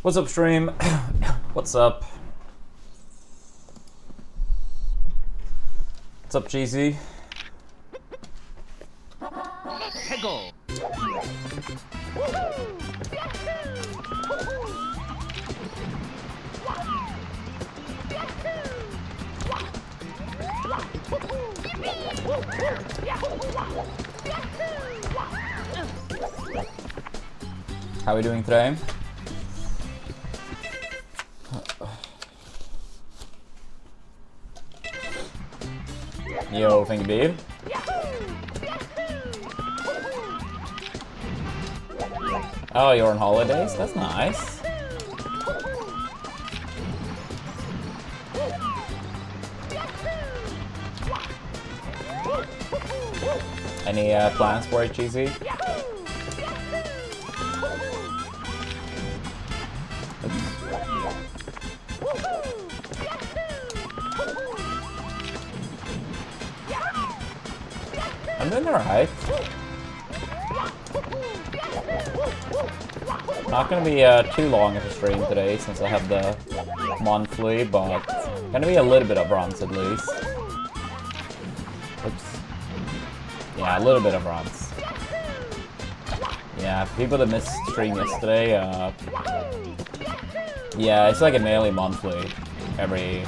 What's up, stream? What's up? What's up, Cheesy? Hegel. How are we doing today? Yo, thank you, babe. Oh, you're on holidays? That's nice. Any plans for it, Cheesy? I'm doing alright. Not gonna be too long of a stream today since I have the monthly, but gonna be a little bit of runs at least. Oops. Yeah, a little bit of runs. Yeah, for people that missed stream yesterday, yeah, it's like a Melee monthly every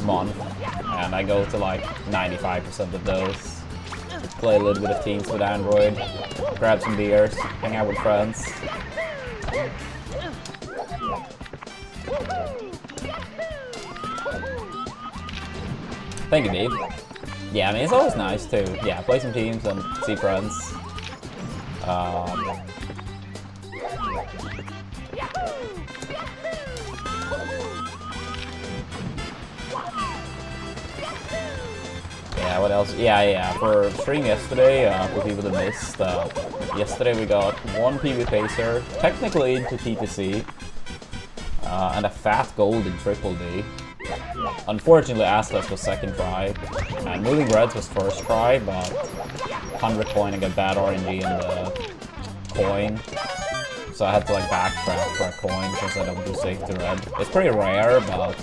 month, and I go to like 95% of those. Play a little bit of teams with Android, grab some beers, hang out with friends. Thank you, Dave. Yeah, I mean, it's always nice to, yeah, play some teams and see friends. Yeah, what else? Yeah, for stream yesterday, for people that missed, yesterday we got one PB Pacer, technically into TTC, and a fat gold in Triple D. Unfortunately, Astas was second try, and Moving Reds was first try, but 100 coin and got bad RNG in the coin, so I had to like backtrack for a coin since I don't do safe to red. It's pretty rare, but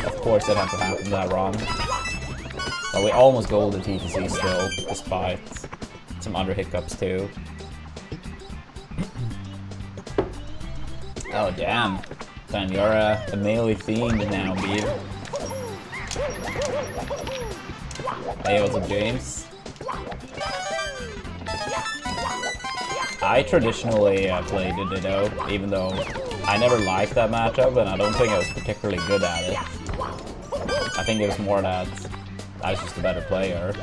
of course it had to happen that run. But we almost golded TTC still, despite some other hiccups too. Oh damn. Then you're a Melee fiend now, dude. Hey, what's up, James? I traditionally played Ditto, even though I never liked that matchup, and I don't think I was particularly good at it. I think it was more that I was just a better player.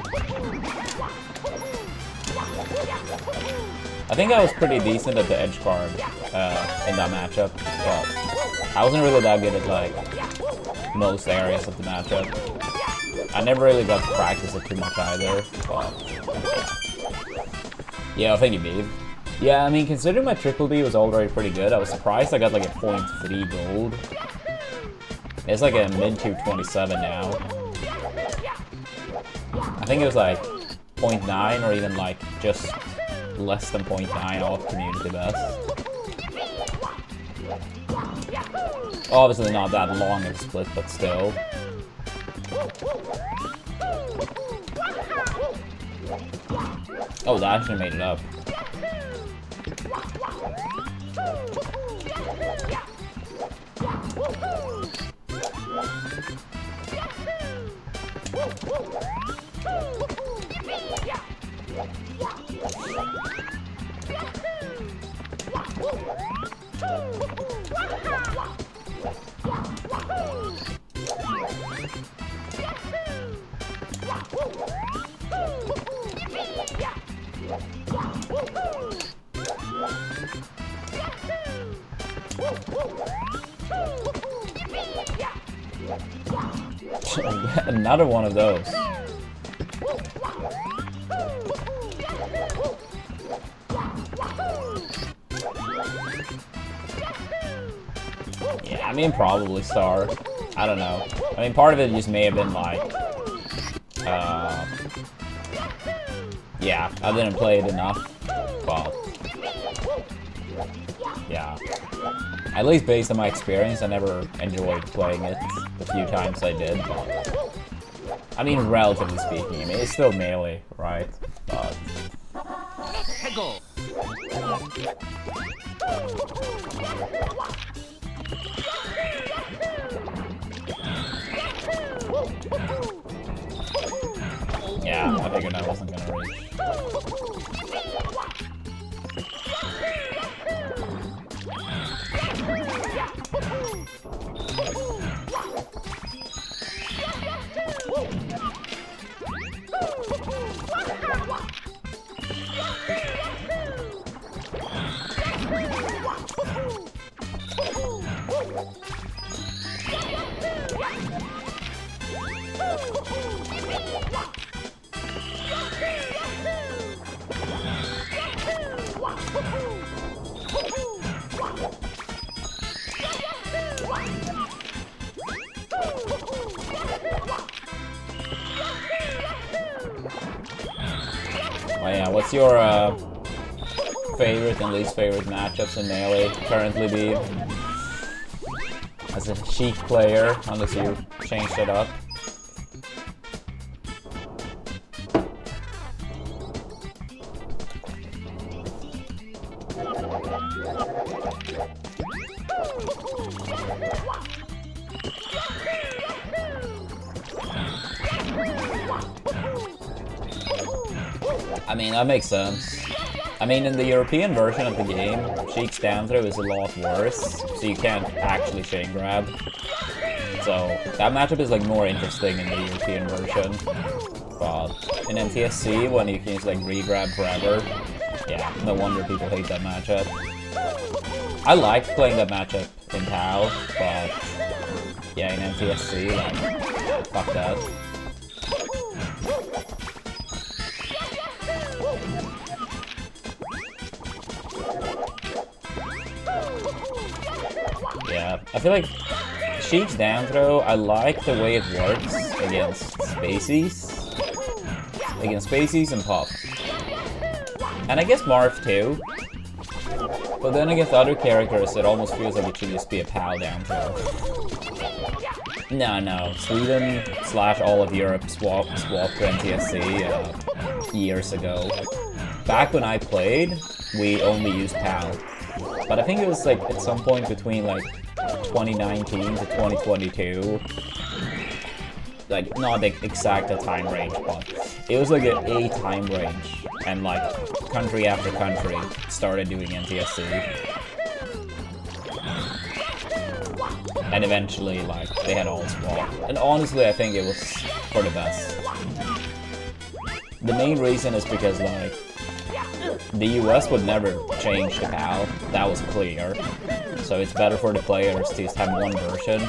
I think I was pretty decent at the edge card in that matchup, but I wasn't really that good at like most areas of the matchup. I never really got to practice it too much either, but yeah, thank you, babe. Yeah, I mean, considering my triple D was already pretty good, I was surprised I got like a 0.3 gold. It's like a mid 227 now. I think it was like 0.9 or even like just less than 0.9 off community best. Obviously not that long of a split, but still. Oh, that actually made it up. Another one of those. Yeah, I mean, probably Star. I don't know. I mean, part of it just may have been like, yeah, I didn't play it enough, but yeah. At least based on my experience, I never enjoyed playing it the few times I did, but... I mean, relatively speaking, I mean, it's still Melee, right? But... 해고. Yeah, I figured I wasn't gonna reach. Oh yeah, what's your favorite and least favorite matchups in Melee currently, be? As a Sheik player, unless you changed it up. I mean, that makes sense. I mean, in the European version of the game, Sheik's down throw is a lot worse, so you can't actually chain grab. So, that matchup is like more interesting in the European version. But in NTSC, when you can just like re-grab forever, yeah, no wonder people hate that matchup. I liked playing that matchup in PAL, but yeah, in NTSC, like, fuck that. Yeah, I feel like Sheik's down throw, I like the way it works against Spaceys. Against Spaceys and Pop. And I guess Marth too. But then against other characters, it almost feels like it should just be a PAL down throw. No. Sweden / all of Europe swapped to NTSC years ago. Back when I played, we only used PAL. But I think it was like at some point between like 2019 to 2022. Like, not the exact time range, but it was like a time range. And like, country after country started doing NTSC. And eventually, like, they had all swapped. And honestly, I think it was for the best. The main reason is because, like, the US would never change to PAL. That was clear. So it's better for the players to just have one version.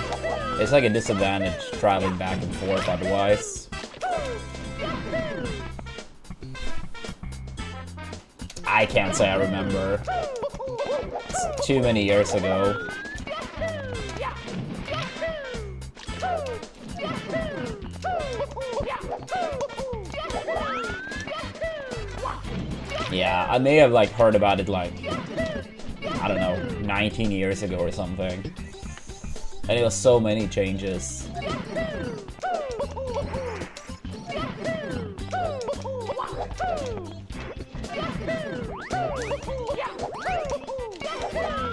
It's like a disadvantage traveling back and forth otherwise. I can't say I remember. It's too many years ago. Yeah, I may have like heard about it like, I don't know, 19 years ago or something. And it was so many changes.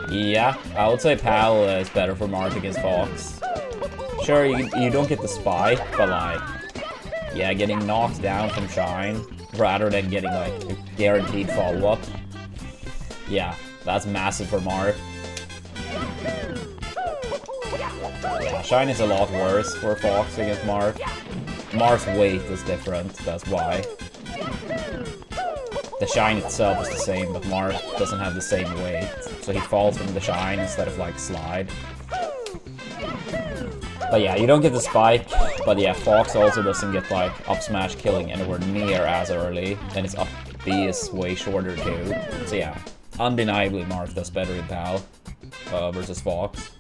Yeah, I would say PAL is better for Marth against Fox. Sure, you don't get the spike, but like, yeah, getting knocked down from Shine rather than getting like a guaranteed follow-up. Yeah, that's massive for Marth. Yeah, Shine is a lot worse for Fox against Marth. Marth's weight is different, that's why. The Shine itself is the same, but Marth doesn't have the same weight. So he falls from the Shine instead of like slide. But yeah, you don't get the spike, but yeah, Fox also doesn't get like up smash killing anywhere near as early, and its up B is way shorter too. So yeah, undeniably Marth does better in PAL versus Fox.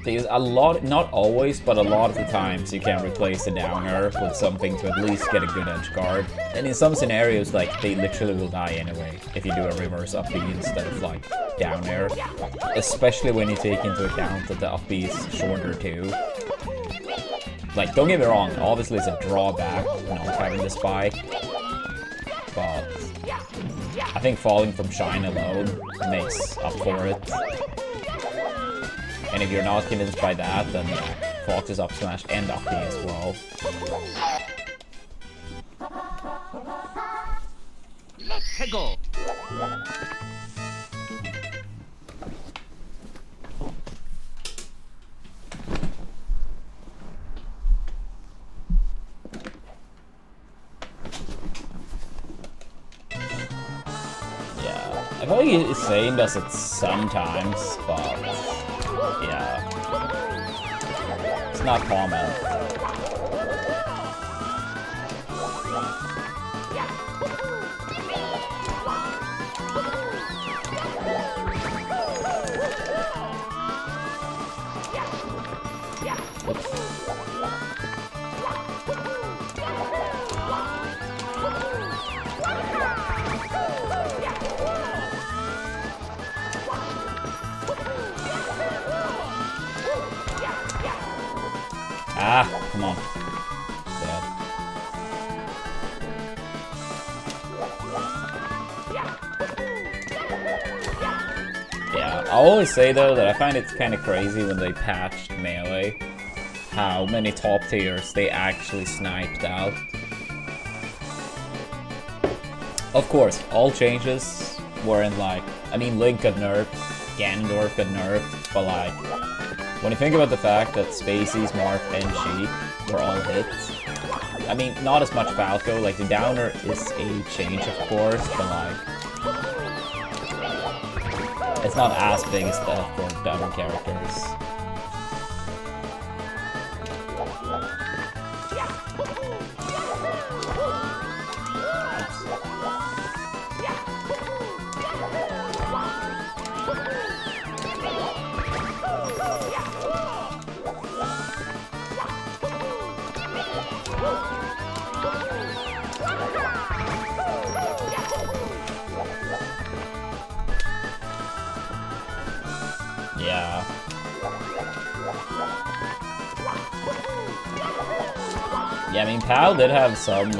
Because a lot, not always, but a lot of the times you can replace the downer with something to at least get a good edge guard. And in some scenarios, like, they literally will die anyway if you do a reverse up B instead of, like, down air. Especially when you take into account that the up B is shorter too. Like, don't get me wrong, obviously it's a drawback not having the spike. But I think falling from Shine alone makes up for it. And if you're not convinced by that, then yeah, Fox is up smash and up B as well. Hegel. Yeah, I feel like Insane does it sometimes, but yeah, it's not common. Ah, come on. Dead. Yeah, I always say though that I find it's kind of crazy when they patched Melee, how many top tiers they actually sniped out. Of course, all changes weren't like, I mean, Link got nerfed, Ganondorf got nerfed, but like, when you think about the fact that Spacey's, Marth, and Sheik were all hits, I mean, not as much Falco, like, the downer is a change, of course, but, like, it's not as big as that for the other characters. Yeah. Yeah, I mean, PAL did have some,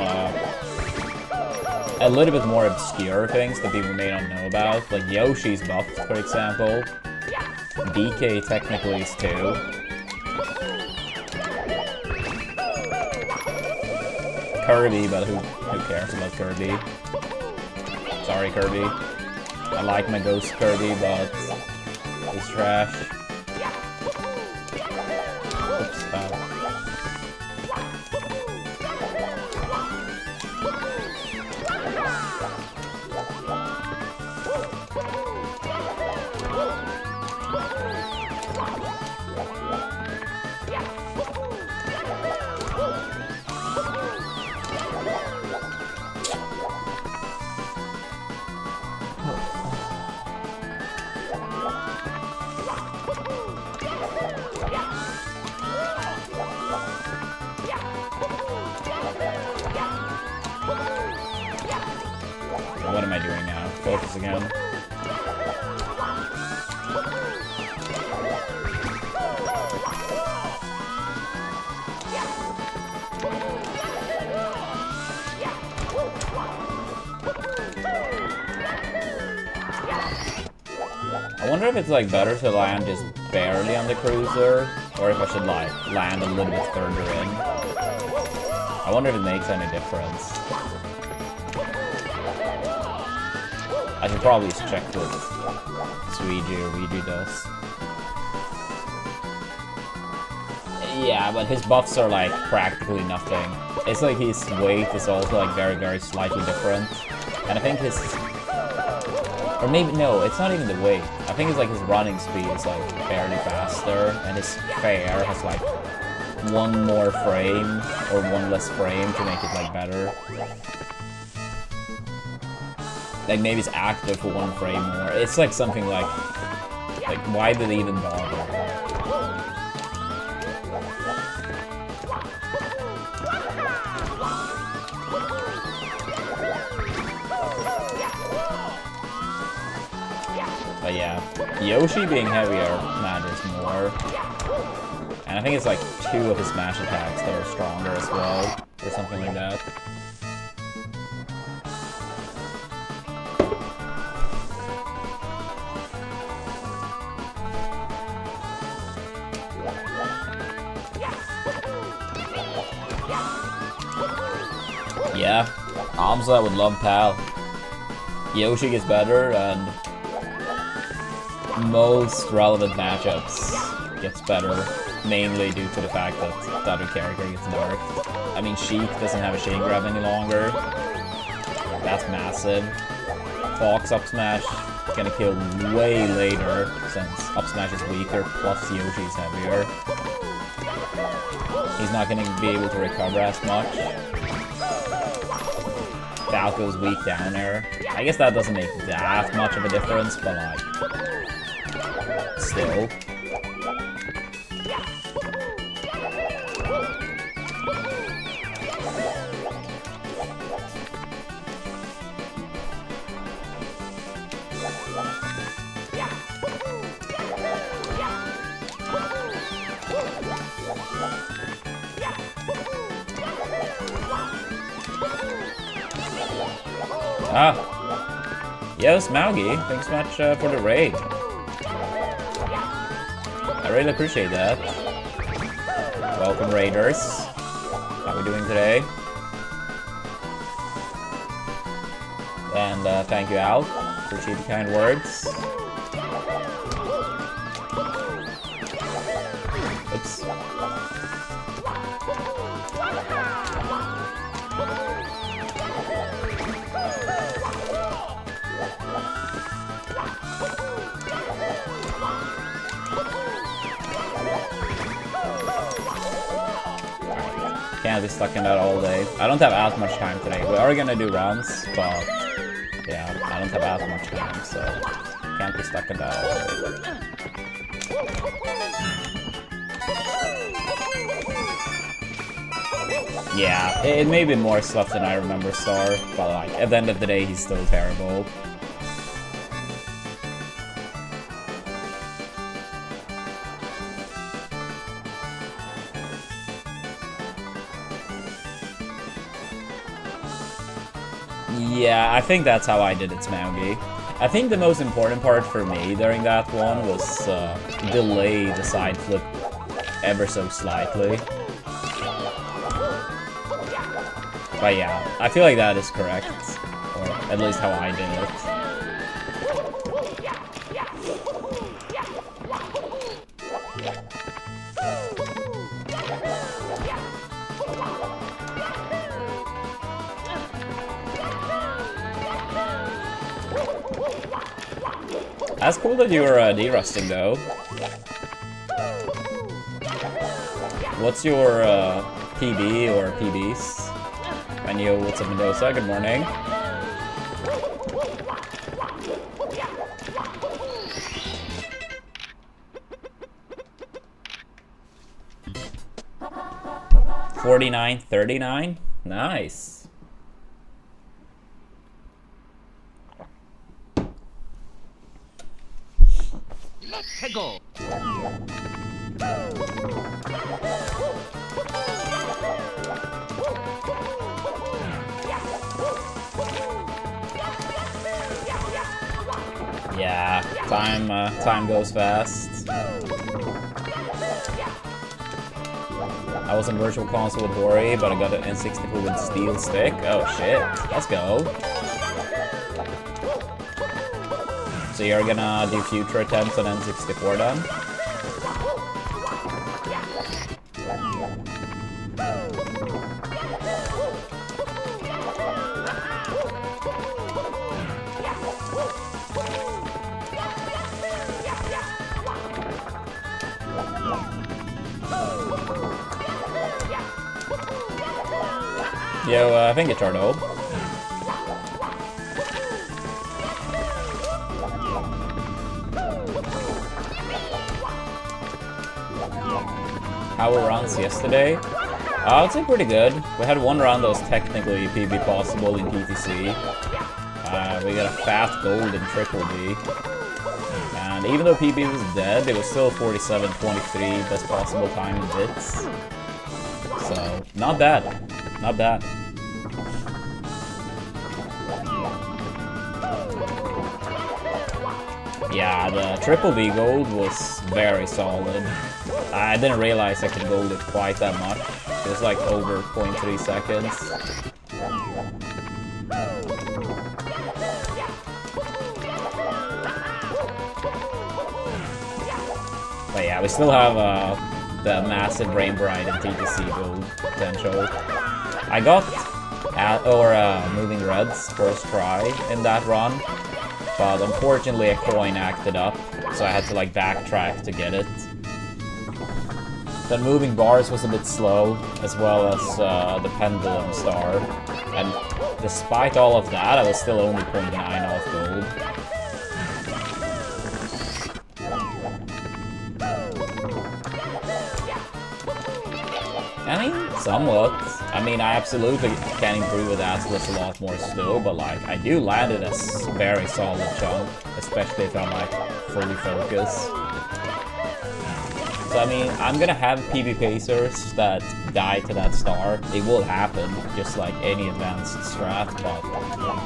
a little bit more obscure things that people may not know about, like Yoshi's buffed, for example. DK technically is too. Kirby, but who cares about Kirby? Sorry, Kirby. I like my Ghost Kirby, but he's trash. Oops, what am I doing now? Focus again. I wonder if it's like better to land just barely on the cruiser, or if I should like land a little bit further in. I wonder if it makes any difference. I should probably check what Suigi or Ouija does. Yeah, but his buffs are like practically nothing. It's like his weight is also like very, very slightly different. And I think his... Or maybe, no, it's not even the weight. I think it's like his running speed is like barely faster, and his fair has like one more frame, or one less frame to make it like better. Like maybe it's active for one frame more. It's like something like why did they even bother? But yeah, Yoshi being heavier matters more. And I think it's like 2 of his smash attacks that are stronger as well, or something like that. Yeah, Armada would love Pal. Yoshi gets better, and most relevant matchups gets better, mainly due to the fact that the other character gets nerfed. I mean, Sheik doesn't have a chain grab any longer. That's massive. Fox up smash gonna kill way later, since up smash is weaker, plus Yoshi is heavier. He's not gonna be able to recover as much. Falco's weak down air. I guess that doesn't make that much of a difference, but like, still. Ah, yes, Maugi, thanks so much for the raid. I really appreciate that. Welcome, raiders. How are we doing today? And thank you, Al. Appreciate the kind words. Oops. Can't be stuck in that all day. I don't have as much time today. We are gonna do runs, but yeah, I don't have as much time, so can't be stuck in that all day. Yeah, it may be more stuff than I remember, Star, but like, at the end of the day, he's still terrible. Yeah, I think that's how I did it, Smaugy. I think the most important part for me during that one was delay the side flip ever so slightly. But yeah, I feel like that is correct, or at least how I did it. That's cool that you were de-rusting though. What's your PB or PBs? And yo, what's up, Mendoza? Good morning. $49.39. Nice. Let's go. Yeah, time goes fast. I was on Virtual Console with Hori, but I got an N64 with Steel Stick. Oh shit, let's go. So you're gonna do future attempts on N64 then? Yo, I think it's Arnold. how it runs yesterday. I would say pretty good. We had one round that was technically PB possible in TTC. We got a fat gold in Triple B. And even though PB was dead, it was still 47.23, best possible time in bits. So, not bad. Not bad. Yeah, the Triple B gold was very solid. I didn't realize I could gold it quite that much. It was like over 0.3 seconds. But yeah, we still have the massive Rain Bride and TTC gold potential. I got Moving Reds first try in that run, but unfortunately a coin acted up, so I had to like backtrack to get it. The moving bars was a bit slow, as well as the pendulum star, and despite all of that, I was still only 0.9 off gold. I mean, somewhat. I mean, I absolutely can improve with Atlas a lot more still, but like, I do land it as a very solid chunk, especially if I'm like fully focused. So I mean, I'm gonna have PB Pacers that die to that star. It will happen, just like any advanced strat, but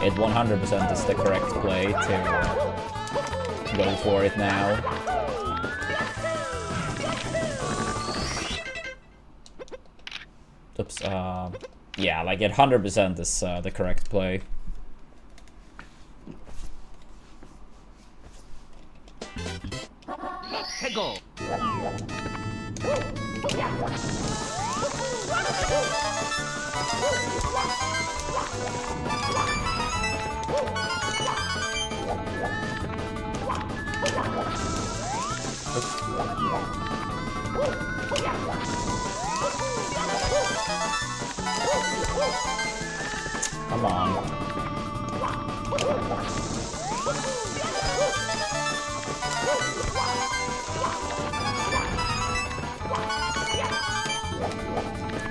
it 100% is the correct play to go for it now. Oops, yeah, like it 100% is the correct play. Go. Come on.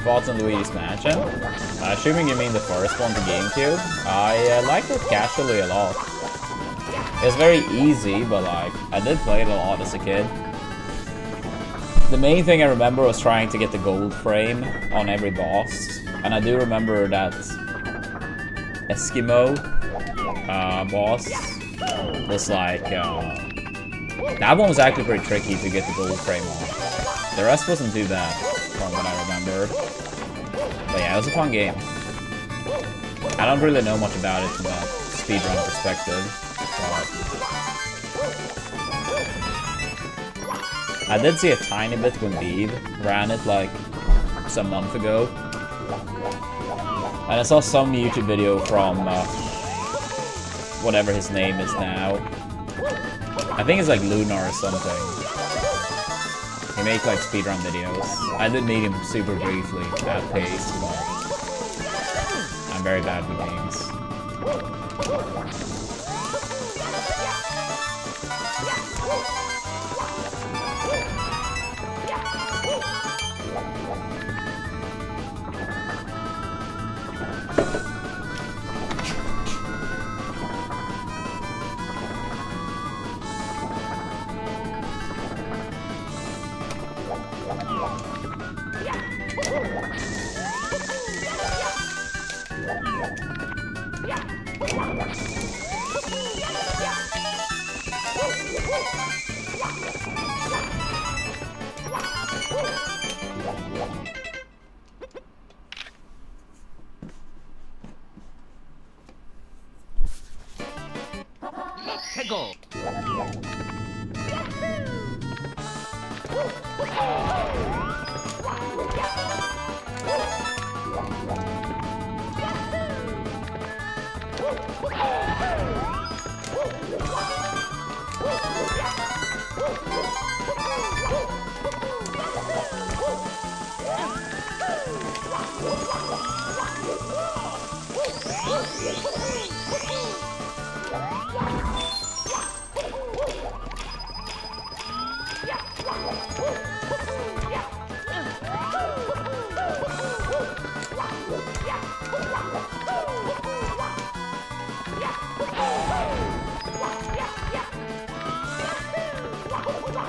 Thoughts on Luigi's Mansion? Assuming you mean the first one to GameCube, I liked it casually a lot. It's very easy, but like, I did play it a lot as a kid. The main thing I remember was trying to get the gold frame on every boss, and I do remember that Eskimo boss was like, that one was actually pretty tricky to get the gold frame on. The rest wasn't too bad, from what I remember. But yeah, it was a fun game. I don't really know much about it from a speedrun perspective, but I did see a tiny bit when Beeb ran it like some month ago. And I saw some YouTube video from whatever his name is now. I think it's like Lunar or something. He makes like speedrun videos. I did meet him super briefly at Pace, but I'm very bad with games. Go. Here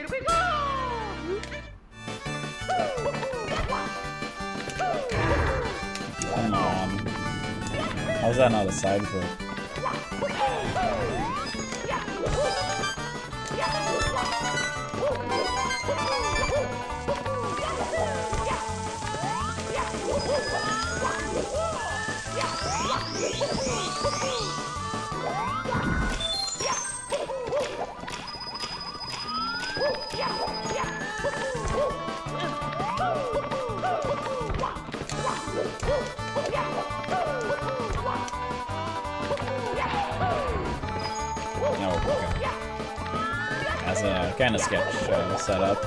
we go! Come on. How's that not a side flip? Oh, okay. That's a kind of sketch setup.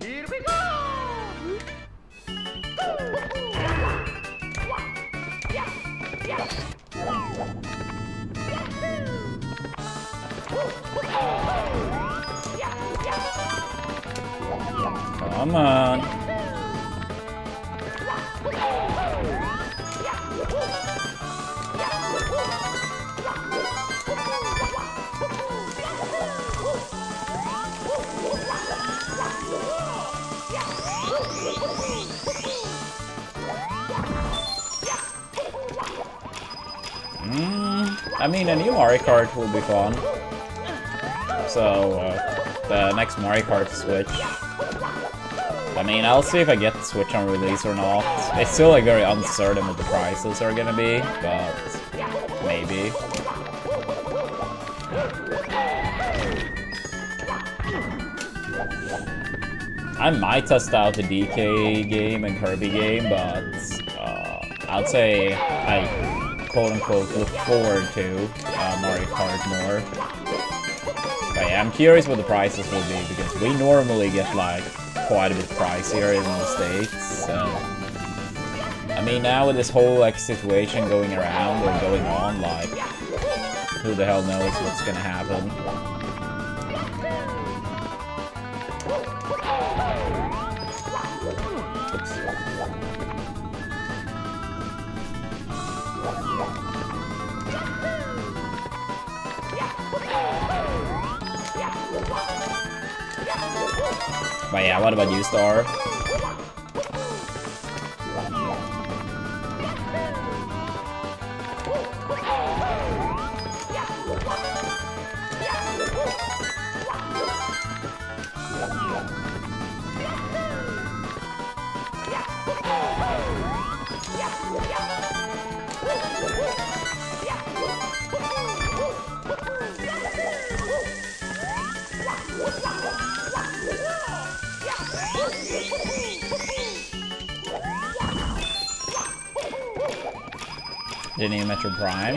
Here we go! Come on. I mean, a new Mario Kart will be fun. So, the next Mario Kart Switch. I mean, I'll see if I get the Switch on release or not. It's still like very uncertain what the prices are gonna be, but maybe. I might test out the DK game and Kirby game, but I'd say I quote-unquote look forward to Mario Kart more. But yeah, I'm curious what the prices will be, because we normally get like quite a bit pricier in the States. So I mean, now with this whole like situation going around or going on, like who the hell knows what's gonna happen. But yeah, what about you, Star? The new Metroid Prime.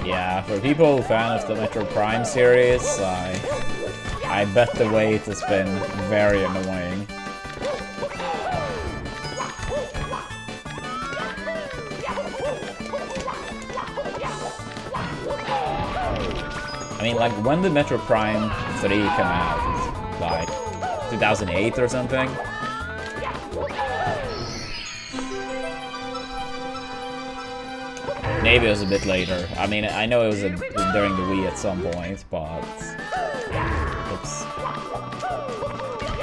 Yeah, for people who fan of the Metroid Prime series, I bet the wait has been very annoying. I mean, like, when did Metroid Prime 3 come out? Like, 2008 or something? Maybe it was a bit later. I mean, I know it was during the Wii at some point, but... Oops.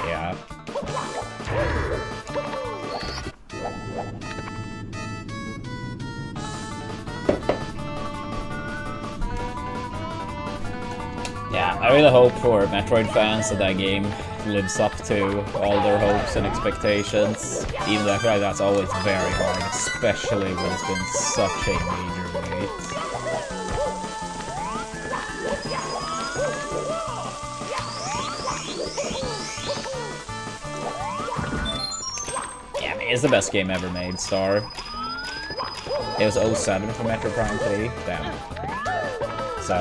Yeah. Yeah, I really hope for Metroid fans that game lives up to all their hopes and expectations, even though I feel like that's always very hard, especially when it's been such a major wait. Yeah, I mean, it's the best game ever made, Star. It was 07 for Metroid Prime 3. Damn. So,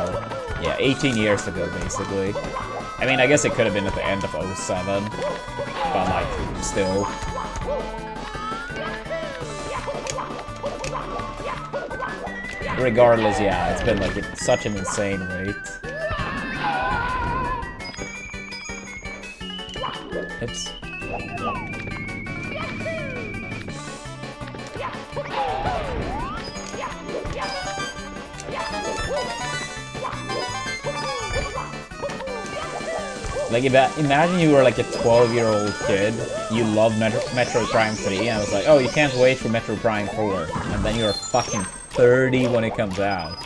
yeah, 18 years ago, basically. I mean, I guess it could have been at the end of '07, but, like, still. Regardless, yeah, it's been, like, such an insane rate. Oops. Like, imagine you were like a 12-year-old kid, you love Metroid Prime 3, and I was like, oh, you can't wait for Metroid Prime 4, and then you're fucking 30 when it comes out.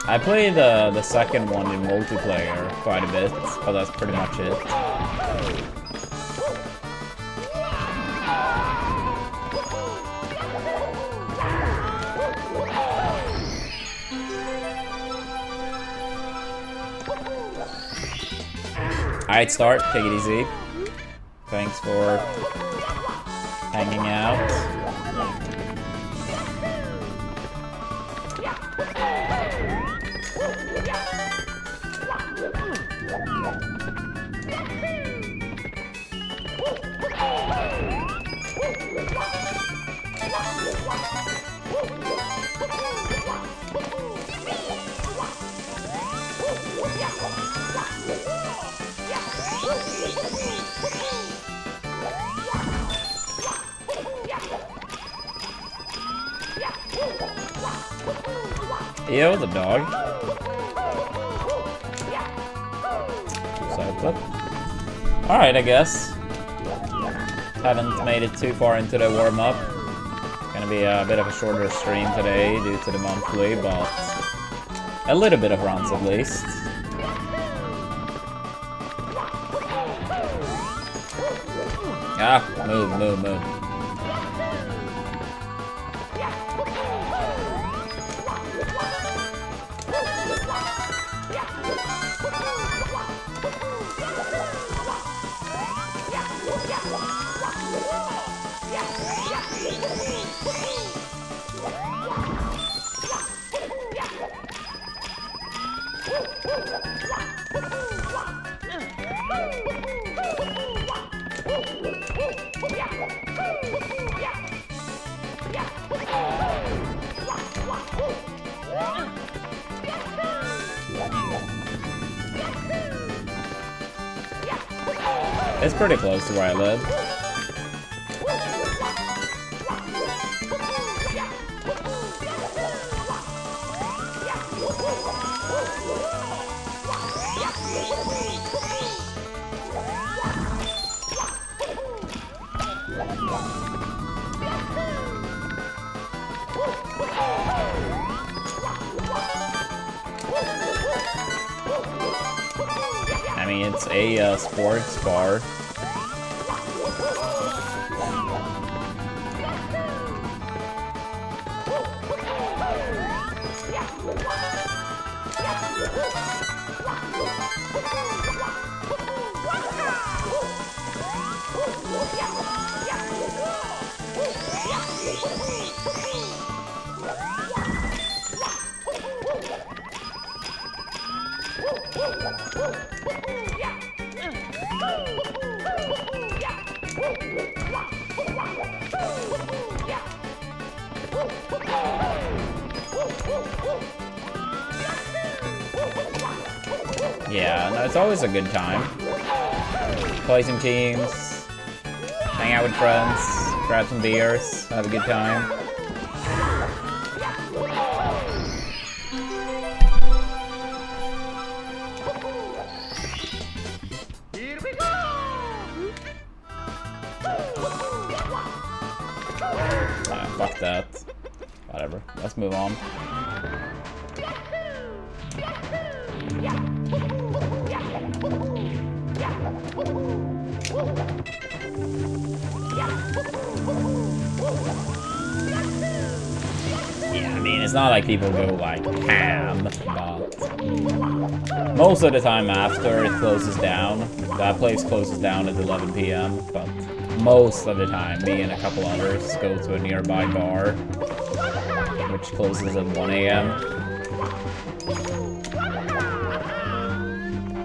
I played the second one in multiplayer quite a bit, but that's pretty much it. Alright, start. Take it easy. Thanks for hanging out. Ew, the dog. Side flip. Alright, I guess. Haven't made it too far into the warm-up. Gonna be a bit of a shorter stream today due to the monthly, but a little bit of runs at least. Ah, move, move, move. It's pretty close to where I live. I mean, it's a sports bar. Yeah, no, it's always a good time. Play some teams, hang out with friends, grab some beers, have a good time. Here we go! Fuck that. Whatever. Let's move on. not like people go like ham, but most of the time after it closes down, that place closes down at 11 p.m. But most of the time, me and a couple others go to a nearby bar, which closes at 1 a.m.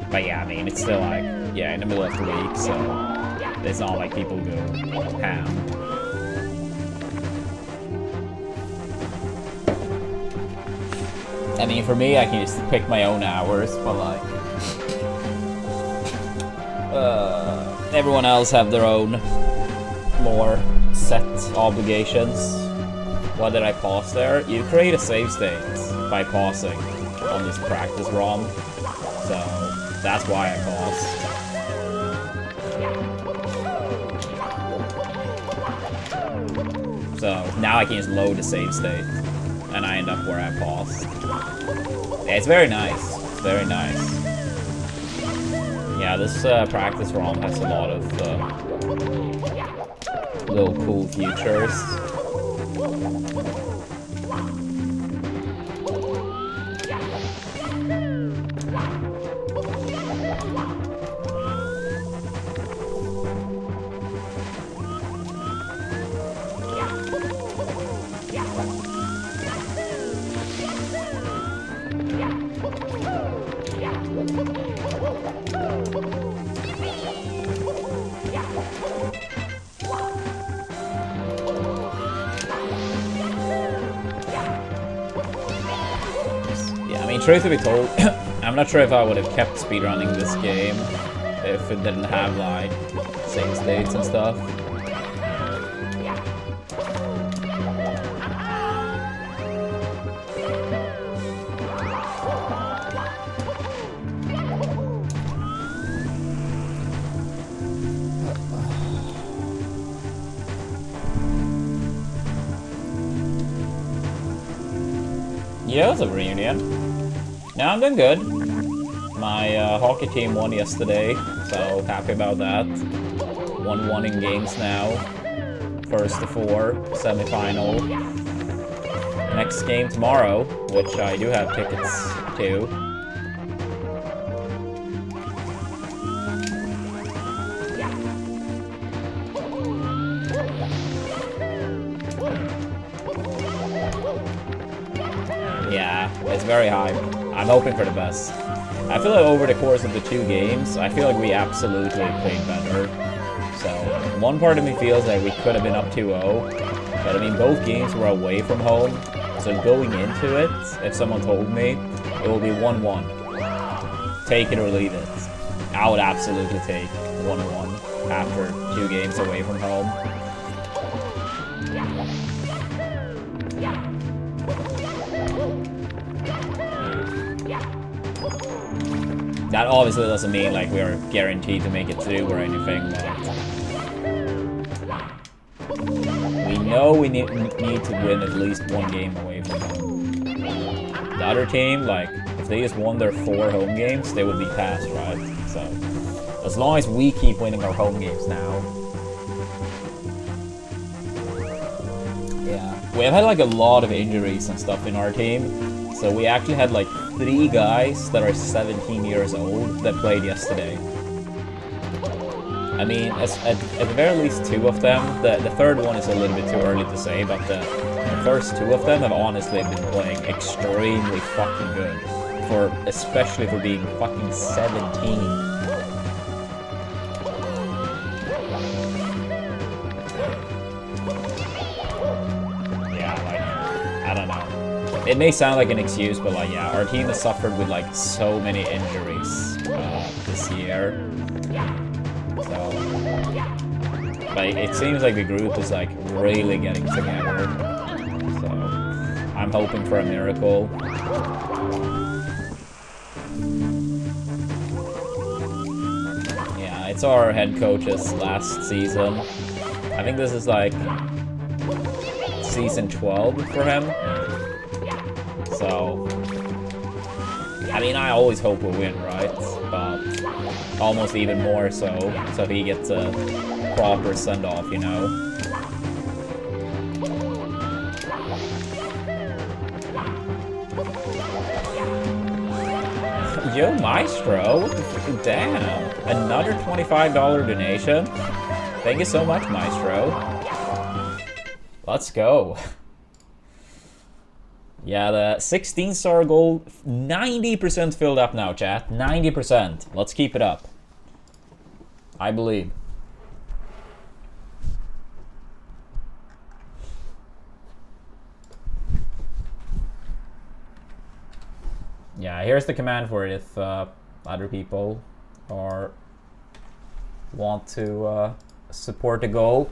But yeah, I mean, it's still like, yeah, in the middle of the week, so it's not like people go ham. I mean, for me, I can just pick my own hours, but like, everyone else have their own more set obligations. Why did I pause there? You create a save state by pausing on this practice ROM, so that's why I paused. So now I can just load the save state, and I end up where I paused. Yeah, it's very nice. It's very nice. Yeah, this practice ROM has a lot of little cool features. Truth to be told, I'm not sure if I would have kept speedrunning this game if it didn't have like save states and stuff. Yeah, it was a reunion. Yeah, I'm doing good. My hockey team won yesterday, so happy about that. 1-1 in games now. First to 4, semi-final. Next game tomorrow, which I do have tickets to. Yeah, it's very high. I'm hoping for the best. I feel like over the course of the 2 games, I feel like we absolutely played better. So, one part of me feels like we could have been up 2-0, but I mean, both games were away from home, so going into it, if someone told me, it will be 1-1. Take it or leave it. I would absolutely take 1-1 after 2 games away from home. That obviously doesn't mean like we are guaranteed to make it through or anything, but we know we need to win at least 1 game away from home. The other team, like, if they just won their 4 home games, they would be passed, right? So, as long as we keep winning our home games now. Yeah. We have had like a lot of injuries and stuff in our team, so we actually had like 3 guys that are 17 years old that played yesterday. I mean, at the very least 2 of them, the third one is a little bit too early to say, but the first 2 of them have honestly been playing extremely fucking good, especially for being fucking 17. It may sound like an excuse, but like, yeah, our team has suffered with like so many injuries this year. So, but it seems like the group is like really getting together. So, I'm hoping for a miracle. Yeah, it's our head coach's last season. I think this is like season 12 for him. So, I mean, I always hope we'll win, right? But almost even more so he gets a proper send-off, you know? Yo, Maestro. What the freaking damn. Another $25 donation. Thank you so much, Maestro. Let's go. Yeah, the 16-star goal, 90% filled up now, chat. 90%. Let's keep it up. I believe. Yeah, here's the command for it if other people want to support the goal.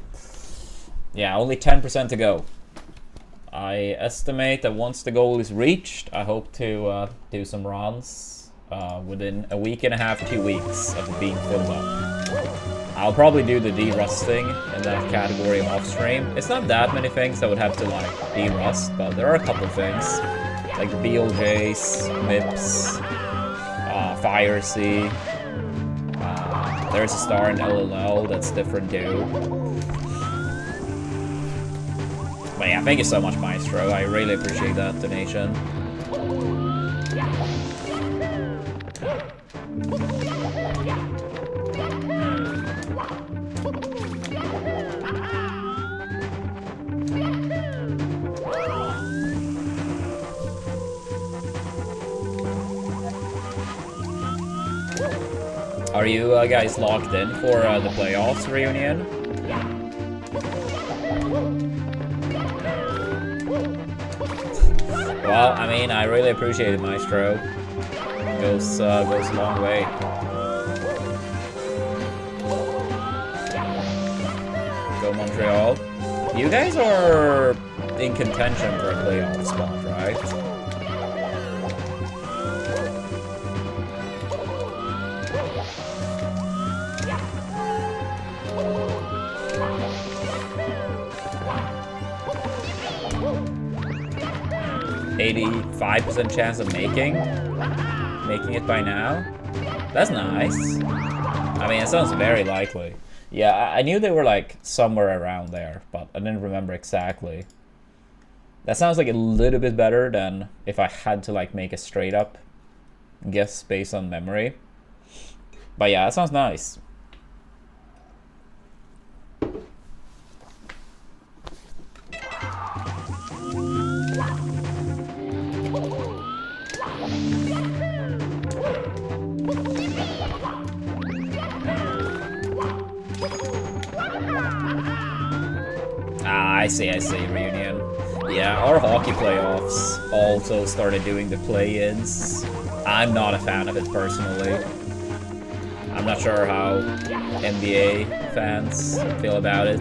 Yeah, only 10% to go. I estimate that once the goal is reached, I hope to do some runs within a week and a half, 2 weeks of it being filled up. I'll probably do the de-rusting in that category off stream. It's not that many things I would have to like de-rust, but there are a couple things like the BLJs, MIPS, Fire C. There's a star in LLL that's different too. But yeah, thank you so much, Maestro. I really appreciate that donation. Are you guys locked in for the playoffs reunion? Well, I mean, I really appreciate it, Maestro. Goes a long way. Go Montreal. You guys are in contention for a playoff spot, right? %85 chance of making it by now. That's nice. I mean, it sounds very likely. Yeah, I knew they were like somewhere around there, but I didn't remember exactly. That sounds like a little bit better than if I had to like make a straight up guess based on memory. But yeah, that sounds nice. I see, reunion. Yeah, our hockey playoffs also started doing the play-ins. I'm not a fan of it personally. I'm not sure how NBA fans feel about it.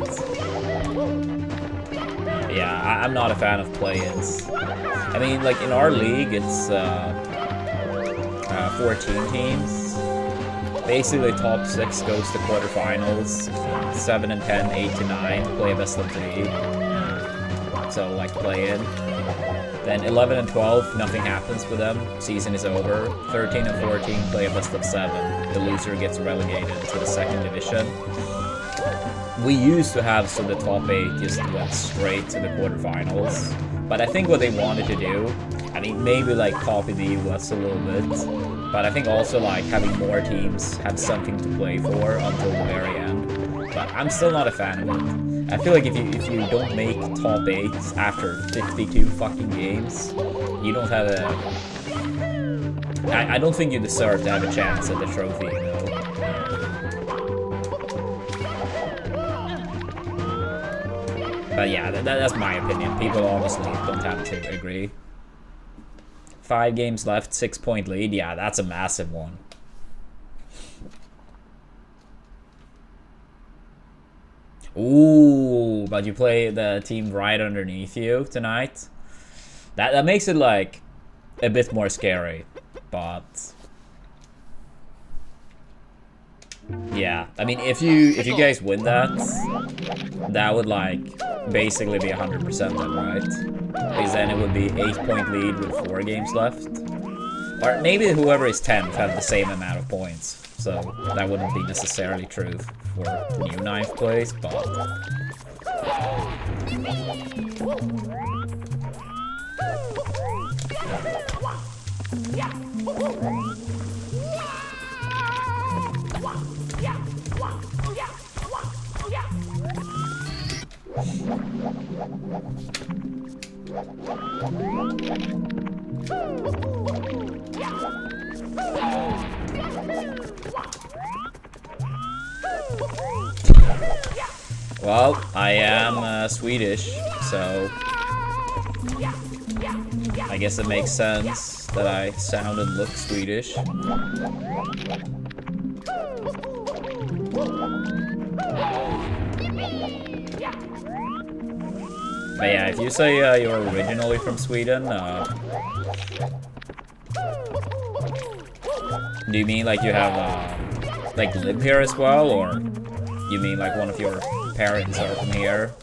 Yeah, I'm not a fan of play-ins. I mean, like in our league, it's 14 teams. Basically, top 6 goes to quarterfinals. 7 and 10, 8 to 9 play a best of 3. So, like, play in. Then 11 and 12, nothing happens for them. Season is over. 13 and 14 play a best of 7. The loser gets relegated to the second division. We used to have so the top 8 just went straight to the quarterfinals. But I think what they wanted to do, I mean, maybe like copy the US a little bit. But I think also like having more teams have something to play for until the very end. But I'm still not a fan of it. I feel like if you don't make top 8 after 52 fucking games, you don't have a... I don't think you deserve to have a chance at the trophy, you know? But yeah, that's my opinion. People obviously don't have to agree. 5 games left, 6-point lead. Yeah, that's a massive one. Ooh, but you play the team right underneath you tonight. That makes it like a bit more scary, but yeah, I mean, if you guys win that, that would like basically be 100% then, right? Because then it would be 8-point lead with 4 games left, or maybe whoever is 10th have the same amount of points. So that wouldn't be necessarily true for new 9th place, but Well, I am Swedish, so I guess it makes sense that I sound and look Swedish. But yeah, if you say you're originally from Sweden, do you mean like you have like lived here as well, or you mean like one of your parents are from here?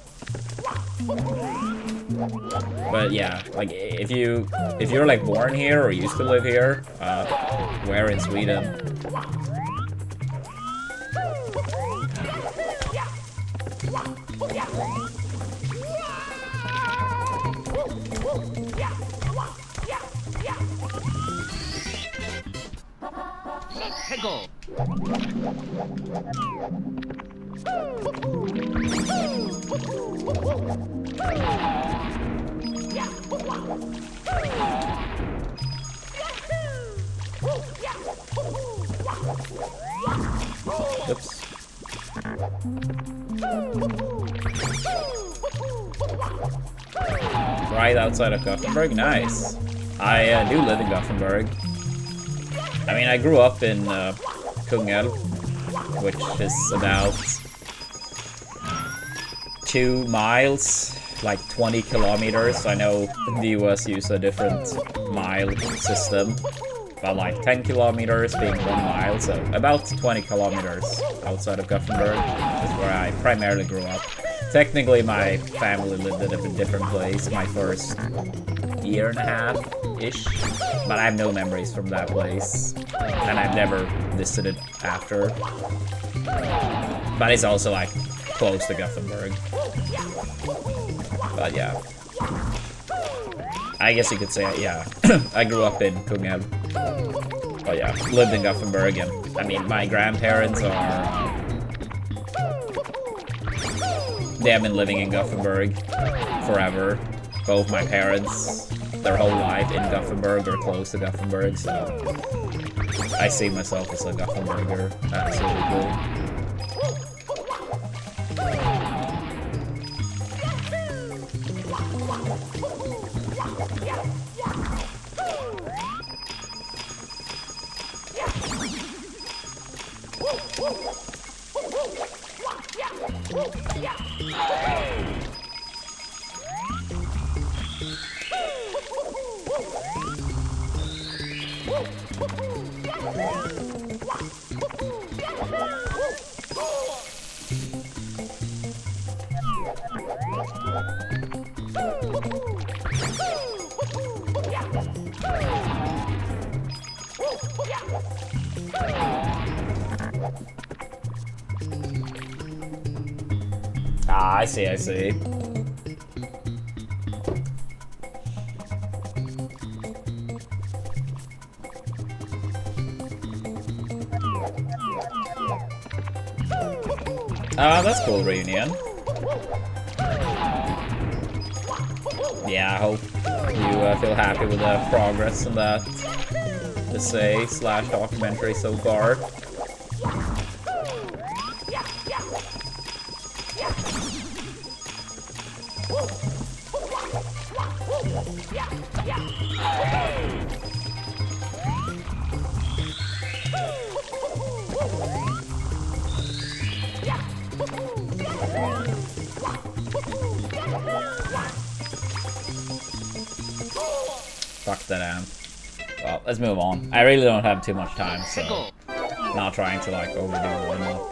But yeah, like if you're like born here or used to live here, where in Sweden? Go. Oops. Right outside of Gothenburg? Nice. I do live in Gothenburg. I mean, I grew up in Kungälv, which is about 2 miles, like 20 kilometers. I know the US use a different mile system, but like 10 kilometers being 1 mile, so about 20 kilometers outside of Gothenburg is where I primarily grew up. Technically, my family lived at a different place my first year and a half-ish, but I have no memories from that place, and I've never visited after. But it's also like close to Gothenburg. But yeah, I guess you could say, yeah, I grew up in Kungälv. But yeah, lived in Gothenburg, and I mean, my grandparents are, they have been living in Gothenburg forever. Both my parents, their whole life in Gothenburg or close to Gothenburg, so I see myself as a Gothenburger, absolutely. Ah, I see, I see. Ah, that's cool, reunion. Yeah, I hope you feel happy with the progress in that essay/documentary so far. Fuck that amp. Well, let's move on. I really don't have too much time, so not trying to like overdo warm up.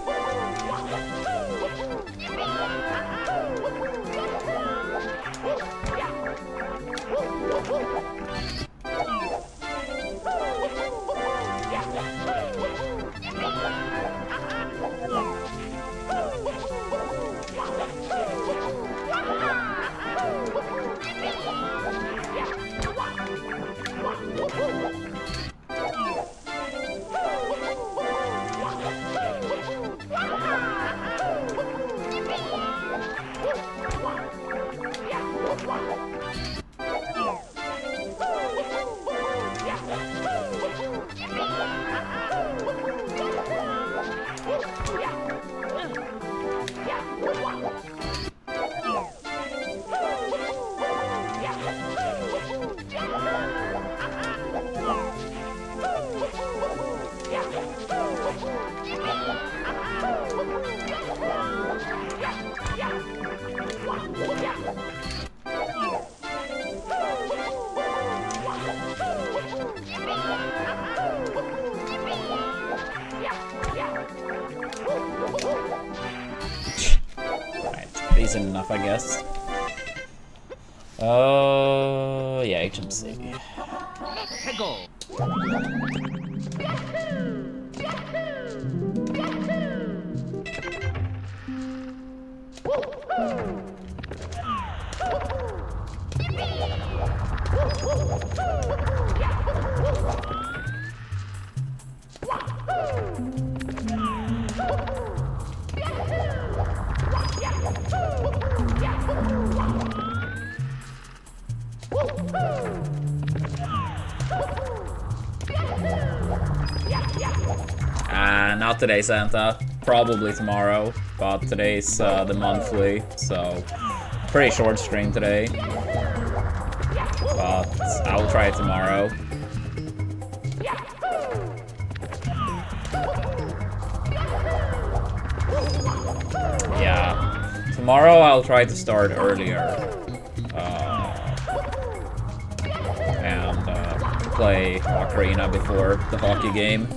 Decent enough, I guess. Yeah, HMC. 해고. Not today, Santa. Probably tomorrow, but today's the monthly, so pretty short stream today. But I will try it tomorrow. Yeah, tomorrow I'll try to start earlier and play Ocarina before the hockey game.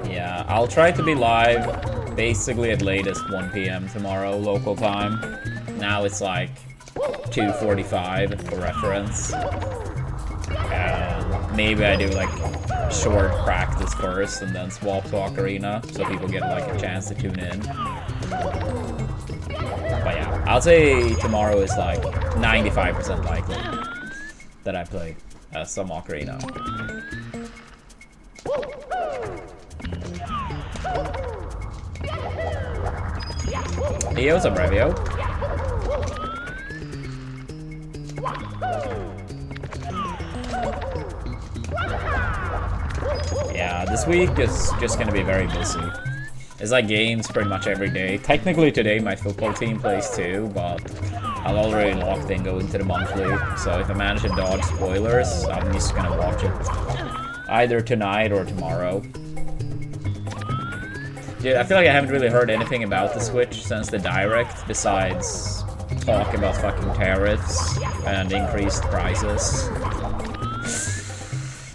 Yeah, I'll try to be live basically at latest 1 PM tomorrow, local time. Now it's like 2:45 for reference. And maybe I do like short practice first and then swap to Ocarina so people get like a chance to tune in. But yeah, I'll say tomorrow is like 95% likely that I play some Ocarina. Hey, what's up, Revio? Yeah, this week is just gonna be very busy. It's like games pretty much every day. Technically today my football team plays too, but I'm already locked in going to the monthly. So if I manage to dodge spoilers, I'm just gonna watch it either tonight or tomorrow. Dude, I feel like I haven't really heard anything about the Switch since the Direct, besides talk about fucking tariffs and increased prices.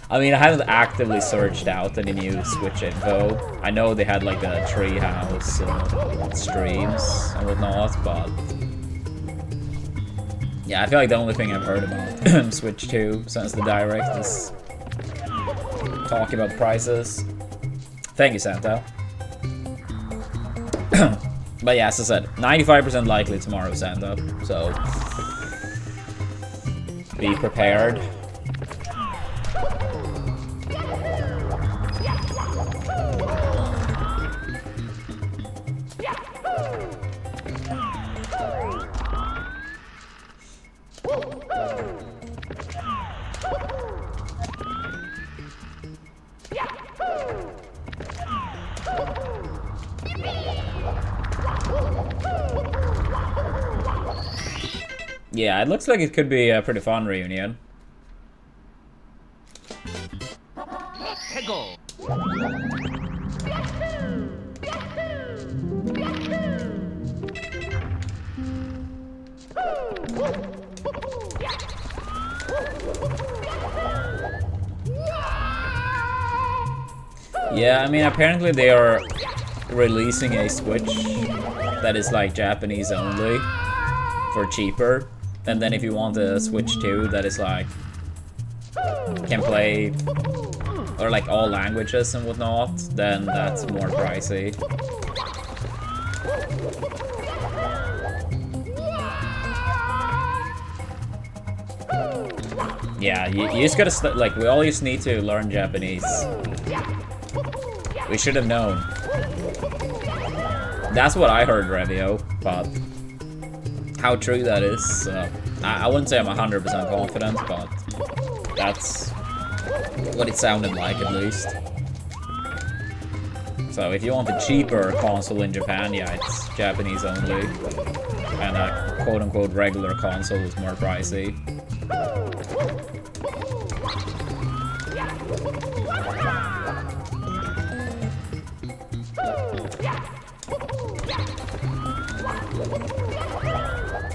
I mean, I haven't actively searched out any new Switch info. I know they had like a Treehouse streams and whatnot, but yeah, I feel like the only thing I've heard about Switch 2 since the Direct is talking about prices. Thank you, Santa. But yeah, as I said, 95% likely tomorrow, Santa, so be prepared. Yeah, it looks like it could be a pretty fun reunion. 해고. Yeah, I mean, apparently they are releasing a Switch that is like Japanese only for cheaper. And then if you want a Switch 2 that is like can play or like all languages and whatnot, then that's more pricey. Yeah, you just gotta like we all just need to learn Japanese. We should have known. That's what I heard, Revio, but how true that is, I wouldn't say I'm 100% confident, but that's what it sounded like, at least. So if you want a cheaper console in Japan, yeah, it's Japanese only. And a quote-unquote regular console is more pricey.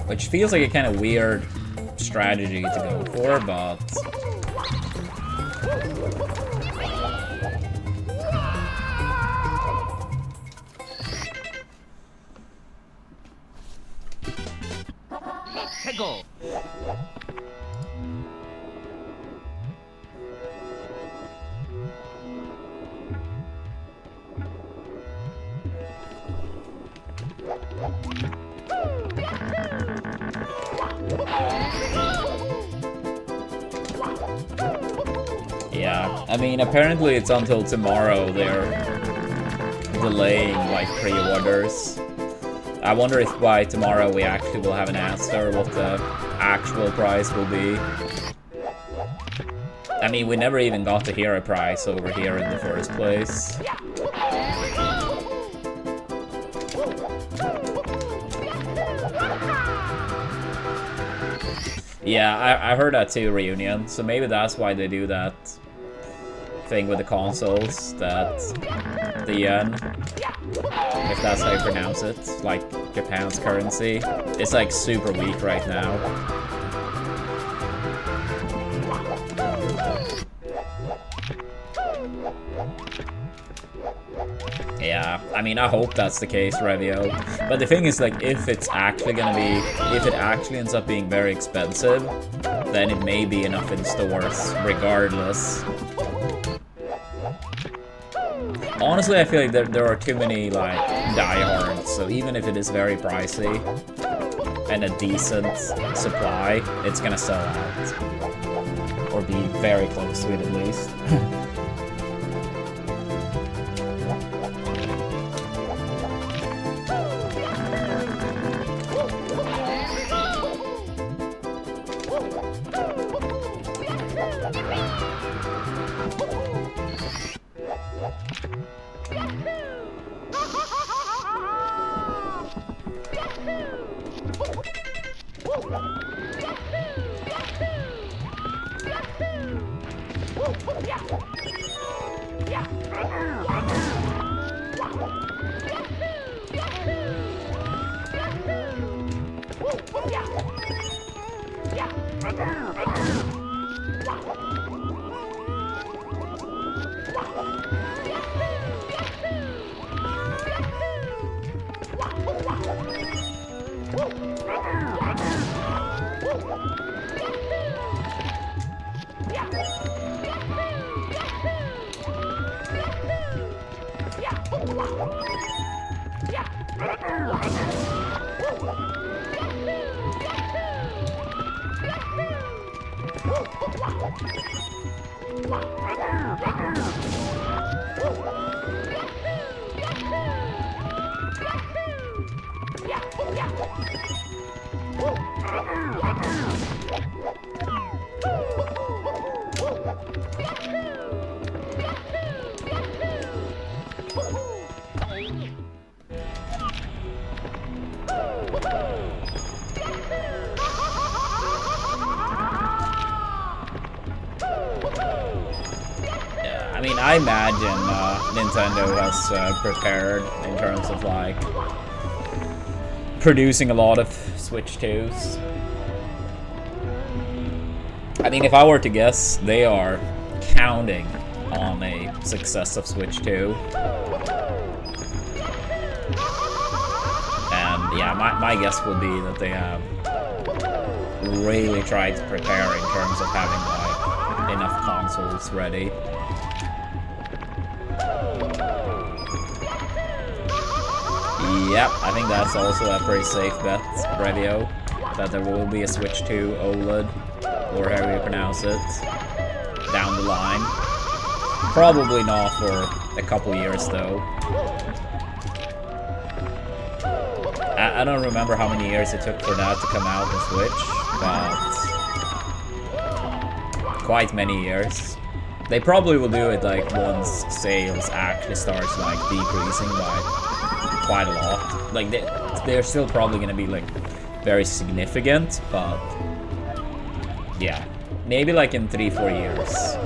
Which feels like a kind of weird strategy to go for, but... Hegel. Yeah, I mean, apparently it's until tomorrow they're delaying, like, pre-orders. I wonder if by tomorrow we actually will have an answer what the actual price will be. I mean, we never even got to hear a price over here in the first place. Yeah, I heard that too, Reunion, so maybe that's why they do that thing with the consoles, that the yen, if that's how you pronounce it, like Japan's currency, it's like super weak right now. Yeah, I mean, I hope that's the case, Revio. But the thing is, like, if it's actually gonna be, if it actually ends up being very expensive, then it may be enough in stores, regardless. Honestly, I feel like there are too many, like, diehards, so even if it is very pricey and a decent supply, it's gonna sell out. Or be very close to it, at least. I imagine Nintendo has prepared in terms of, like, producing a lot of Switch 2s. I mean, if I were to guess, they are counting on a success of Switch 2. And yeah, my guess would be that they have really tried to prepare in terms of having, like, enough consoles ready. Yep, I think that's also a pretty safe bet, Revio, that there will be a Switch 2 OLED, or however you pronounce it, down the line. Probably not for a couple years, though. I don't remember how many years it took for that to come out on Switch, but quite many years. They probably will do it like once sales actually starts like decreasing by quite a lot. Like they're still probably gonna be like very significant, but yeah, maybe like in 3-4 years.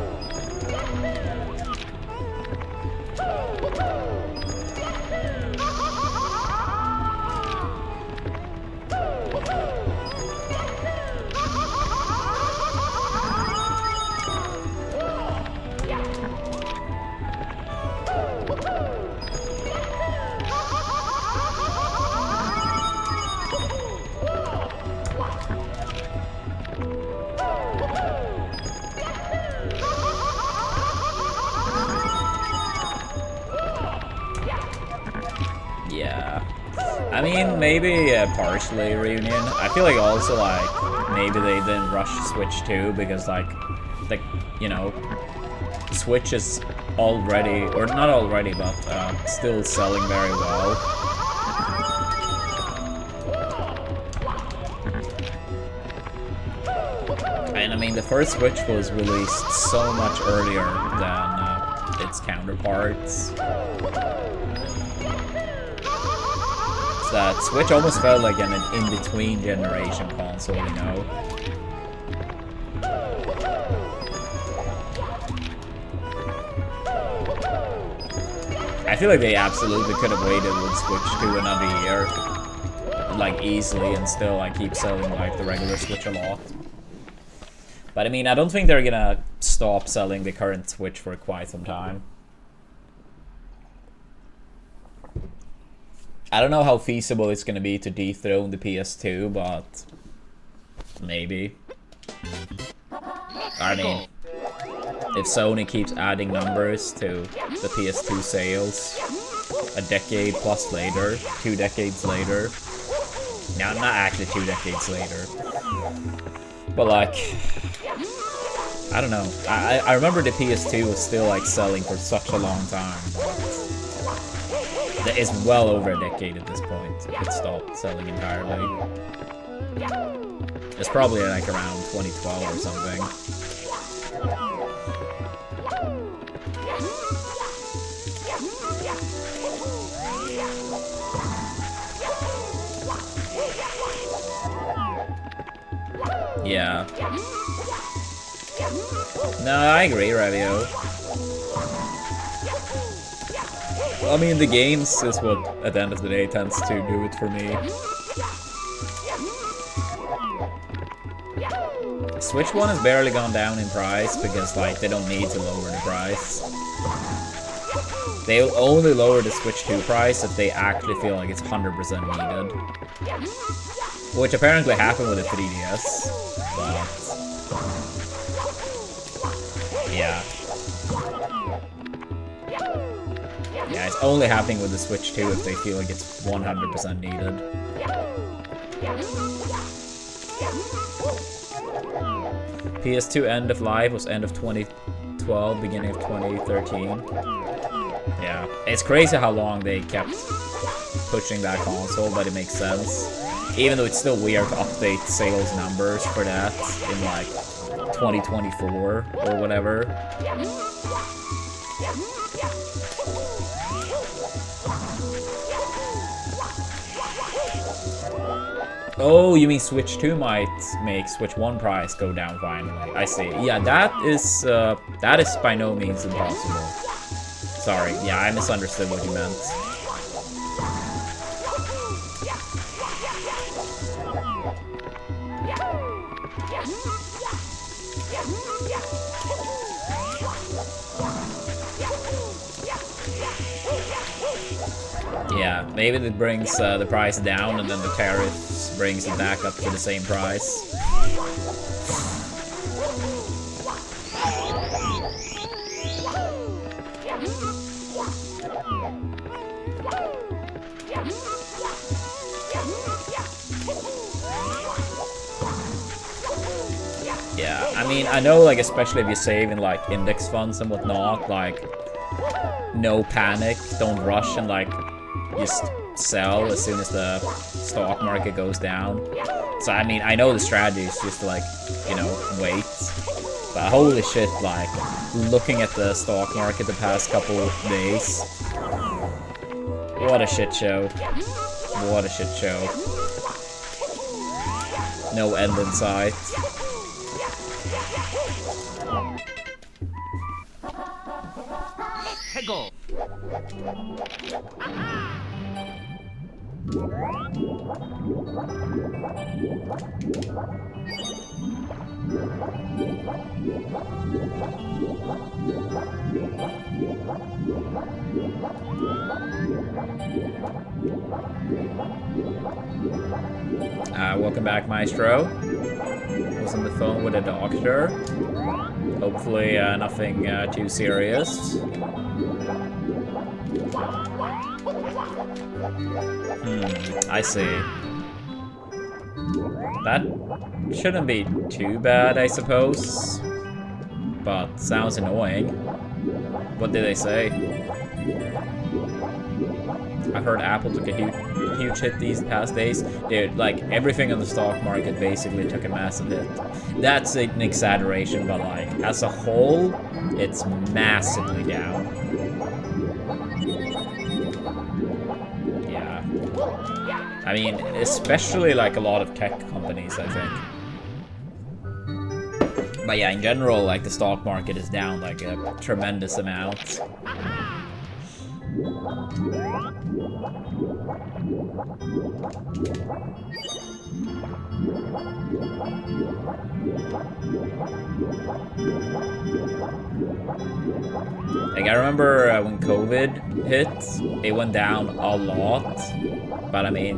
I mean, maybe partially reunion. I feel like also like maybe they didn't rush Switch 2 because like you know, Switch is already, or not already, but still selling very well. And I mean, the first Switch was released so much earlier than its counterparts. That Switch almost felt like an in-between generation console, you know? I feel like they absolutely could have waited with Switch 2 another year, like easily, and still like keep selling like the regular Switch a lot. But I mean, I don't think they're gonna stop selling the current Switch for quite some time. I don't know how feasible it's gonna be to dethrone the PS2, but maybe. I mean, if Sony keeps adding numbers to the PS2 sales a decade plus later, 2 decades later. No, not actually 2 decades later. But like, I don't know. I remember the PS2 was still like selling for such a long time. It's well over a decade at this point. It stopped selling entirely. It's probably like around 2012 or something. Yeah. No, I agree, Ravio. I mean, the games is what, at the end of the day, tends to do it for me. Switch 1 has barely gone down in price because, like, they don't need to lower the price. They'll only lower the Switch 2 price if they actually feel like it's 100% needed. Which apparently happened with the 3DS, but... yeah. Yeah, it's only happening with the Switch 2 if they feel like it's 100% needed. PS2 end of life was end of 2012, beginning of 2013. Yeah, it's crazy how long they kept pushing that console, but it makes sense. Even though it's still weird to update sales numbers for that in like 2024 or whatever. Oh, you mean Switch 2 might make Switch 1 price go down finally. I see. Yeah, that is by no means impossible. Sorry, yeah, I misunderstood what you meant. Yeah, maybe it brings the price down and then the tariffs brings it back up to the same price. Yeah, I mean, I know, like, especially if you save in, like, index funds and whatnot, like, no panic, don't rush and, like, just sell as soon as the stock market goes down. So, I mean, I know the strategy is just to, like, you know, wait. But holy shit, like, looking at the stock market the past couple of days. What a shit show. What a shit show. No end in sight. Hegel. Welcome back, Maestro. Was on the phone with a doctor. Hopefully, nothing too serious. I see. That shouldn't be too bad, I suppose. But sounds annoying. What did they say? I heard Apple took a huge hit these past days. Dude, like, everything on the stock market basically took a massive hit. That's an exaggeration, but like, as a whole, it's massively down. Yeah. I mean, especially like a lot of tech companies, I think. But yeah, in general, like, the stock market is down like a tremendous amount. Like, I remember when COVID hit, it went down a lot, but I mean,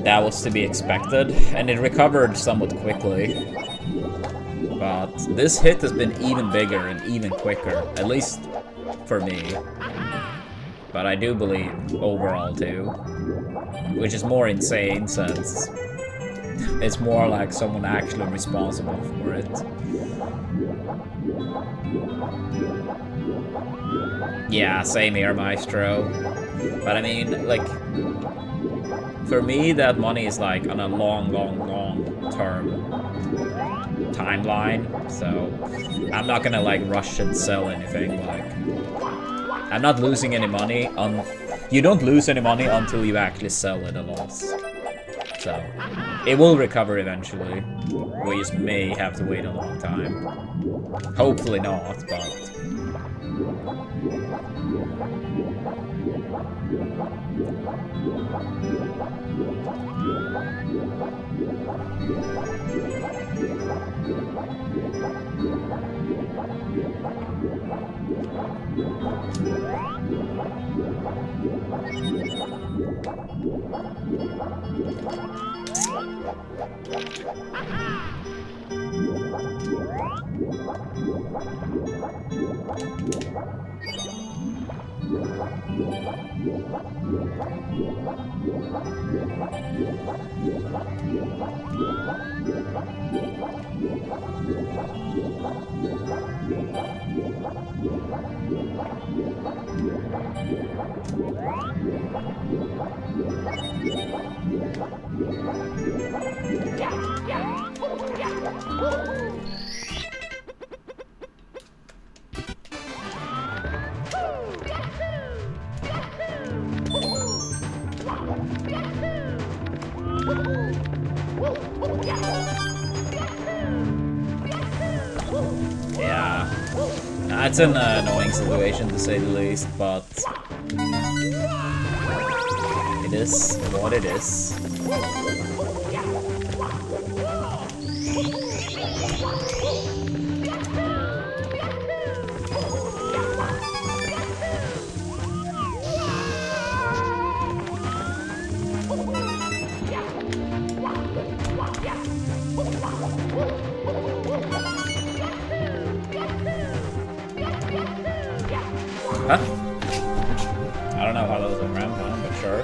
that was to be expected, and it recovered somewhat quickly. But this hit has been even bigger and even quicker, at least for me. But I do believe overall too, which is more insane since it's more like someone actually responsible for it. Yeah, same here, Maestro. But I mean, like, for me, that money is like on a long term timeline, so I'm not gonna like rush and sell anything. Like, I'm not losing any money on. You don't lose any money until you actually sell at a loss. So it will recover eventually. We just may have to wait a long time. Hopefully not, but. Yeah, that's an annoying situation to say the least, but it is what it is. Huh? I don't know how that was a ground pound, but sure.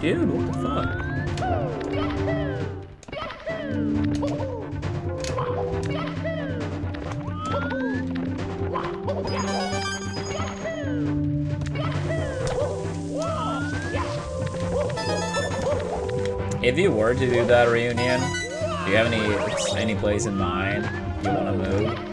Dude, what the fuck? If you were to do that reunion, do you have any place in mind you want to move?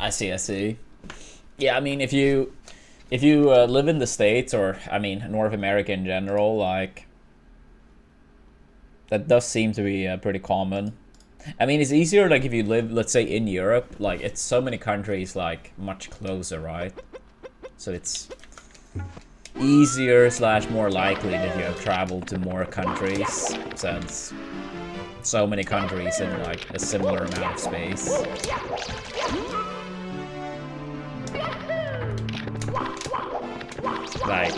I see. Yeah, I mean, if you live in the States, or I mean North America in general, like that does seem to be pretty common. I mean, it's easier like if you live, let's say, in Europe. Like it's so many countries like much closer, right? So it's easier / more likely that you have traveled to more countries, since so many countries in like a similar amount of space. Like,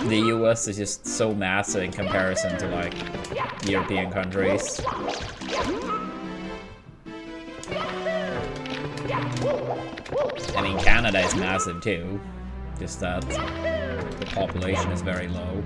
the US is just so massive in comparison to, like, European countries. I mean, Canada is massive too, just that the population is very low.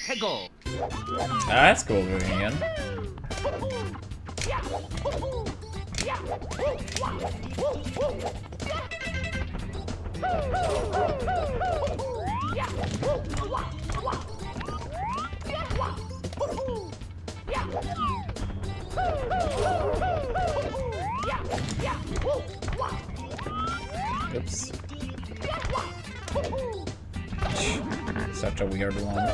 Hegel. That's cool, again. Oops. Such a weird one.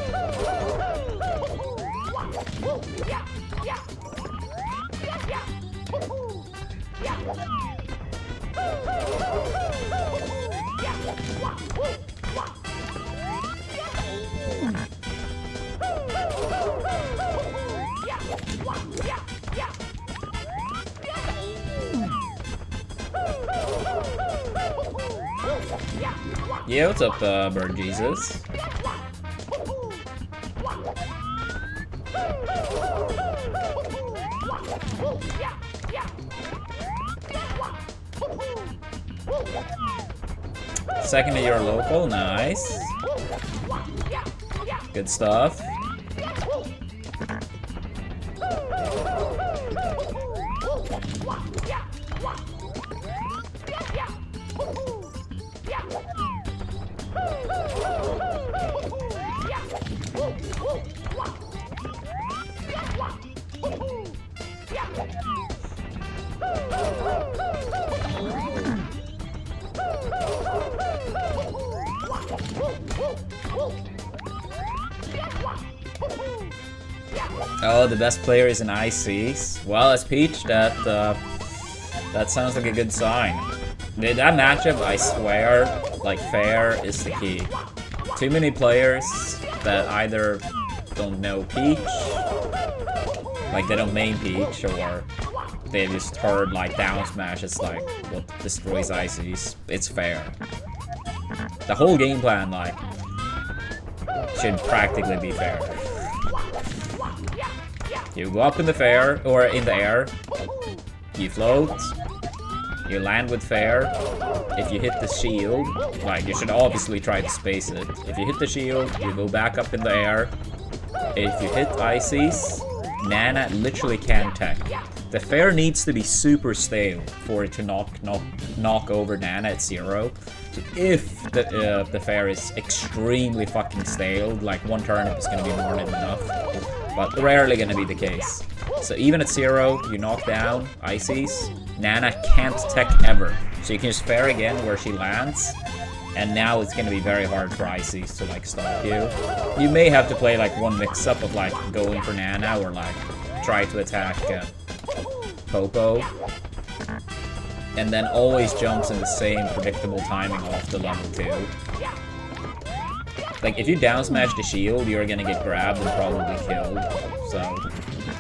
Yeah, what's up, Bird Jesus? Second to your local, nice. Good stuff. Oh, the best player is an ICs. Well, as Peach, that sounds like a good sign. That matchup, I swear, like fair is the key. Too many players that either don't know Peach, like they don't main Peach, or they just heard like down smash is like what destroys Ices, it's fair. The whole game plan like should practically be fair. You go up in the fair, or in the air, you float, you land with fair. If you hit the shield, like you should obviously try to space it. If you hit the shield, you go back up in the air. If you hit Ices, Nana literally can't tech. The fair needs to be super stale for it to knock over Nana at 0. If the fair is extremely fucking stale, like one turnip is gonna be more than enough, but rarely gonna be the case. So even at 0, you knock down Ices, Nana can't tech ever. So you can just fair again where she lands, and now it's gonna be very hard for Ices to like stop you. You may have to play like one mix-up of like going for Nana or like try to attack Popo, and then always jumps in the same predictable timing off the level 2. Like if you down smash the shield, you're gonna get grabbed and probably killed. So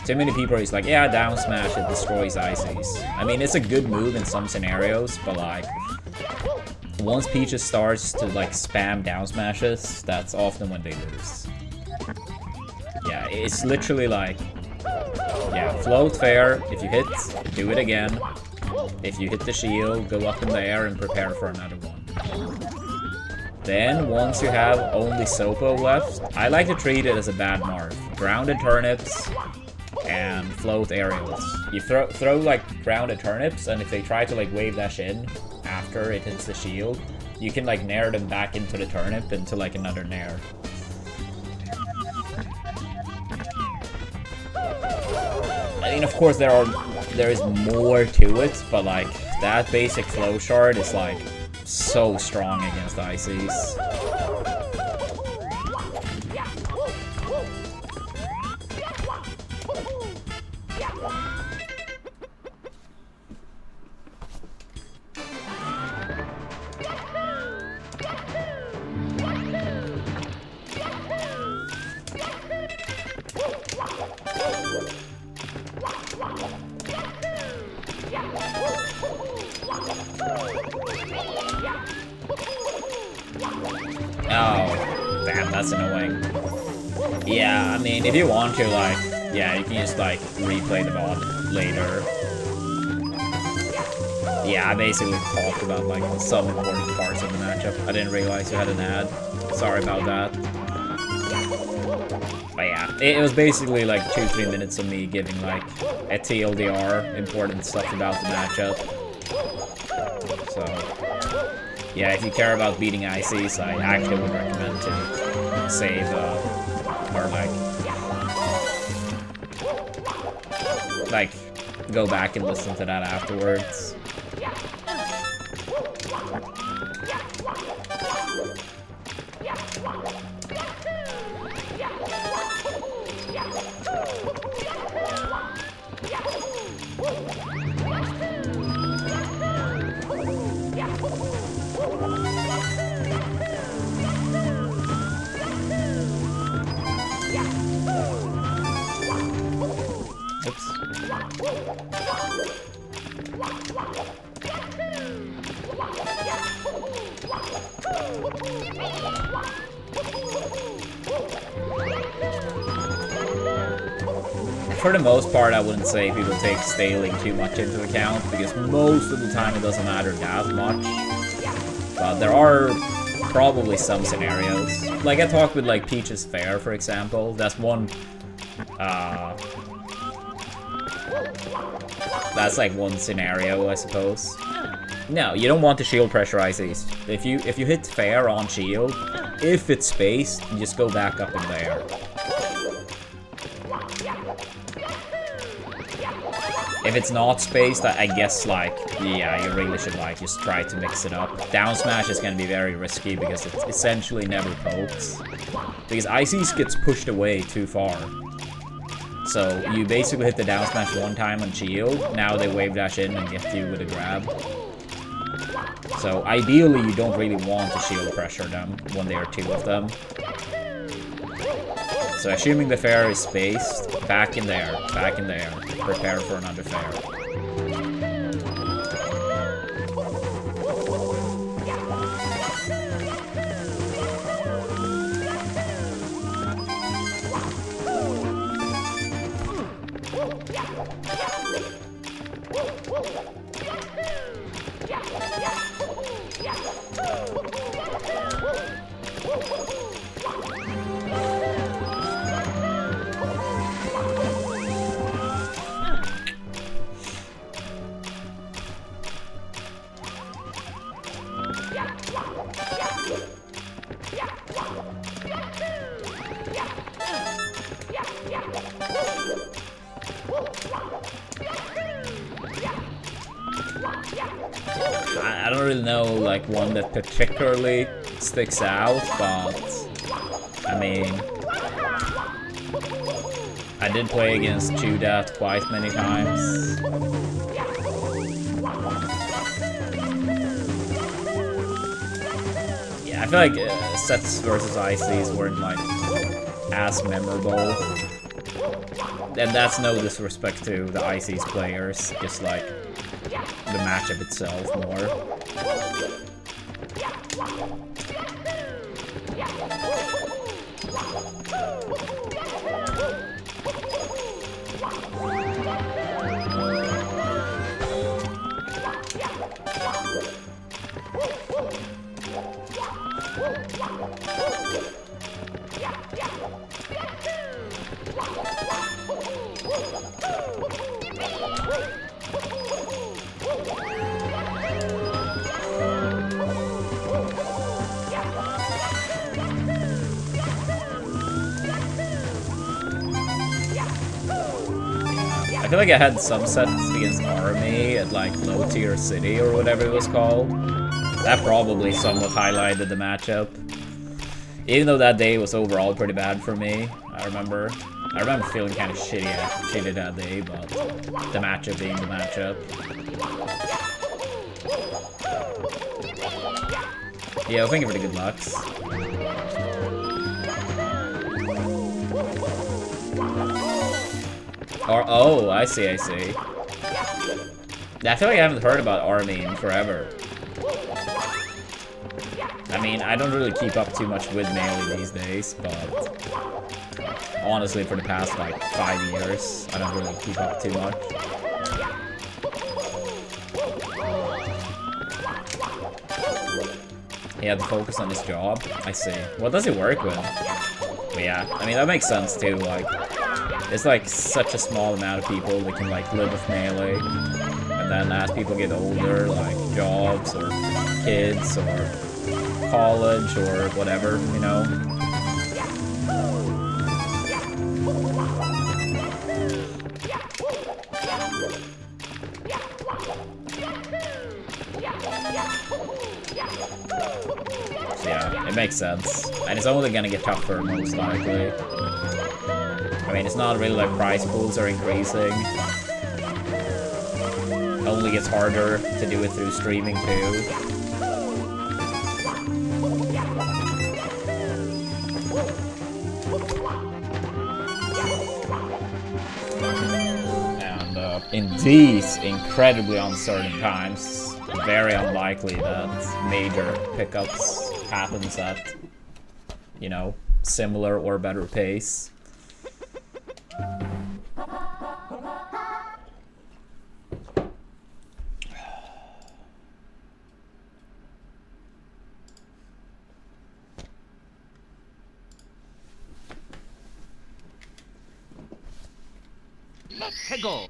too many people are just like, yeah, down smash, it destroys Ices. I mean, it's a good move in some scenarios, but like once Peaches starts to like spam down smashes, that's often when they lose. Yeah, it's literally like, yeah, float fair. If you hit, do it again. If you hit the shield, go up in the air and prepare for another one. Then, once you have only Sopo left, I like to treat it as a bad mark. Grounded turnips and float aerials. You throw like grounded turnips, and if they try to like wave dash in after it hits the shield, you can like nair them back into the turnip into like another nair. I mean, of course there is more to it, but like that basic flow shard is like so strong against Ices. Oh, damn, that's annoying. Yeah, I mean, if you want to, like, yeah, you can just, like, replay the VOD later. Yeah, I basically talked about, like, some important parts of the matchup. I didn't realize you had an ad. Sorry about that. But yeah, it was basically, like, 2-3 minutes of me giving, like, a TLDR, important stuff about the matchup. So yeah, if you care about beating Ices, I actually would recommend to save, or like, go back and listen to that afterwards. For the most part, I wouldn't say people take staling too much into account, because most of the time it doesn't matter that much. But there are probably some scenarios. Like I talked with like Peach's Fair, for example. That's one. That's like one scenario, I suppose. No, you don't want to shield pressure Ices. If you hit Fair on shield, if it's spaced, you just go back up in the air. If it's not spaced, I guess, like, yeah, you really should, like, just try to mix it up. Down smash is going to be very risky because it essentially never pokes. Because Ices gets pushed away too far. So you basically hit the down smash one time on shield, now they wave dash in and gift you with a grab. So ideally you don't really want to shield pressure them when there are two of them. So assuming the fair is spaced, back in there, prepare for another fair. I don't really know, like, one that particularly sticks out, but I mean, I did play against Judat quite many times. Yeah, I feel like sets versus ICs weren't, like, as memorable. And that's no disrespect to the IC's players, just like the matchup itself more. I feel like I had some sets against Army at like low tier city or whatever it was called. That probably somewhat highlighted the matchup. Even though that day was overall pretty bad for me, I remember feeling kind of shitty that day, but the matchup being the matchup. Yeah, thank you for the good lucks. Or, oh, I see. I feel like I haven't heard about Army in forever. I mean, I don't really keep up too much with Melee these days, but honestly, for the past, like, 5 years, I don't really keep up too much. He had to focus on his job. I see. What does he work with? But yeah, I mean, that makes sense too, like, it's like such a small amount of people that can like live with Melee, and then as people get older, like jobs or kids or college or whatever, you know. So yeah, it makes sense, and it's only gonna get tougher most likely. I mean, it's not really like prize pools are increasing. It only gets harder to do it through streaming too. And in these incredibly uncertain times, very unlikely that major pickups happens at, you know, similar or better pace. Go.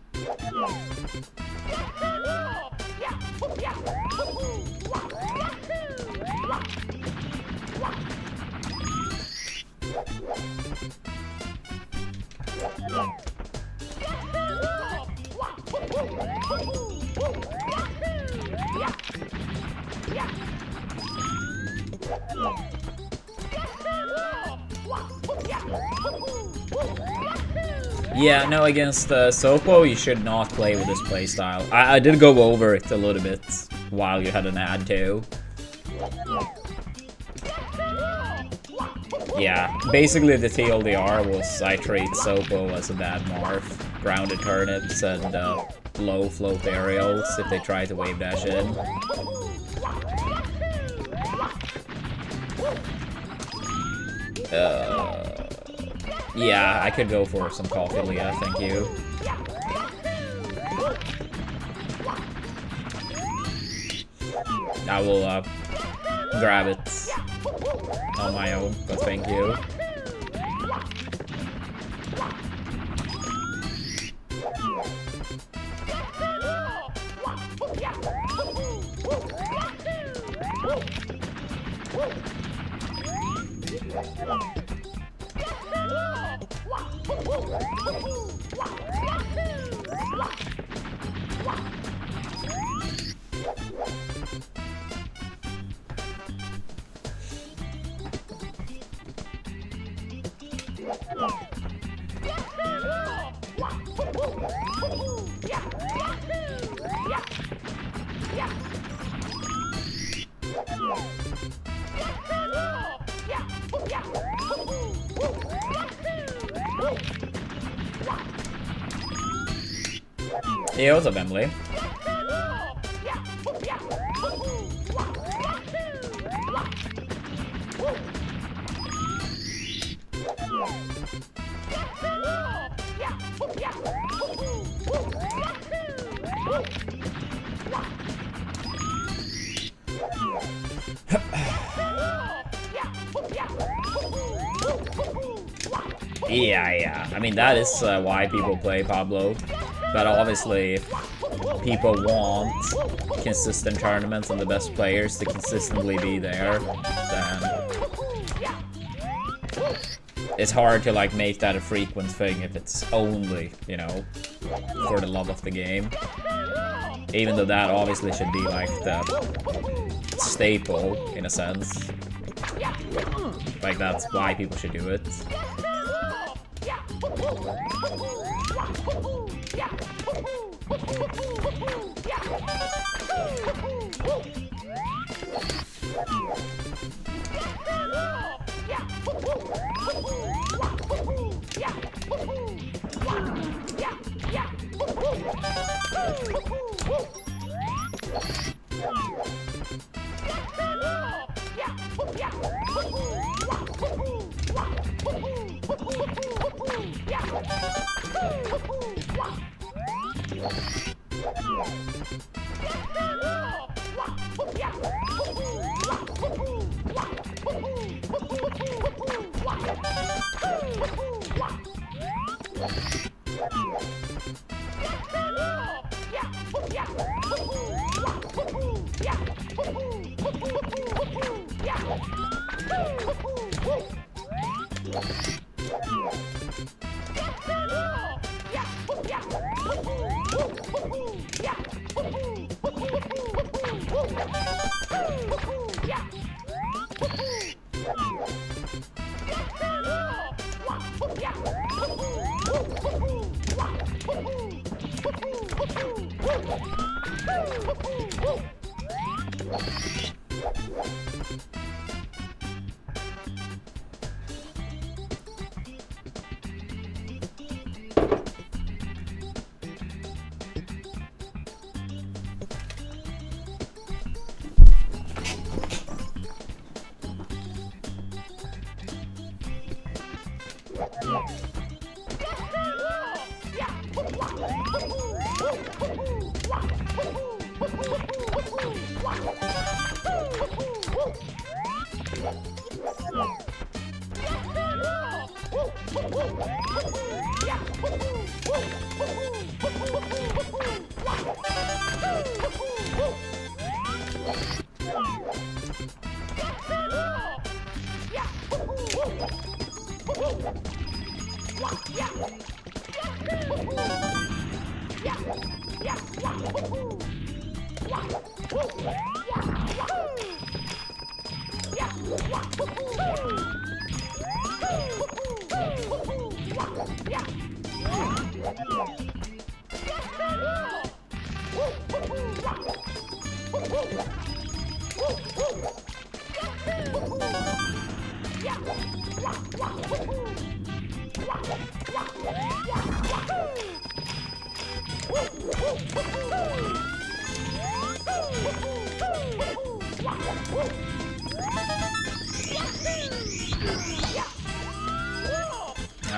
Yeah, no, against Sopo, you should not play with this playstyle. I did go over it a little bit while you had an ad too. Yeah, basically the TLDR was I treat Sopo as a bad morph, grounded turnips, and low float aerials if they try to wave dash in. Yeah, I could go for some coffee, Leah, thank you. I will grab it on my own, but thank you. Yeah, what's up, Emily? Yeah. I mean, that is why people play Pablo. But obviously, if people want consistent tournaments and the best players to consistently be there, then it's hard to like make that a frequent thing if it's only, you know, for the love of the game. Even though that obviously should be like the staple in a sense. Like that's why people should do it.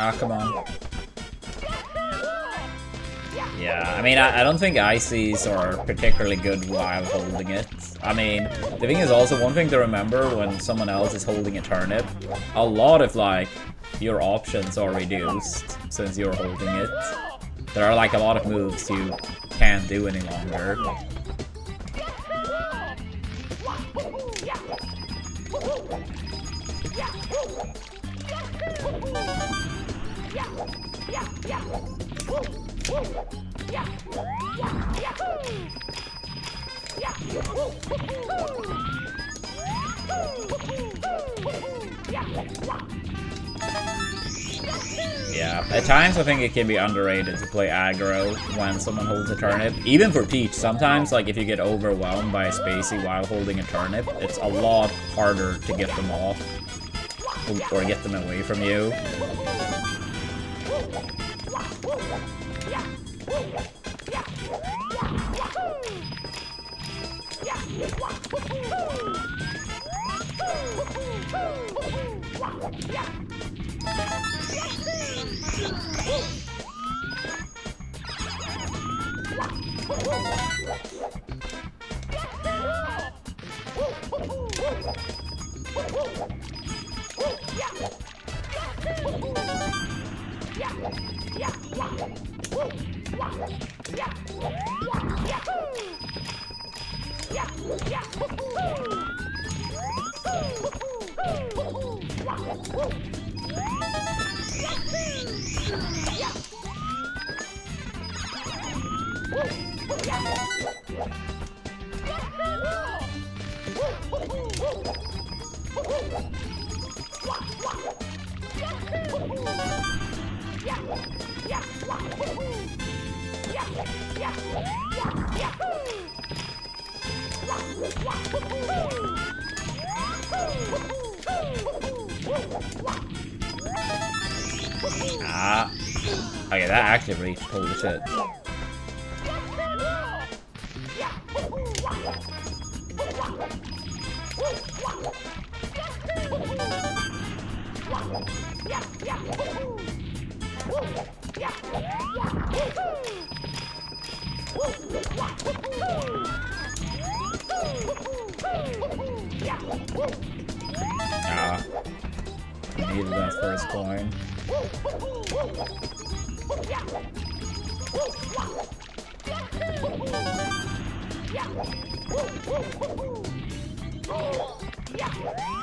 Ah, come on. Yeah, I mean, I don't think ICs are particularly good while holding it. I mean, the thing is also one thing to remember when someone else is holding a turnip, a lot of, like, your options are reduced since you're holding it. There are, like, a lot of moves you can't do any longer. Yeah, at times I think it can be underrated to play aggro when someone holds a turnip. Even for Peach, sometimes like if you get overwhelmed by a Spacey while holding a turnip, it's a lot harder to get them off or get them away from you. Ah. Okay, that active reach. Holy shit. Ah. Needed that first coin.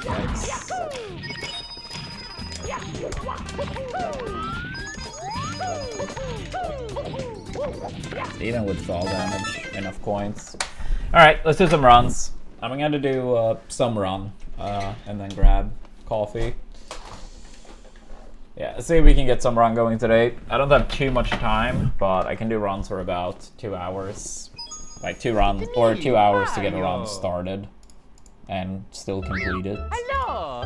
Nice. Even with fall damage, enough coins. Alright, let's do some runs. I'm gonna do some run, and then grab coffee. Yeah, let's see if we can get some run going today. I don't have too much time, but I can do runs for about 2 hours. Like 2 runs, or 2 hours to get a run started. And still complete it. Hello.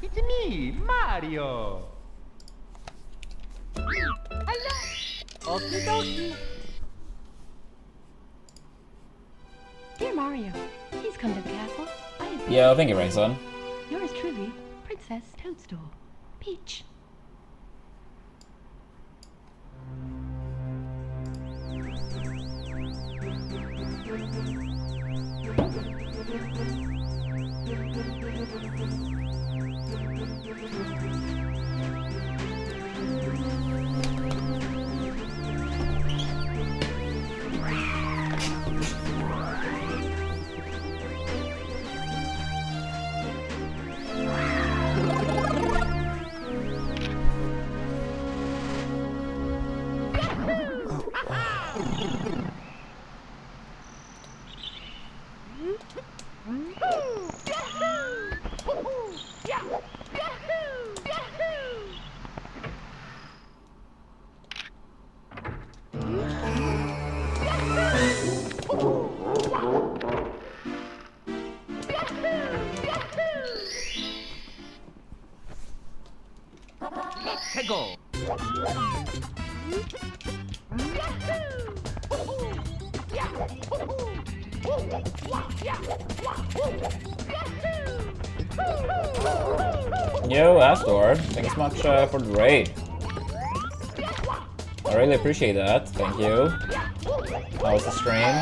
It's me, Mario. Hello. Okie dokie. Dear Mario, please come to the castle. Yeah, thank you, Rayson. Yours truly, Princess Toadstool. Peach. Yo, Astor, thanks so much for the raid. I really appreciate that. Thank you. How was the stream?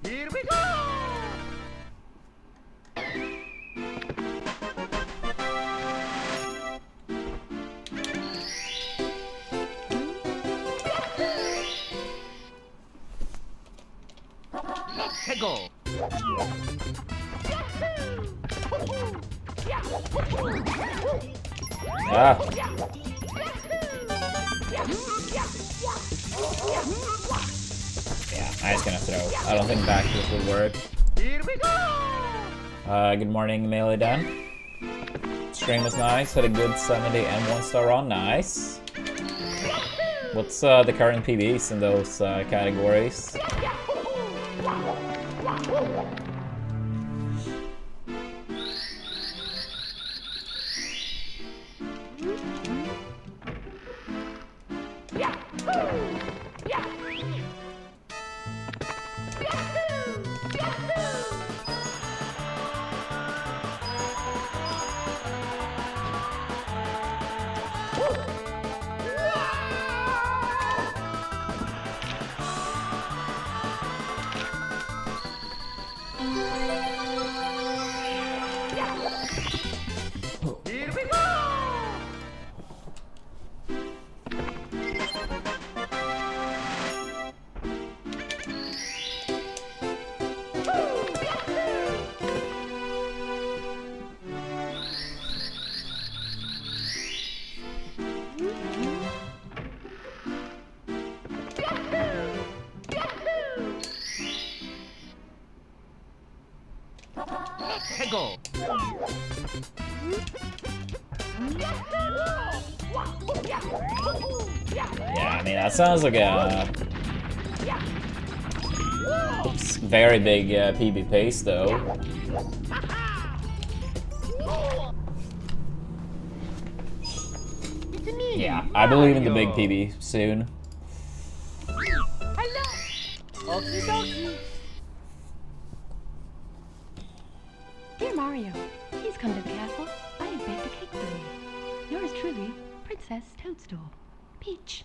Here we go! Let's go! Ah. Yeah, I was gonna throw. I don't think backflip would work. Here we go! Good morning, Melee Dan. Stream was nice. Had a good 70 and 1-star run. Nice. What's the current PBs in those categories? Here we go! Let's go! Yeah, I mean, that sounds like a very big PB pace, though. Yeah, I believe in the big PB soon. Okie dokie! Dear Mario, please come to the castle. I have baked a cake for you. Yours truly, Princess Toadstool. Peach.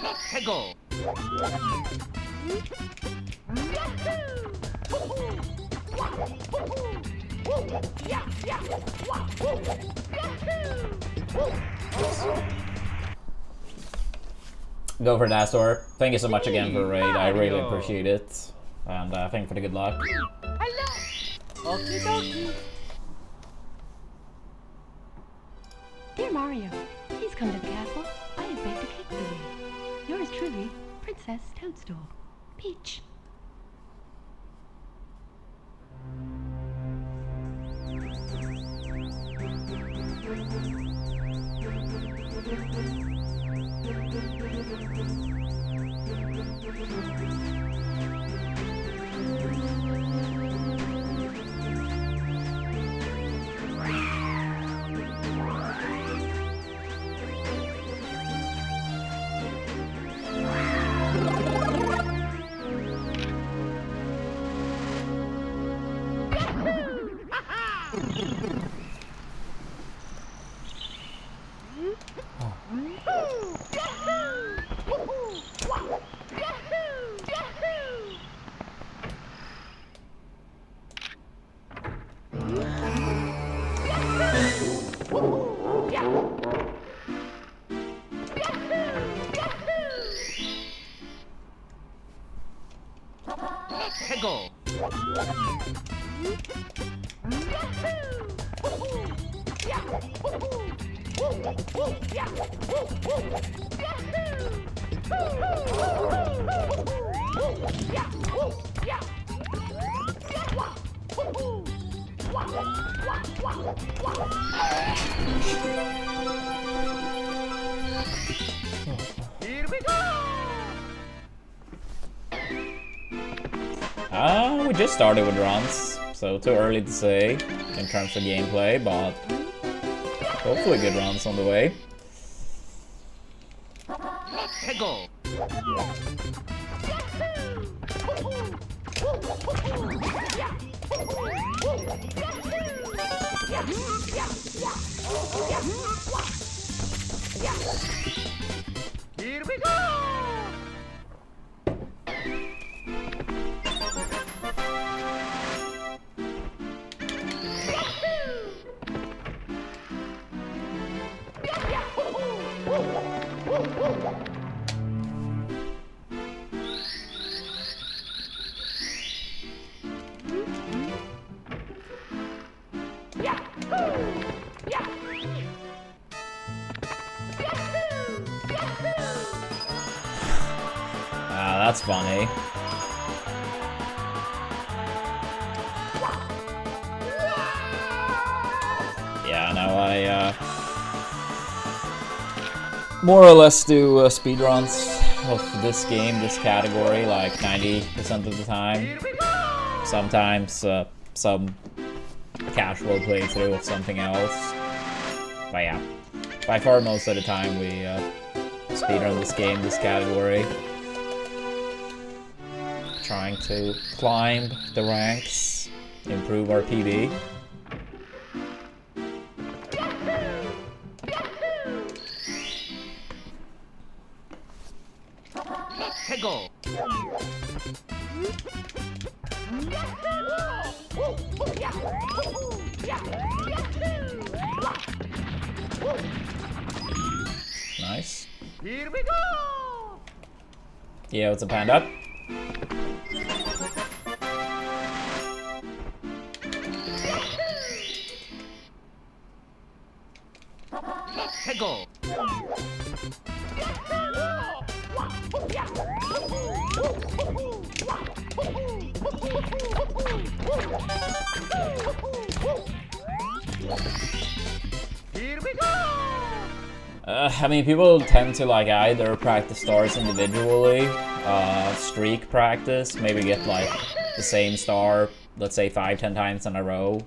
Let's go! Go for Dastor. Thank you so much again for the raid. I really appreciate it. And thank you for the good luck. Okie dokie! Dear Mario, please come to the castle. I have baked a cake for you. Yours truly, Princess Toadstool. Peach. 해고. Here we go. We just started with runs, so too early to say in terms of gameplay, but hopefully good runs on the way. 해고. Here we go. That's funny. Yeah, no, I more or less do speedruns of this game, this category, like 90% of the time. Sometimes some casual playthrough of something else. But yeah, by far most of the time we speedrun this game, this category. Trying to climb the ranks, improve our PB. 해고. Nice. Here we go. Yeah, what's a panda? 해고. Here we go. I mean, people tend to like either practice stars individually, streak practice, maybe get like the same star, let's say 5-10 times in a row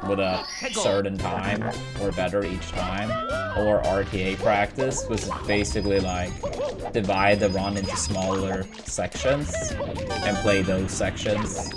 with a certain time or better each time, or RTA practice, which is basically like divide the run into smaller sections and play those sections.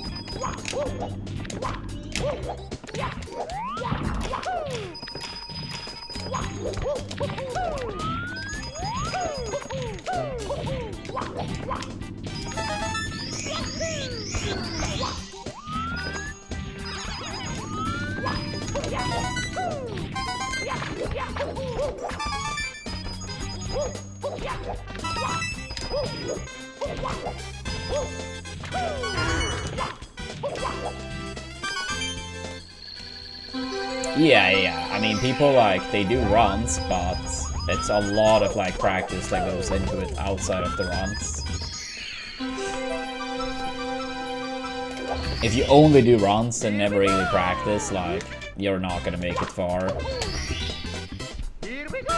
Yeah, I mean, people like, they do runs, but it's a lot of like practice that goes into it outside of the runs. If you only do runs and never really practice, like, you're not gonna make it far. Here we go.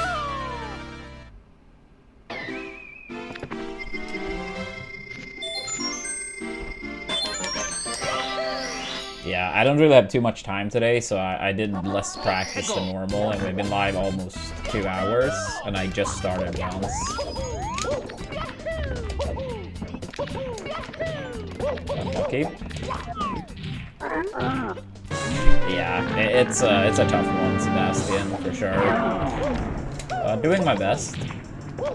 Yeah, I don't really have too much time today, so I did less practice than normal, and we've been live almost 2 hours, and I just started runs. Unlucky. Yeah, it's a tough one, Sebastian, for sure. Doing my best. Here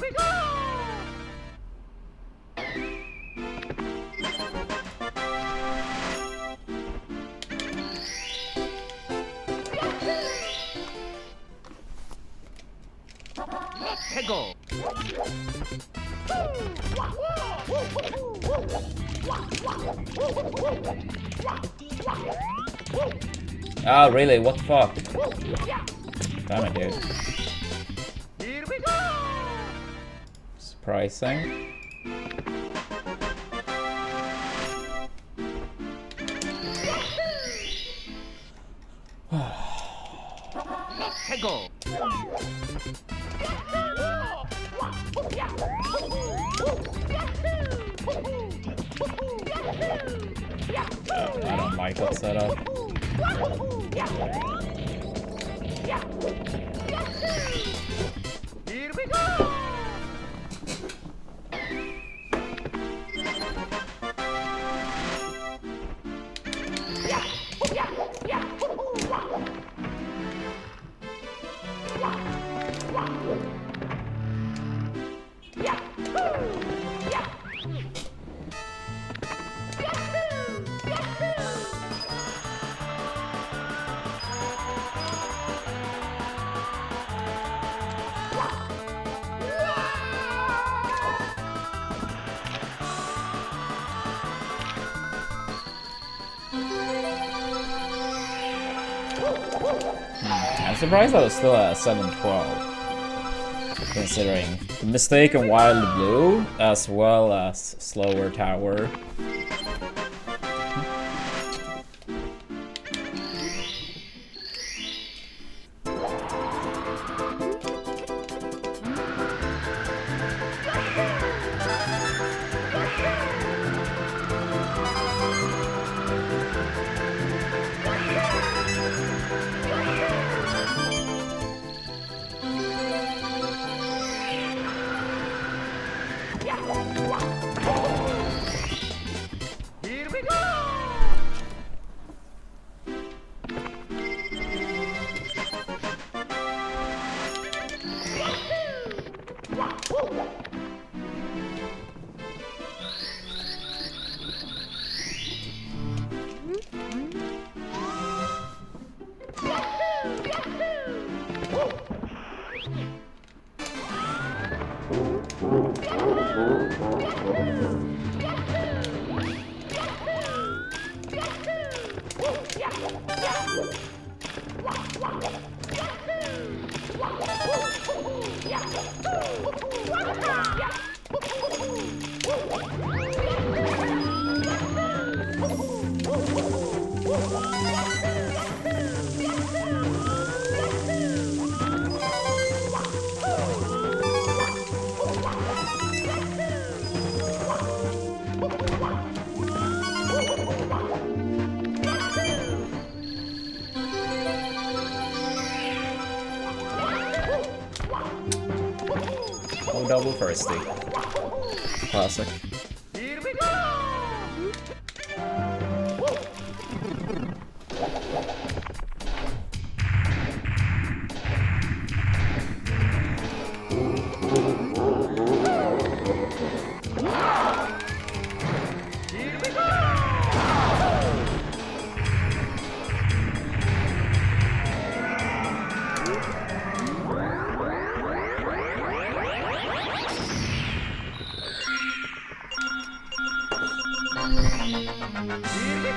we go! Let's go! Oh, really? What the fuck? Damn it, dude. Here we go! Surprising. Let's go! I don't like that setup. Here we go! I'm surprised I was still at 712, considering the mistake in Wild Blue, as well as Slower Tower. Here we go! Oh, double firsty. Classic. Here we go! Here we go! Here we go!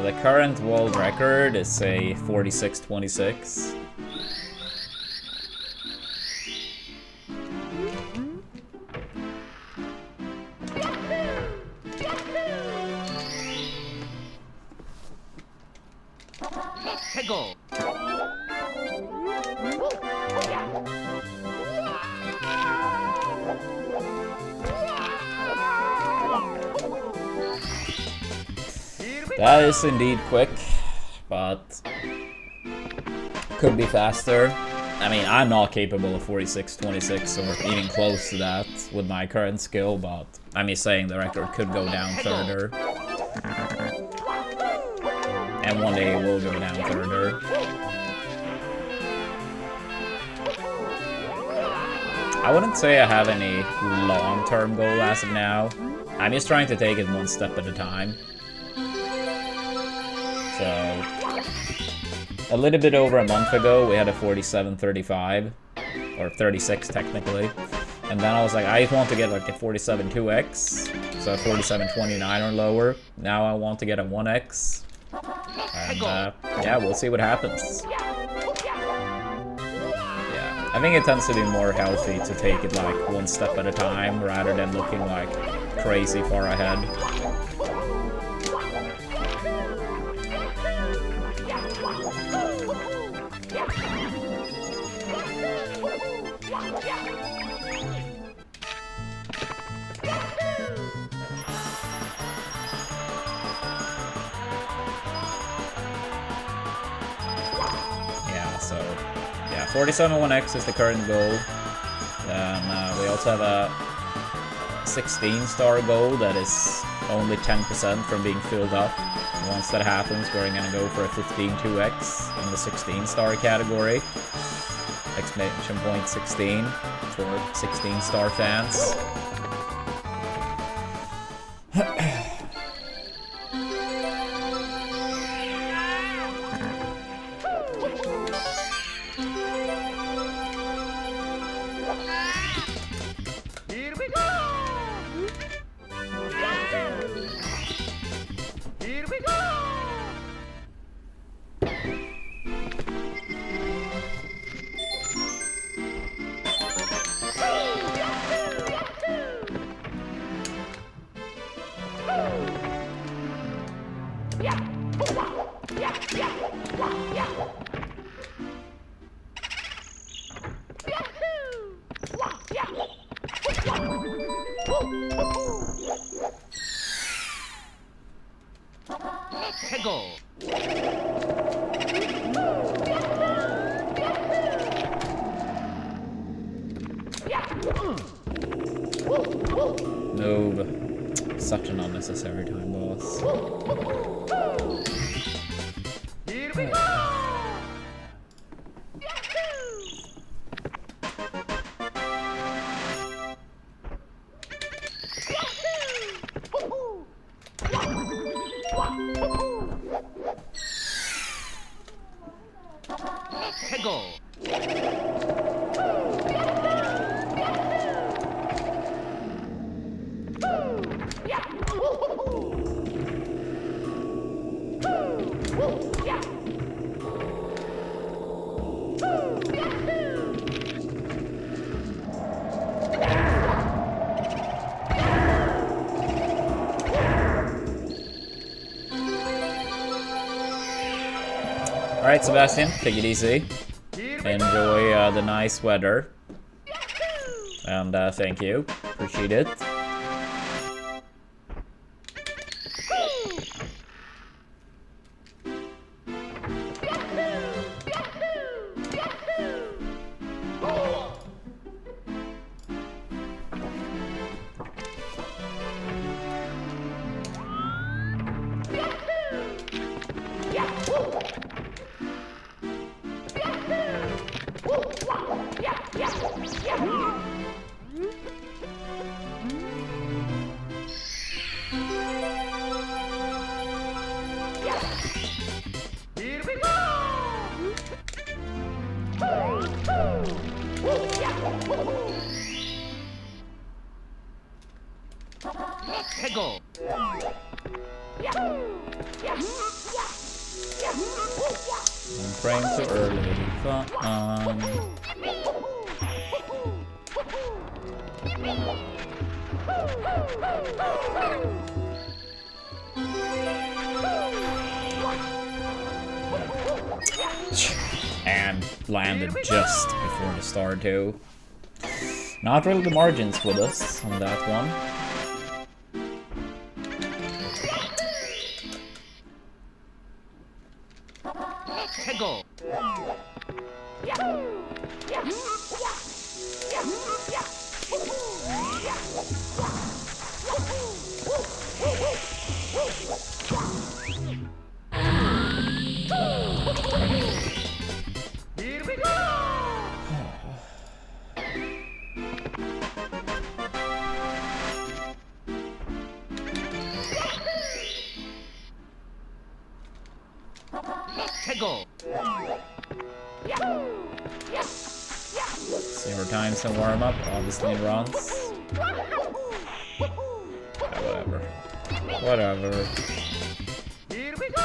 The current world record is a 46:26. Let's go! That is indeed quick, but could be faster. I mean, I'm not capable of 46.26 or even close to that with my current skill, but I'm just saying the record could go down further. And one day it will go down further. I wouldn't say I have any long-term goal as of now. I'm just trying to take it one step at a time. So, a little bit over a month ago, we had a 47.35, or 36 technically. And then I was like, I just want to get like a 47.2x, so 47.29 or lower. Now I want to get a 1x. And yeah, we'll see what happens. Yeah, I think it tends to be more healthy to take it like one step at a time rather than looking like crazy far ahead. Yeah, so yeah, 47.1x is the current goal. Then we also have a 16-star goal that is only 10% from being filled up. Once that happens, we're gonna go for a 15.2x in the 16-star category. Exclamation point 16 for 16-star fans. Here we go! Here we go! No, such an unnecessary time loss. Here we go! Alright, Sebastian, take it easy. Enjoy the nice weather. And thank you. Appreciate it. One frame too early. And landed just before the start too. Not really the margins with us on that one. Tego. Here we go. Tego. Zero times and warm up, obviously in runs. Whatever. Whatever. Here we go.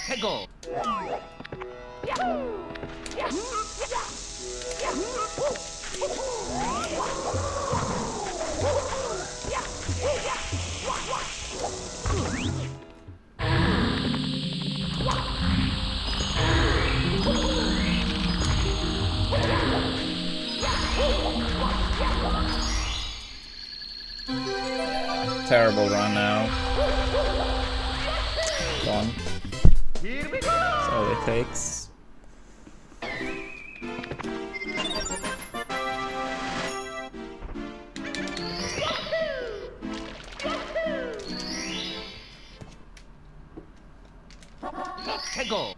Tego. Terrible run now. Gone. Here we go. That's all it takes. Tego.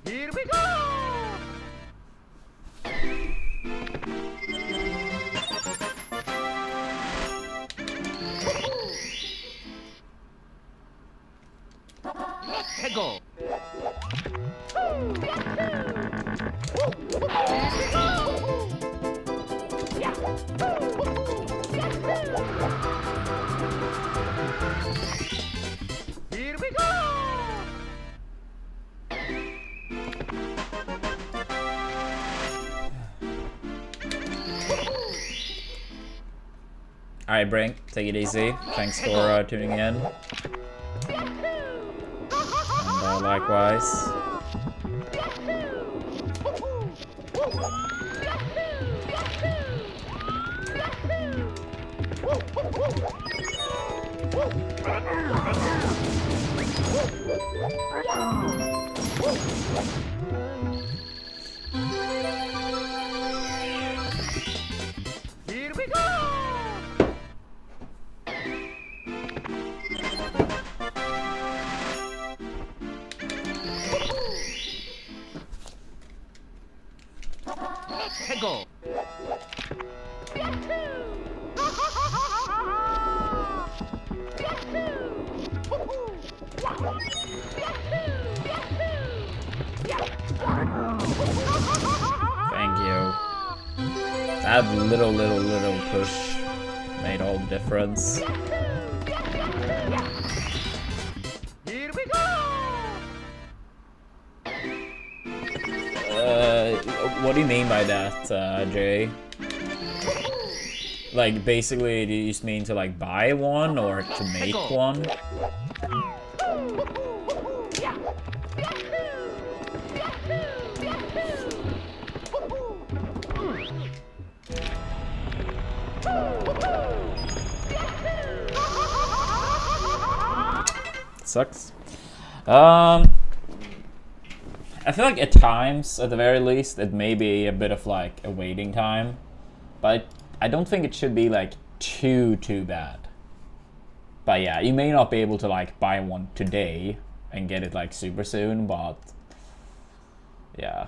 Here we go. Tego. Here we go. Alright, Brink, take it easy. Thanks for tuning in. And likewise. Here we go. Tego. Thank you. That little push made all the difference. Here we go. What do you mean by that, Jay? Like, basically, do you just mean to, like, buy one or to make one? Sucks. I feel like at times, at the very least, it may be a bit of like a waiting time, but I don't think it should be like too bad. But yeah, you may not be able to like buy one today and get it like super soon, but yeah,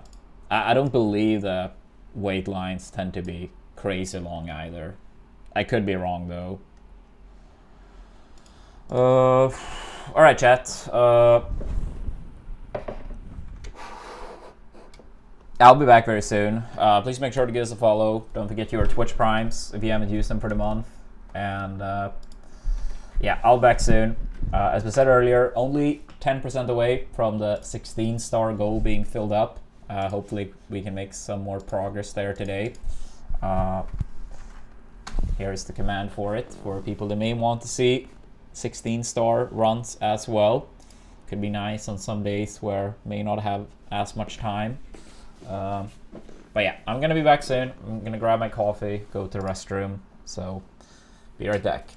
I don't believe the wait lines tend to be crazy long either. I could be wrong though. Alright, chat. I'll be back very soon. Please make sure to give us a follow. Don't forget your Twitch Primes if you haven't used them for the month. And yeah, I'll be back soon. As we said earlier, only 10% away from the 16-star goal being filled up. Hopefully we can make some more progress there today. Here's the command for it, for people that may want to see 16-star runs as well. Could be nice on some days where may not have as much time. But yeah, I'm gonna be back soon. I'm gonna grab my coffee, go to the restroom, so be right back.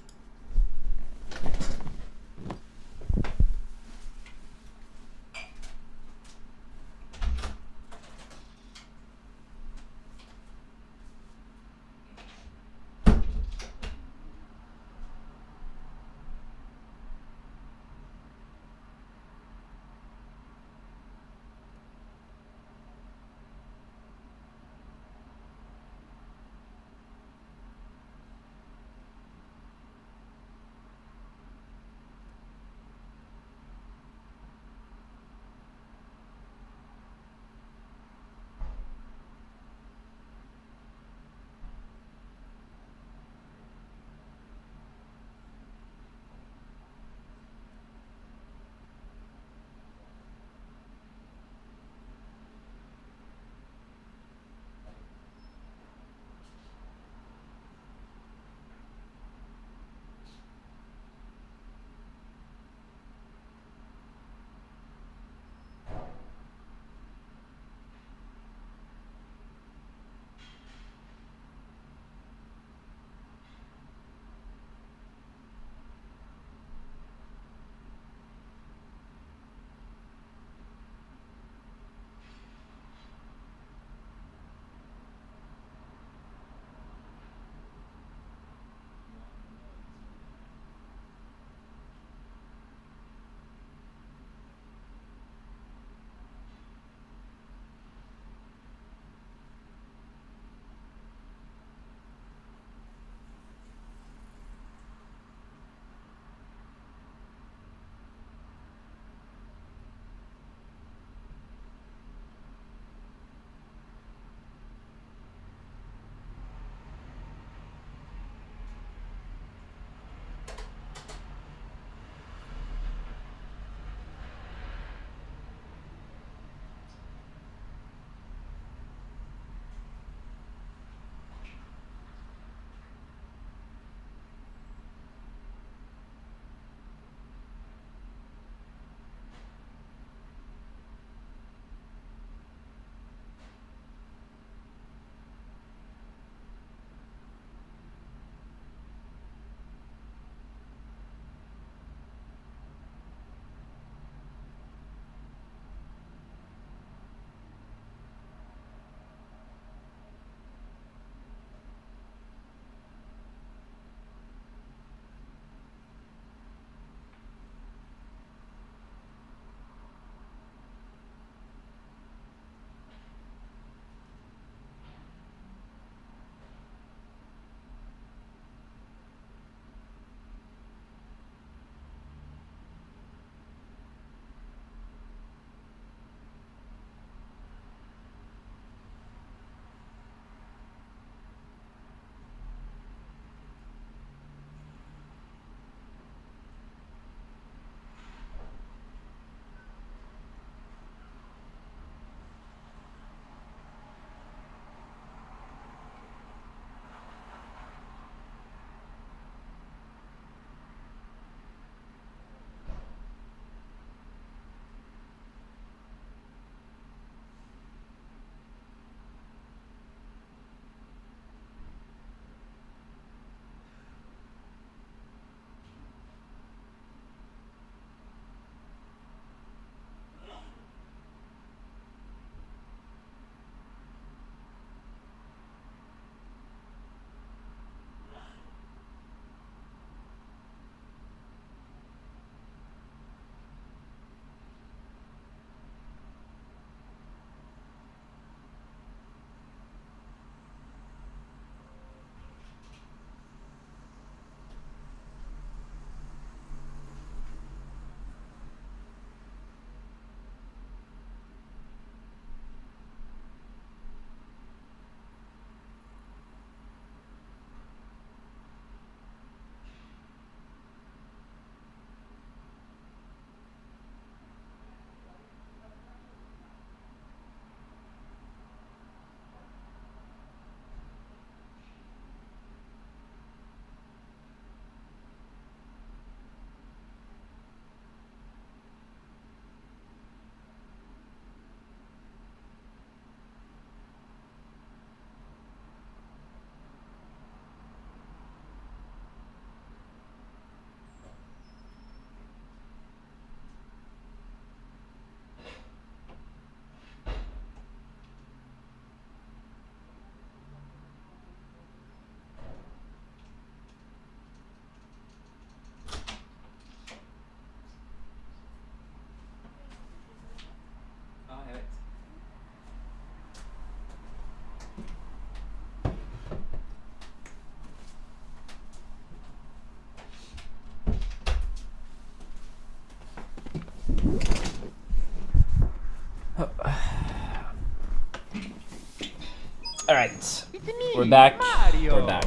Alright. It's me, We're back. Mario. We're back.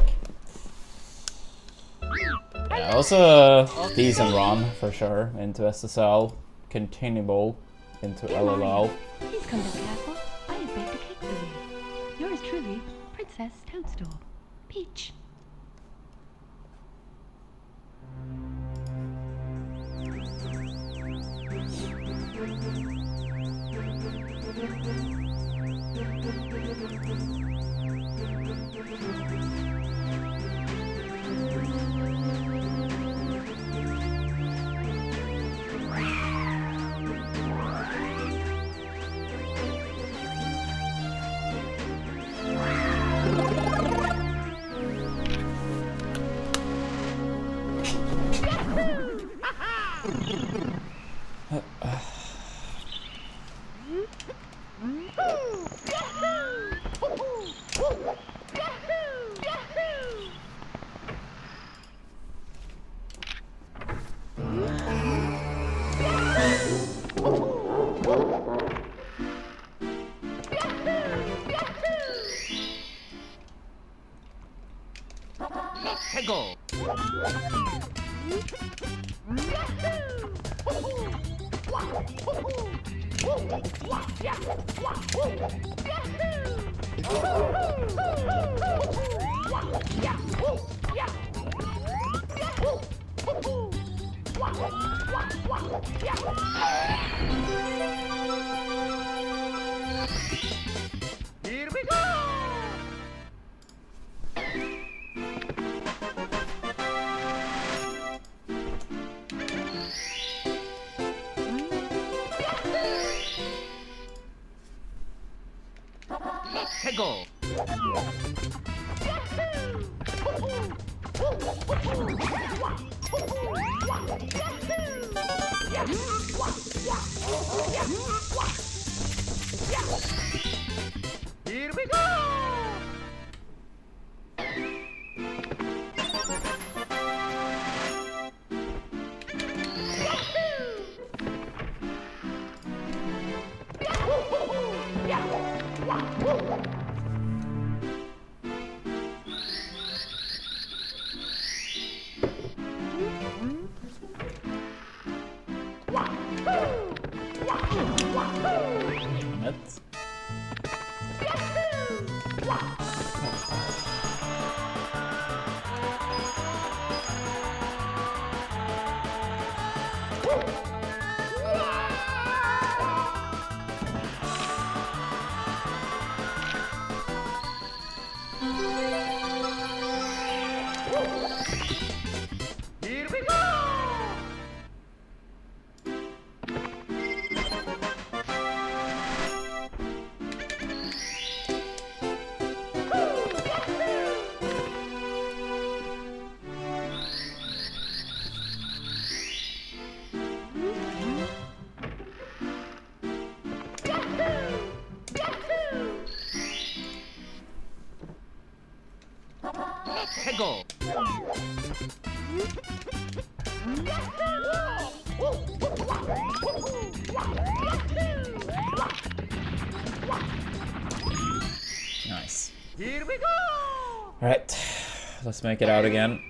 Yeah, it was a decent run for sure into SSL. Continuable into LLL. Please come to the castle. I have baked a cake for you. Yours truly, Princess Toadstool. Peach. Go. Here we go. Go. Here we go. Damn it. Here we go. Go. Nice. Here we go. Alright, let's make it out again.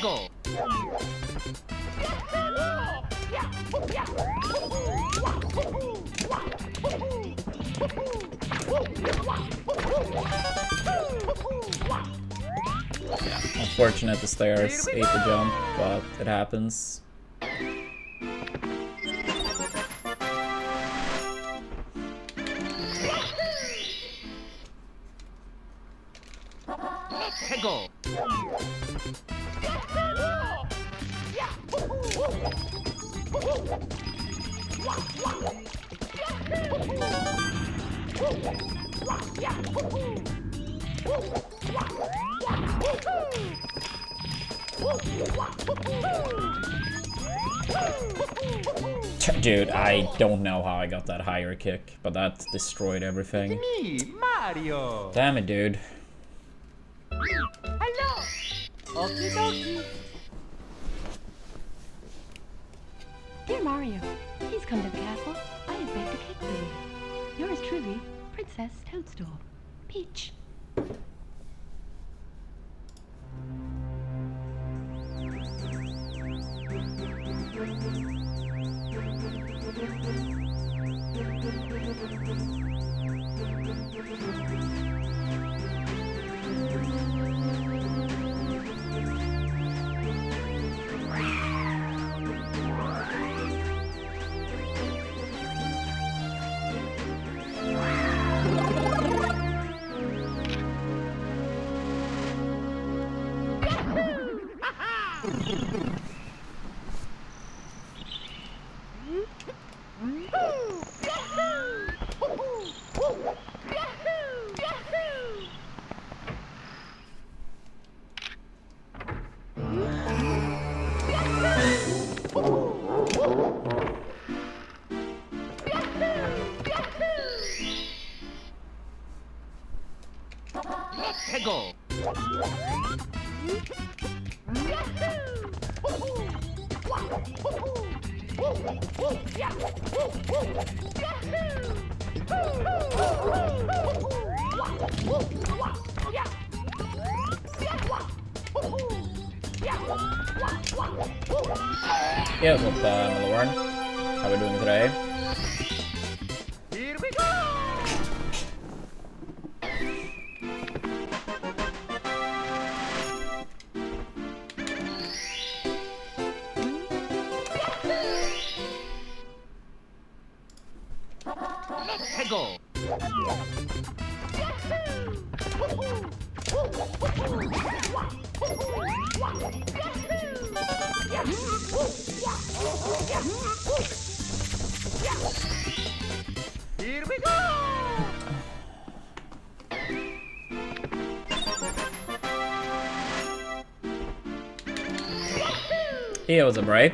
Go. Unfortunate the stairs ate the jump, but it happens. Go. Dude, I don't know how I got that higher kick, but that destroyed everything. Me, Mario. Damn it, dude. Hello. Okie dokie. Dear Mario, please come to the castle. I have baked a cake for you. Yours truly, Princess Toadstool. Peach. Go. Yeah, what's up, Malorn? How are we doing today? Here we go. Go. Here we go. Hey, what's up, Ray?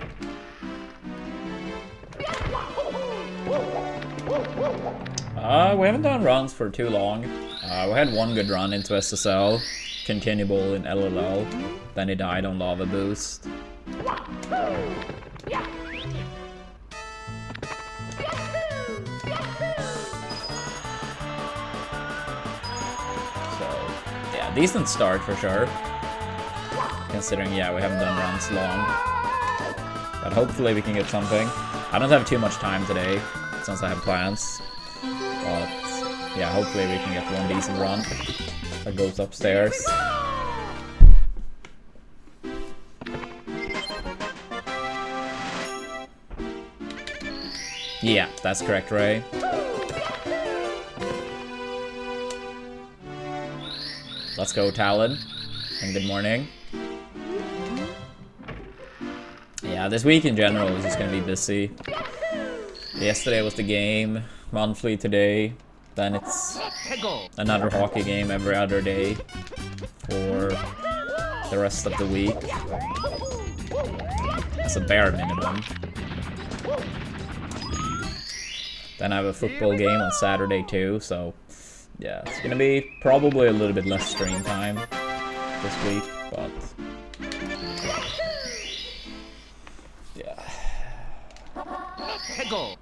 We haven't done runs for too long. We had one good run into SSL, continuable in LLL, then he died on Lava Boost. So, yeah, decent start for sure. Considering, yeah, we haven't done runs long. But hopefully we can get something. I don't have too much time today, since I have plans. But yeah, hopefully we can get one decent run that goes upstairs. Yeah, that's correct, Ray. Let's go, Talon. And good morning. Yeah, this week in general is just gonna be busy. Yesterday was the game, monthly today, then it's another hockey game every other day for the rest of the week. That's a bare minimum. Then I have a football game on Saturday too, so yeah, it's gonna be probably a little bit less stream time this week, but yeah. Go.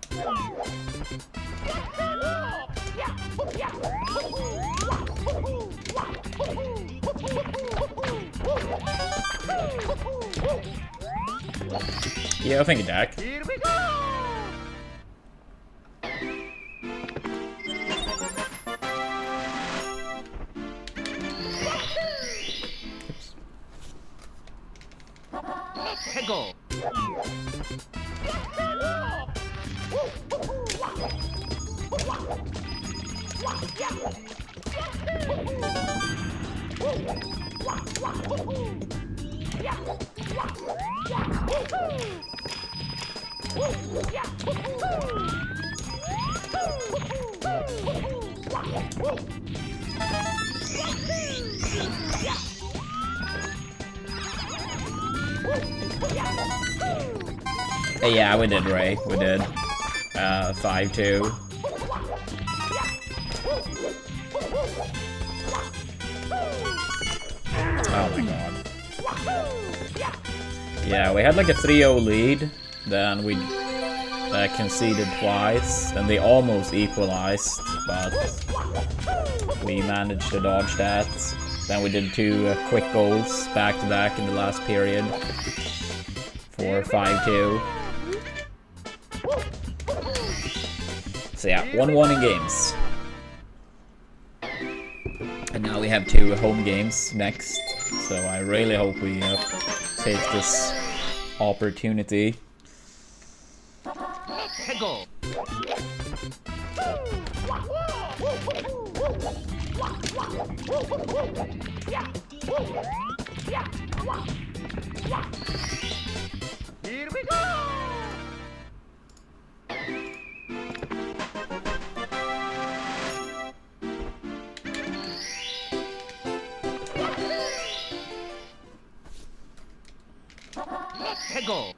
Yeah, thank you, Dak. Here we go. Go. Yeah, we did, Ray. We did. 5-2. Oh my god. Yeah, we had like a 3-0 lead. Then we conceded twice, and they almost equalized, but we managed to dodge that. Then we did 2 quick goals back to back in the last period for 5-2. So yeah, 1-1 in games. And now we have 2 home games next, so I really hope we take this opportunity. 해고. Here we go. 해고.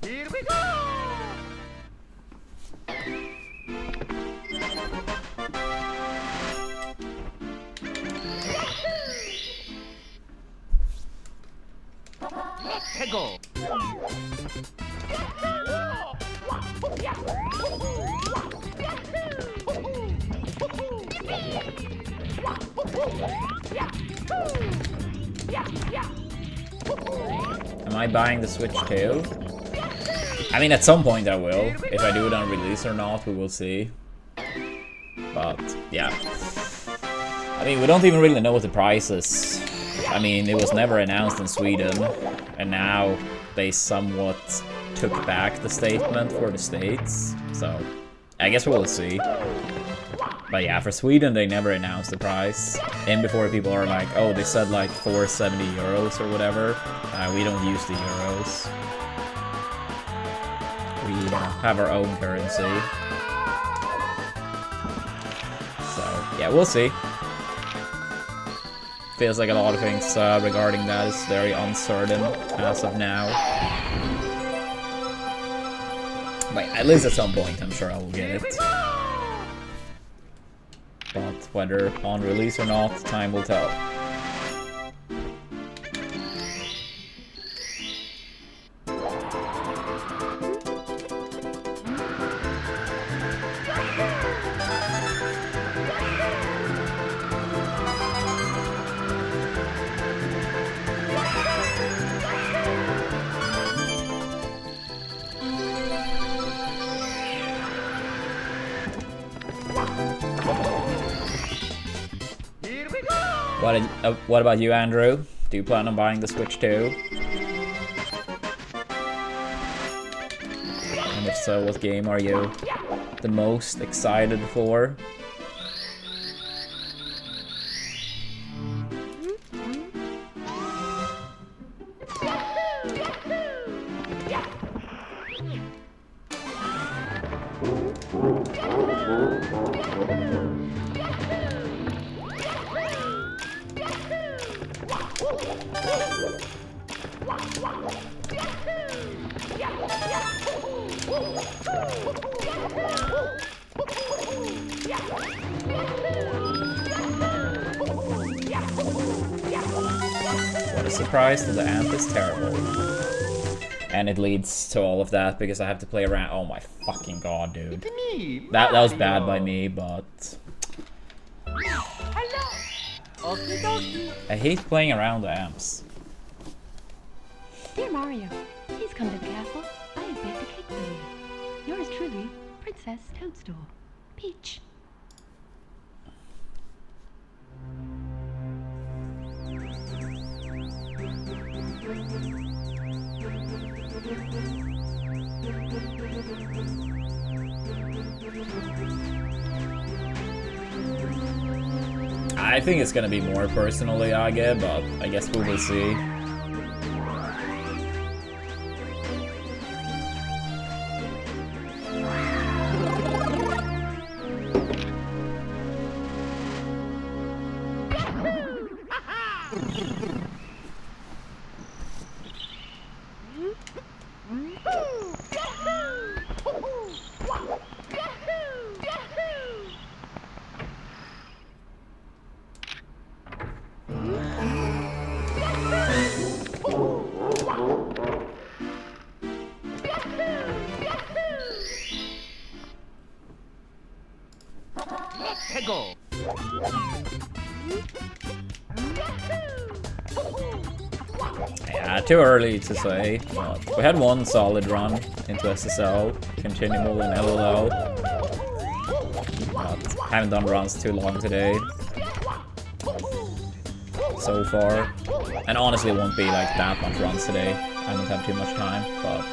Here we go. 해고. Am I buying the Switch too? I mean, at some point I will. If I do it on release or not, we will see. But, yeah. I mean, we don't even really know what the price is. I mean, it was never announced in Sweden, and now they somewhat took back the statement for the States, so I guess we'll see. But yeah, for Sweden, they never announced the price. And before people are like, oh, they said like 470 euros or whatever. We don't use the euros. We have our own currency. So, yeah, we'll see. Feels like a lot of things regarding that is very uncertain as of now. But at least at some point, I'm sure I will get it. But whether on release or not, time will tell. What about you, Andrew? Do you plan on buying the Switch too? And if so, what game are you the most excited for? What a surprise that the amp is terrible. And it leads to all of that because I have to play around. Oh my fucking god, dude. That was bad by me, but I hate playing around the amps. Dear Mario, please come to the castle. I have baked a cake for you. Yours truly, Princess Toadstool. Peach. I think it's gonna be more personally, but I guess we will see. Yeah, too early to say, but we had one solid run into SSL, continual in LLO. But haven't done runs too long today so far, and honestly won't be like that much runs today. I don't have too much time, but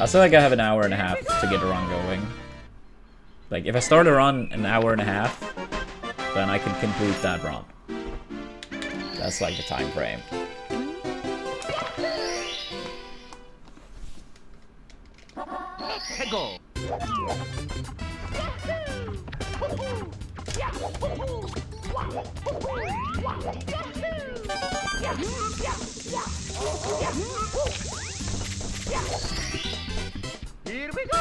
I feel like I have an hour and a half to get a run going. Like if I start a run an hour and a half, then I can complete that run. That's like the time frame. Go. Here we go.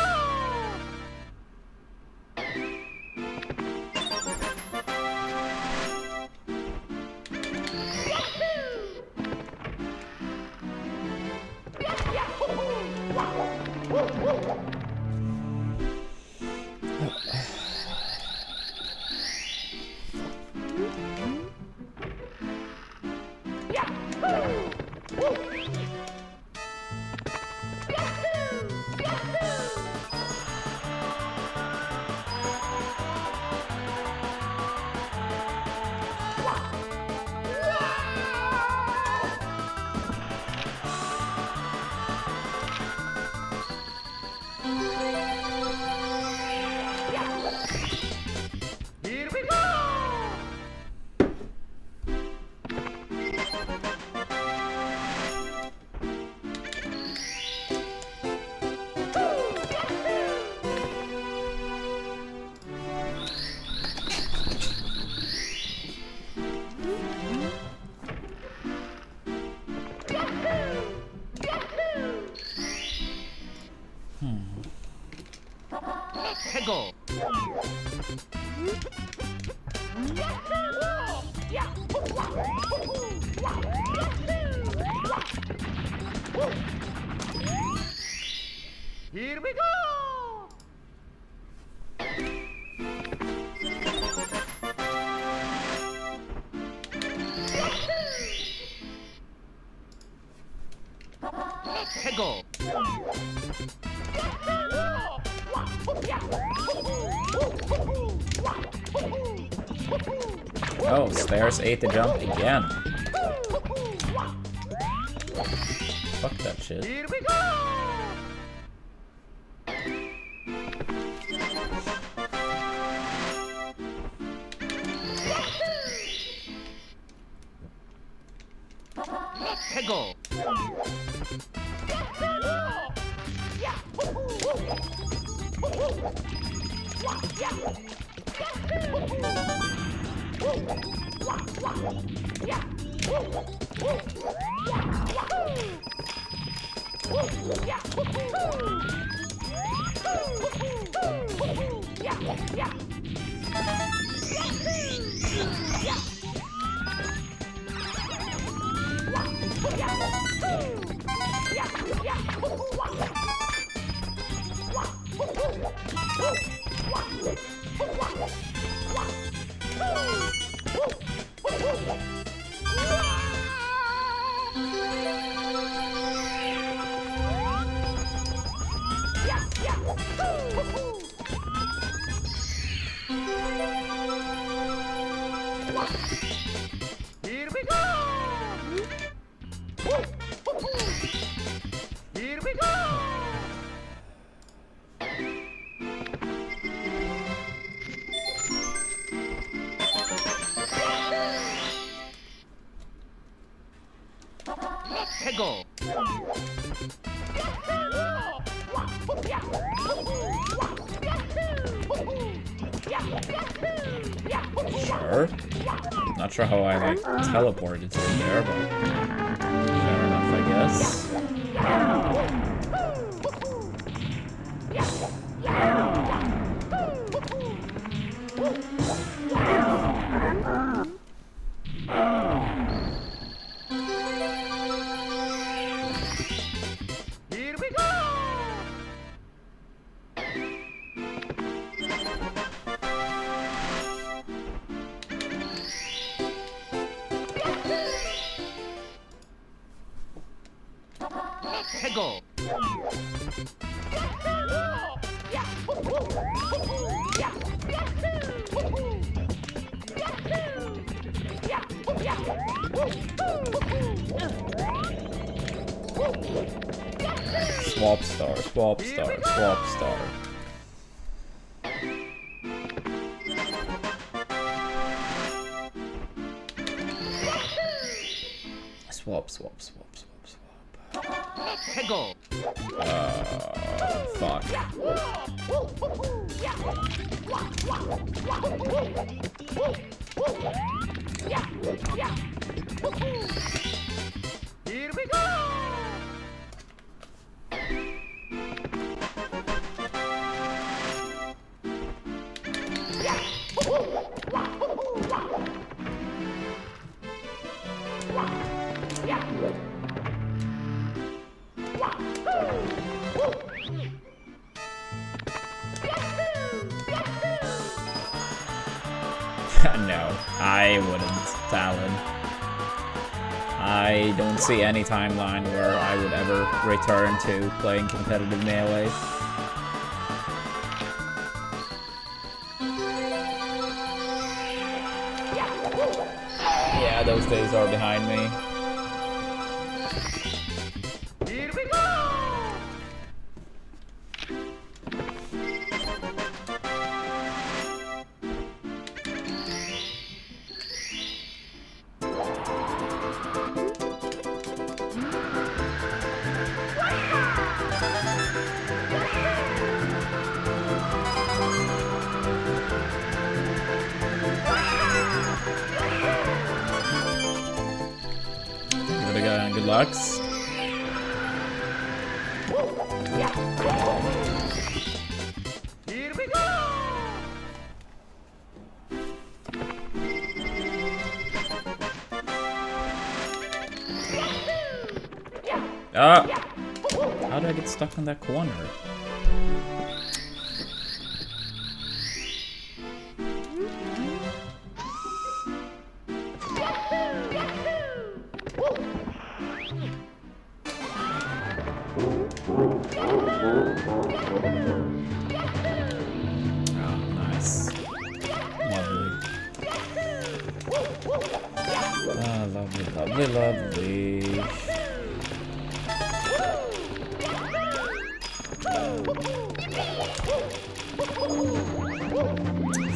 Go. Here we go. Go. Oh, Stairs ate the jump again. Fuck that shit. Here we go. Go. Here we go. Here we go. Go. Sure. Not sure how I like teleported to there, but fair enough, I guess. Here we go. Lego. Swap star, swap star, swap star. Swap, swap, swap, swap, swap. Lego. Fuck. Here we go. No, I wouldn't, Talon. I don't see any timeline where I would ever return to playing competitive Melee. Yeah, those days are behind me. Here we go. Give it a go and good lucks. Here we go. Ah! How did I get stuck in that corner? Oh, nice. Lovely. Ah, lovely, lovely, lovely.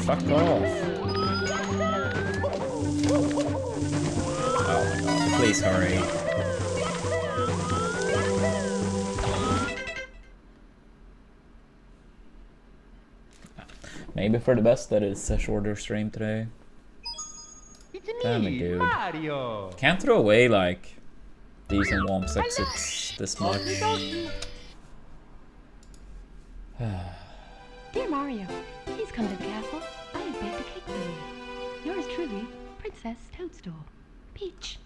Fuck off. Oh my god, please hurry. Maybe for the best that it's a shorter stream today. It's Damn it, me, dude. Mario. Can't throw away like decent Womps exits this much. Dear Mario, please come to the castle. I have baked a cake for you. Yours truly, Princess Toadstool. Peach.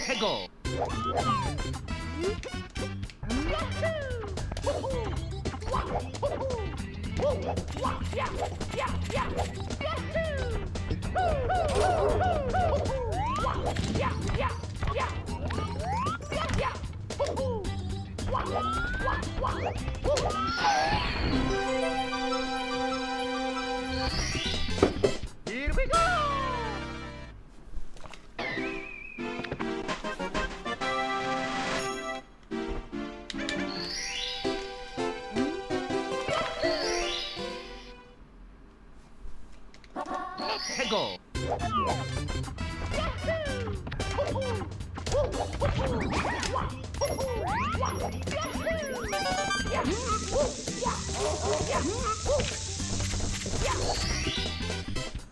Lego. Here we go.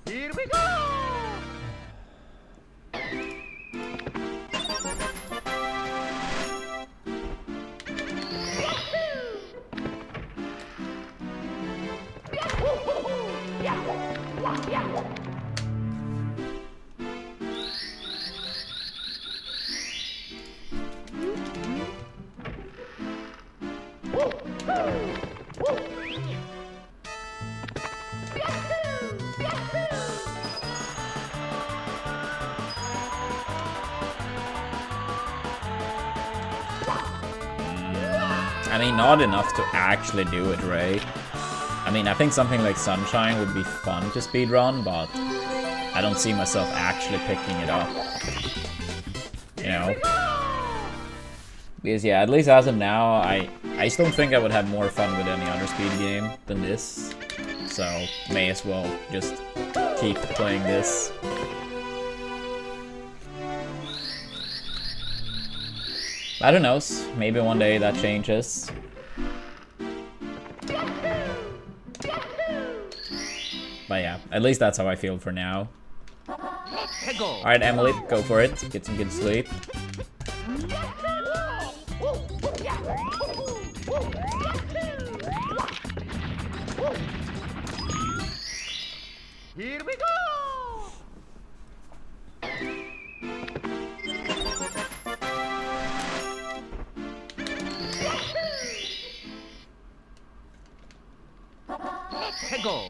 Here we go! I mean, not enough to actually do it, right? I mean, I think something like Sunshine would be fun to speedrun, but I don't see myself actually picking it up. You know? Because yeah, at least as of now, I just don't think I would have more fun with any other speed game than this. So, may as well just keep playing this. I don't know, maybe one day that changes. But yeah, at least that's how I feel for now. Alright, Emily, go for it. Get some good sleep. Here we go! Go!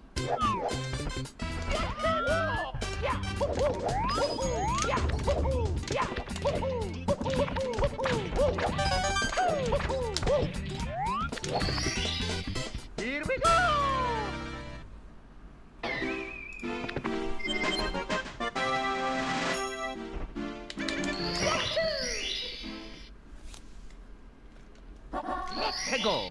Here we go! Go!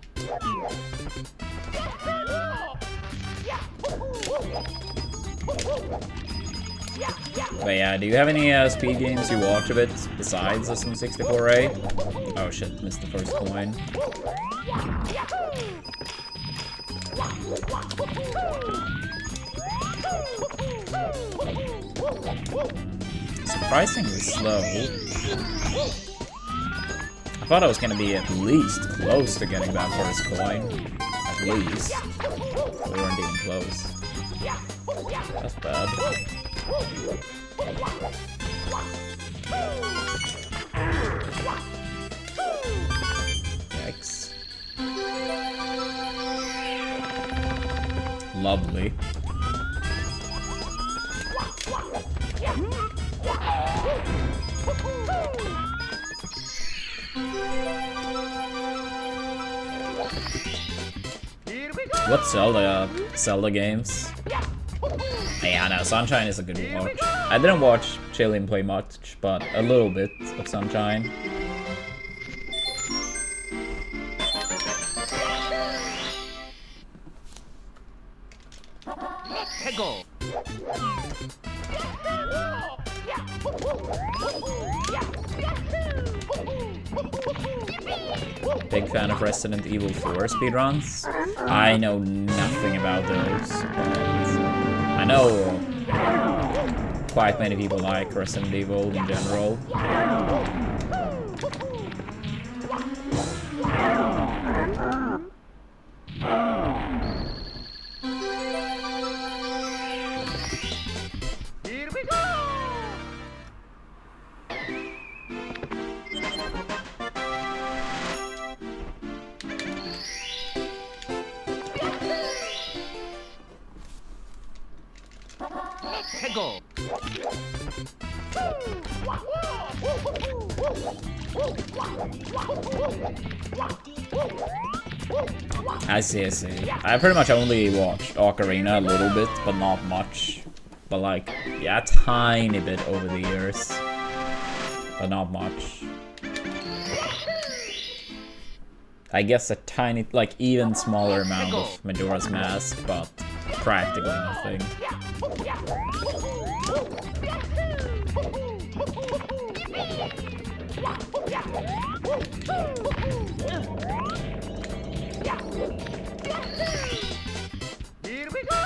But yeah, do you have any speed games you watch a bit besides the Sim 64A? Oh shit, missed the first coin. Surprisingly slow. I thought I was gonna be at least close to getting that first coin. At least. We weren't even close. That's bad. Yikes. Lovely. What Zelda games? Yeah, no, Sunshine is a good watch. I didn't watch Chillian play much, but a little bit of Sunshine. Go! Big fan of Resident Evil 4 speedruns. I know nothing about those, but I know quite many people like Resident Evil in general. Here we go! Go! I see, I see. I pretty much only watched Ocarina a little bit, but not much. But like, yeah, a tiny bit over the years. But not much. I guess a tiny, like even smaller amount of Majora's Mask, but practically nothing. Here we go!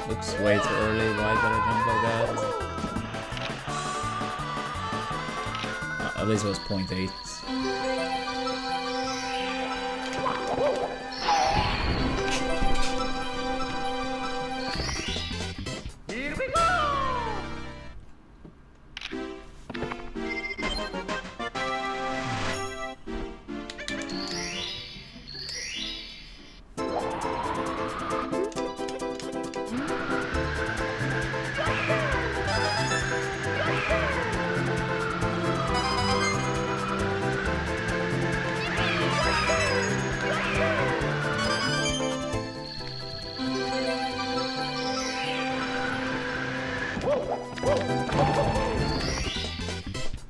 Looks way too early. Why did I jump like that? At least it was 0.8. Here we go!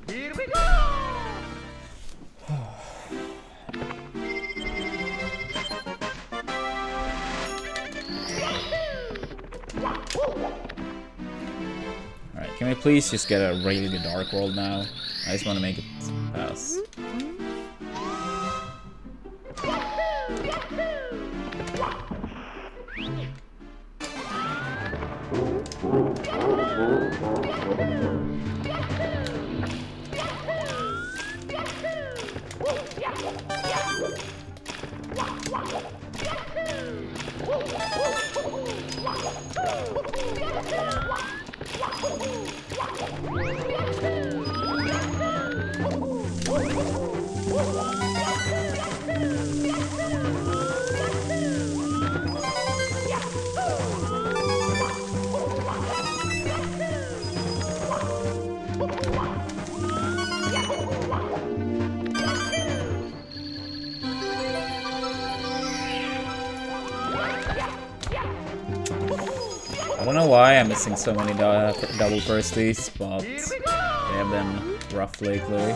Here we go! Alright, can we please just get a really good Dark World now? I just want to make it pass. I don't know why I'm missing so many double firsties, but they have been rough lately.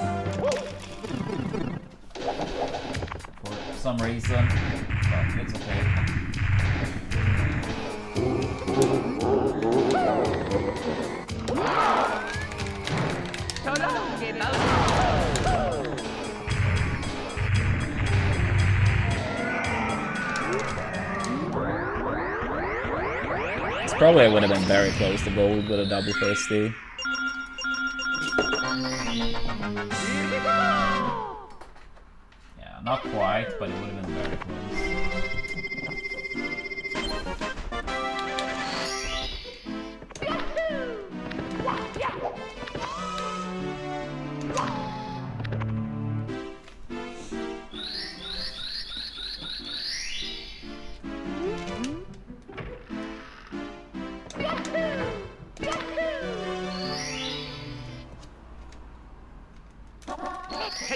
For some reason, but it's okay. Probably I would have been very close to gold with a double firsty. Yeah, not quite, but it would have been very close.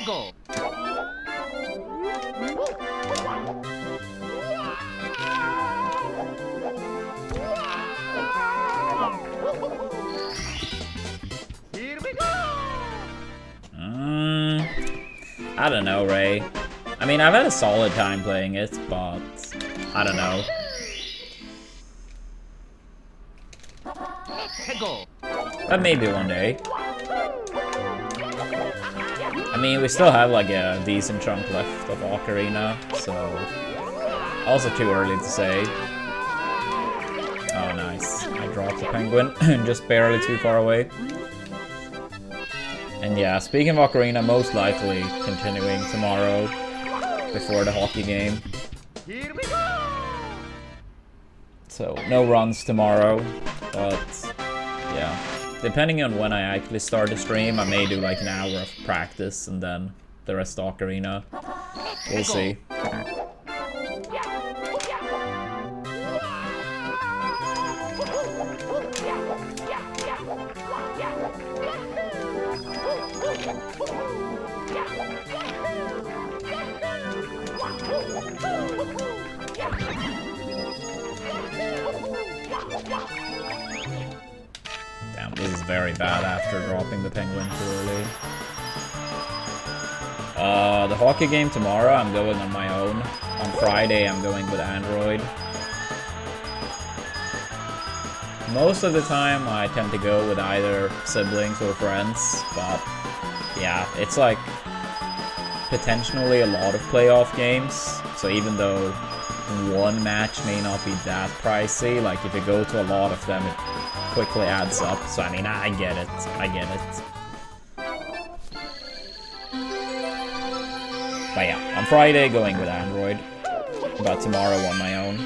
Go. Here we go. I don't know, Ray. I mean, I've had a solid time playing it, but I don't know. Go. But maybe one day. I mean, we still have like a decent chunk left of Ocarina, so also too early to say. Oh, nice. I dropped the penguin, just barely too far away. And yeah, speaking of Ocarina, most likely continuing tomorrow before the hockey game. Here we go. So, no runs tomorrow, but yeah. Depending on when I actually start the stream, I may do like an hour of practice and then the rest of Ocarina. We'll see. Damn, this is very bad after dropping the penguin too early. The hockey game tomorrow, I'm going on my own. On Friday, I'm going with Android. Most of the time, I tend to go with either siblings or friends, but yeah, it's like potentially a lot of playoff games, so even though one match may not be that pricey, like if you go to a lot of them, it quickly adds up. So I mean, I get it. But yeah, on Friday going with Android, but tomorrow on my own.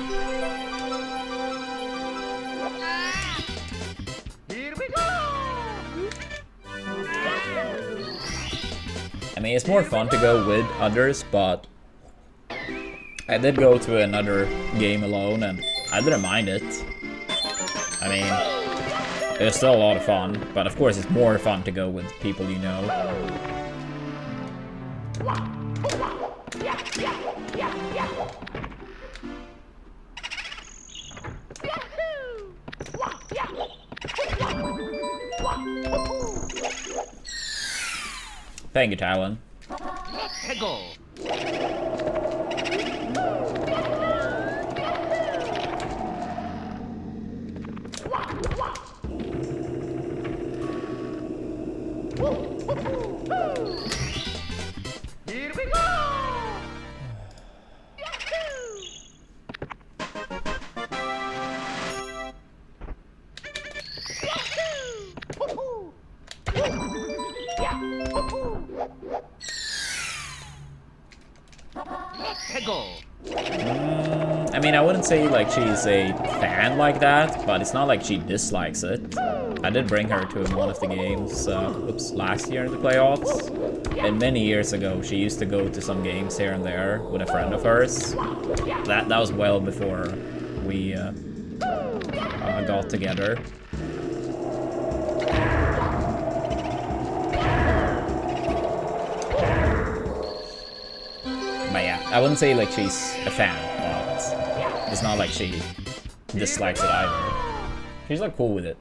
Here we go! I mean, it's more fun to go with others, but I did go to another game alone and I didn't mind it. I mean, it was still a lot of fun, but of course it's more fun to go with people you know. Thank you, Talon. Let's go! Here we go! Let's go! I mean, I wouldn't say like she's a fan like that, but it's not like she dislikes it. I did bring her to one of the games, last year in the playoffs. And many years ago, she used to go to some games here and there with a friend of hers. That was well before we got together. But yeah, I wouldn't say like she's a fan, but it's not like she dislikes it either. She's like cool with it.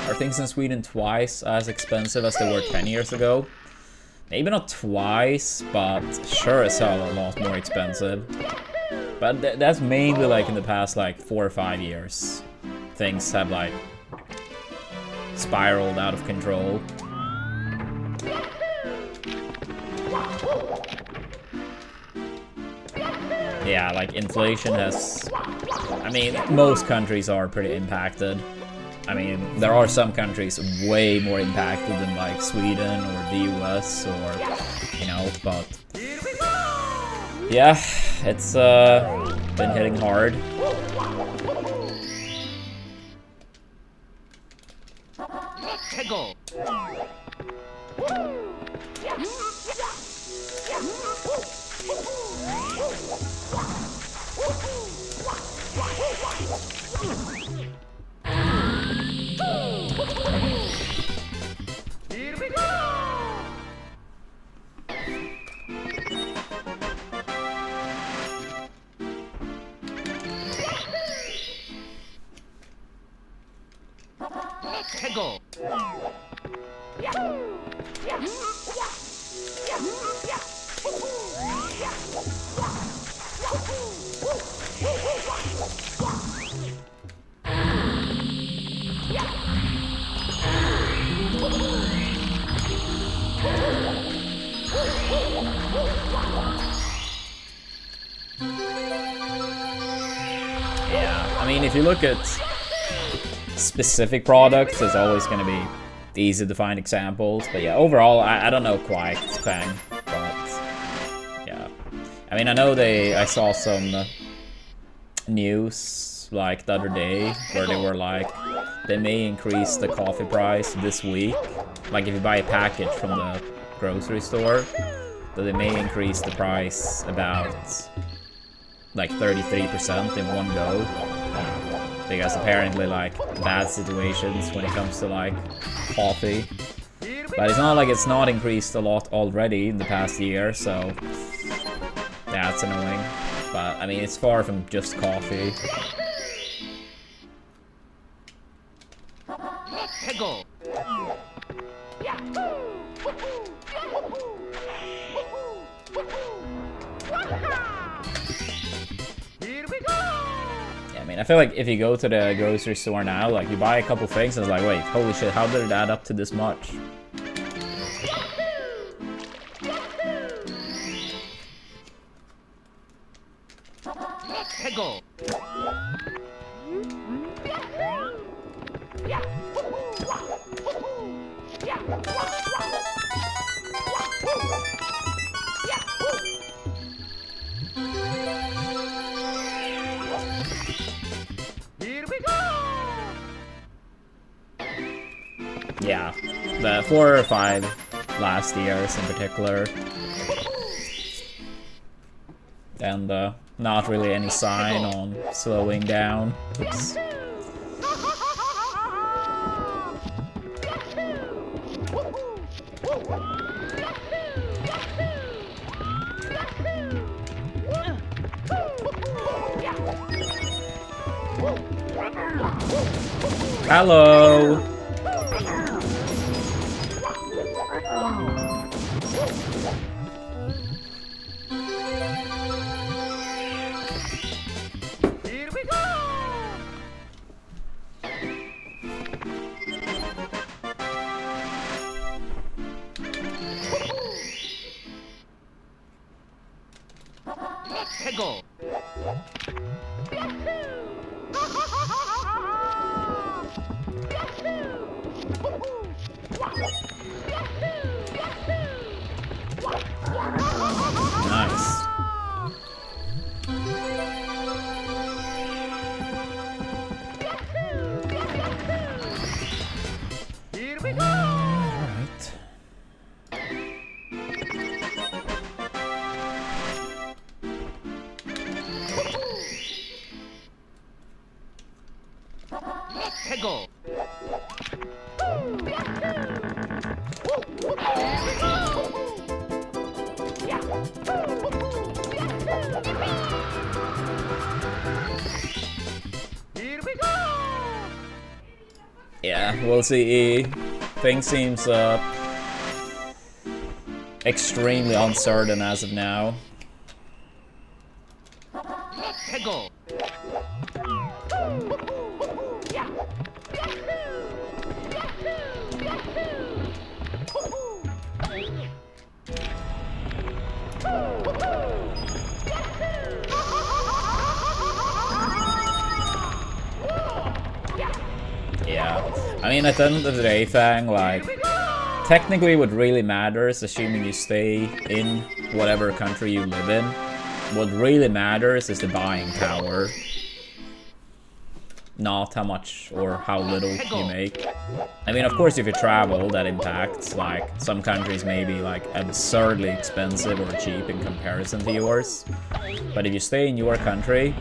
Are things in Sweden twice as expensive as they were 10 years ago? Maybe not twice, but sure as hell a lot more expensive. But that's mainly like in the past like 4 or 5 years. Things have like spiraled out of control. Yeah, like inflation has... I mean, most countries are pretty impacted. I mean, there are some countries way more impacted than like Sweden or the US or, you know, but... yeah, it's been hitting hard. Let's go! Here we go! Let's go! Yeah, I mean, if you look at specific products, it's always going to be easy to find examples. But yeah, overall, I don't know quite Fang, but yeah. I mean, I know I saw some news like the other day where they were like, they may increase the coffee price this week. Like if you buy a package from the grocery store, that they may increase the price about like 33% in one go. because apparently like bad situations when it comes to like coffee. But it's not like it's not increased a lot already in the past year, so that's annoying. But I mean, it's far from just coffee. 해고. Here we go. Yeah, I mean, I feel like if you go to the grocery store now, like you buy a couple things and it's like, wait, holy shit, how did it add up to this much? 해고. Here we go. Yeah, the 4 or 5 last years in particular. And not really any sign on slowing down. Oops. Hello! Here we go. 해고. Nice. Here we go. Alright. 해고. Here we go. Yeah, we'll see. Things seems extremely uncertain as of now. 해고. Yeah, I mean, at the end of the day, Fang, like, technically what really matters, assuming you stay in whatever country you live in, what really matters is the buying power. Not how much or how little you make. I mean, of course, if you travel, that impacts, like, some countries may be, like, absurdly expensive or cheap in comparison to yours. But if you stay in your country,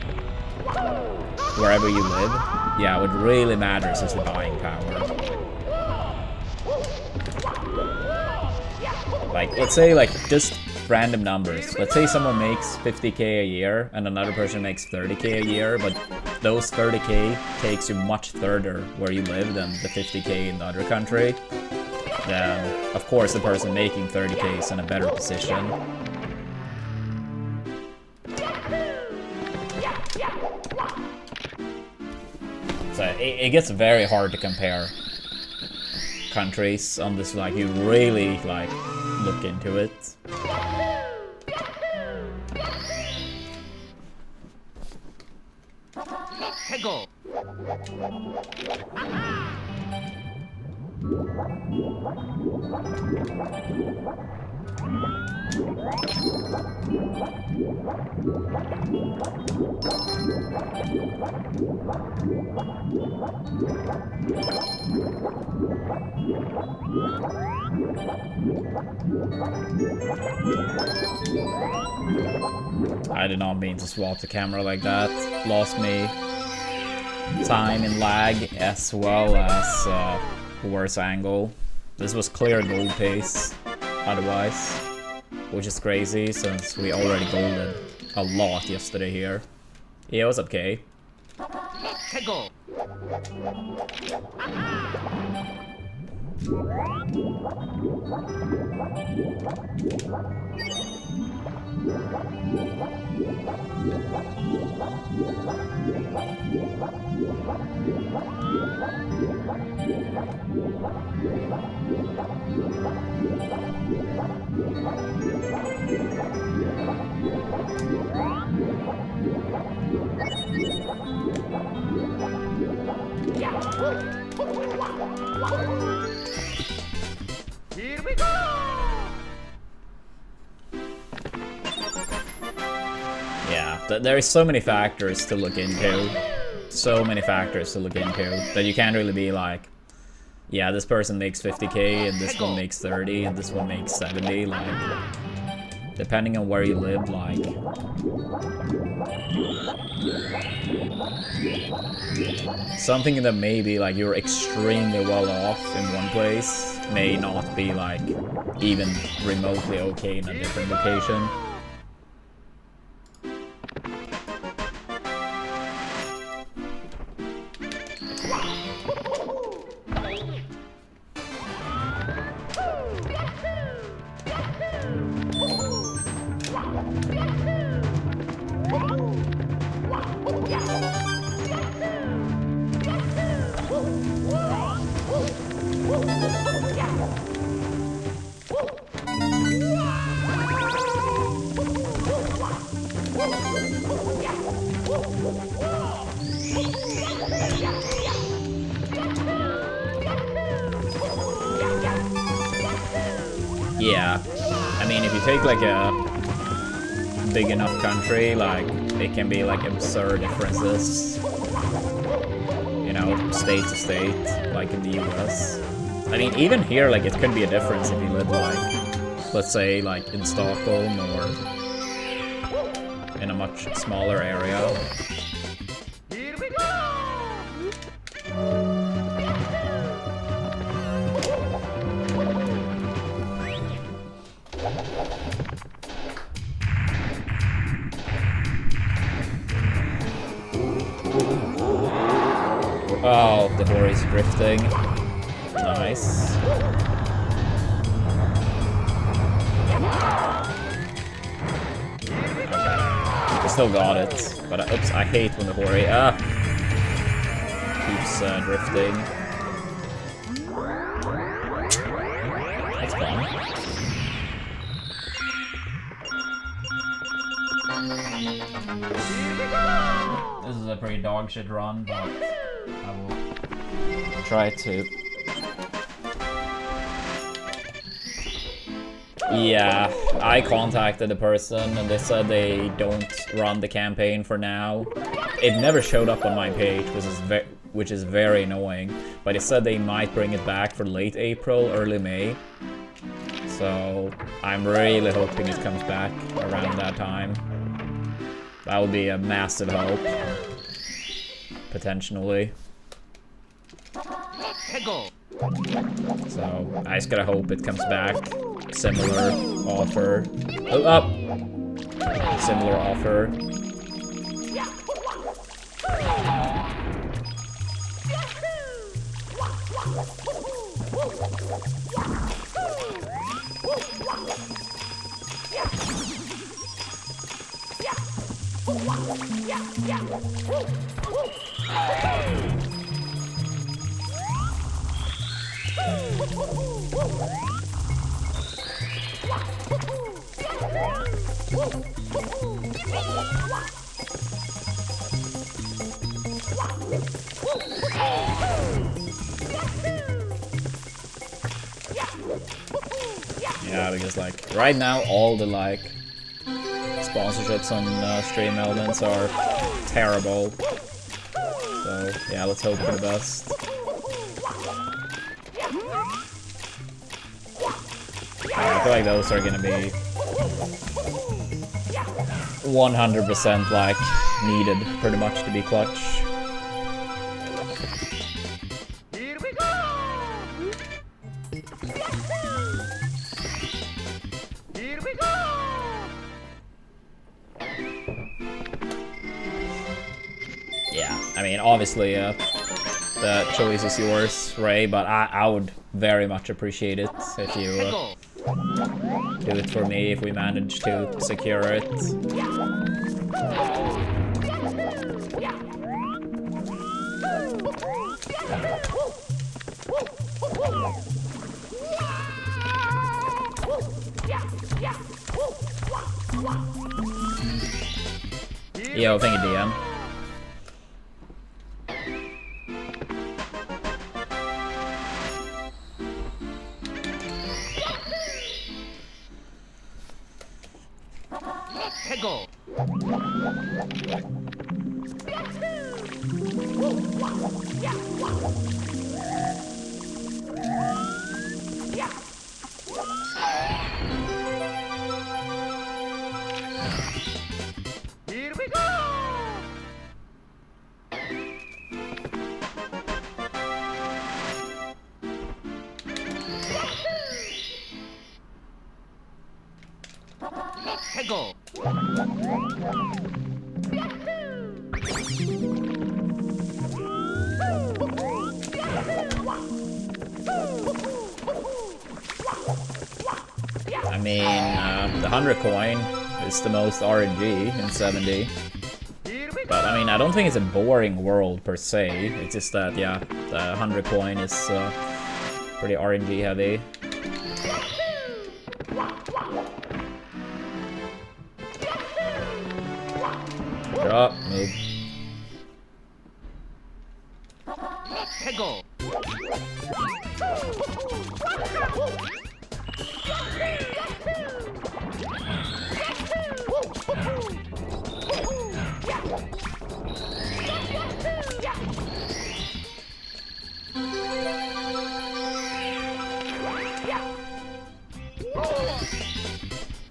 wherever you live, yeah, what really matters is the buying power. Like, let's say, like, just random numbers. Let's say someone makes 50k a year and another person makes 30k a year, but those 30k takes you much further where you live than the 50k in the other country. Then, of course, the person making 30k is in a better position. So it gets very hard to compare countries on this, like, you really, like, look into it. 해고. I did not mean to swap the camera like that. Lost me. time in lag as well as worse angle. This was clear gold pace otherwise, which is crazy since we already golded a lot yesterday here. Yeah, it was okay. 해고. Here we go. Yeah, there is so many factors to look into. So many factors to look into that you can't really be like, yeah, this person makes 50k and this one makes 30 and this one makes 70. Like, depending on where you live, like, something that may be like you're extremely well off in one place may not be like even remotely okay in a different location. Yeah, I mean, if you take like a big enough country, like, it can be like absurd differences, you know, state to state, like in the US. I mean, even here, like, it could be a difference if you live like, let's say, like in Stockholm or in a much smaller area. Here we go. Oh, the horse is drifting. Nice. I still got it, but oops, I hate when the Hori keeps drifting. That's fun. This is a pretty dog shit run, but I will try to. Yeah, I contacted the person and they said they don't run the campaign for now. It never showed up on my page, which is very annoying. But they said they might bring it back for late April, early May. So I'm really hoping it comes back around that time. That would be a massive help, potentially. So I just gotta hope it comes back. Similar offer. Oh, up! Similar offer. Yeah, because like right now all the like sponsorships on stream elements are terrible. So yeah, let's hope for the best. I feel like those are gonna be 100% like needed pretty much to be clutch. mean, obviously, the choice is yours, Ray, but I would very much appreciate it if you do it for me, if we manage to secure it. Yo, thank you, DM. Go. Here we go. Go. I mean, the 100 coin is the most RNG in 70. But I mean, I don't think it's a boring world per se. It's just that, yeah, the 100 coin is pretty RNG heavy. Drop, move. Go.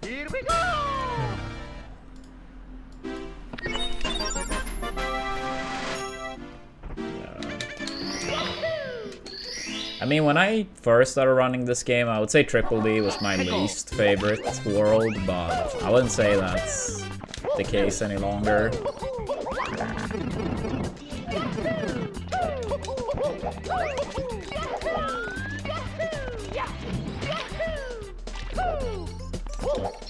Here we go. I mean, when I first started running this game, I would say Triple D was my least favorite world, but I wouldn't say that's the case any longer.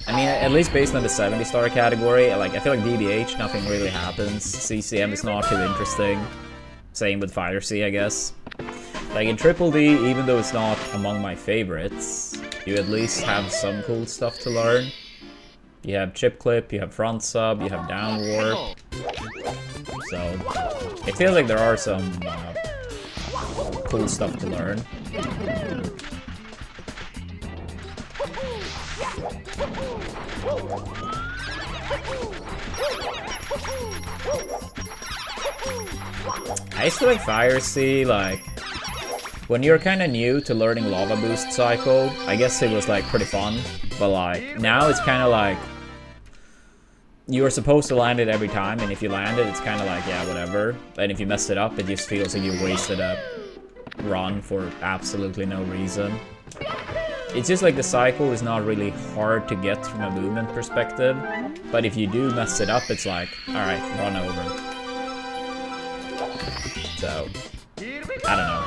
I mean, at least based on the 70-star category, like, I feel like DBH, nothing really happens. CCM is not too interesting. Same with Fire C, I guess. Like, in Triple D, even though it's not among my favorites, you at least have some cool stuff to learn. You have chip clip, you have front sub, you have down warp. So, it feels like there are some cool stuff to learn. I used to like Fire C, like, when you're kind of new to learning Lava Boost Cycle, I guess it was like pretty fun, but like, now it's kind of like, you are supposed to land it every time, and if you land it, it's kind of like, yeah, whatever. And if you mess it up, it just feels like you wasted a run for absolutely no reason. It's just like the cycle is not really hard to get from a movement perspective, but if you do mess it up, it's like, alright, run over. So, I don't know.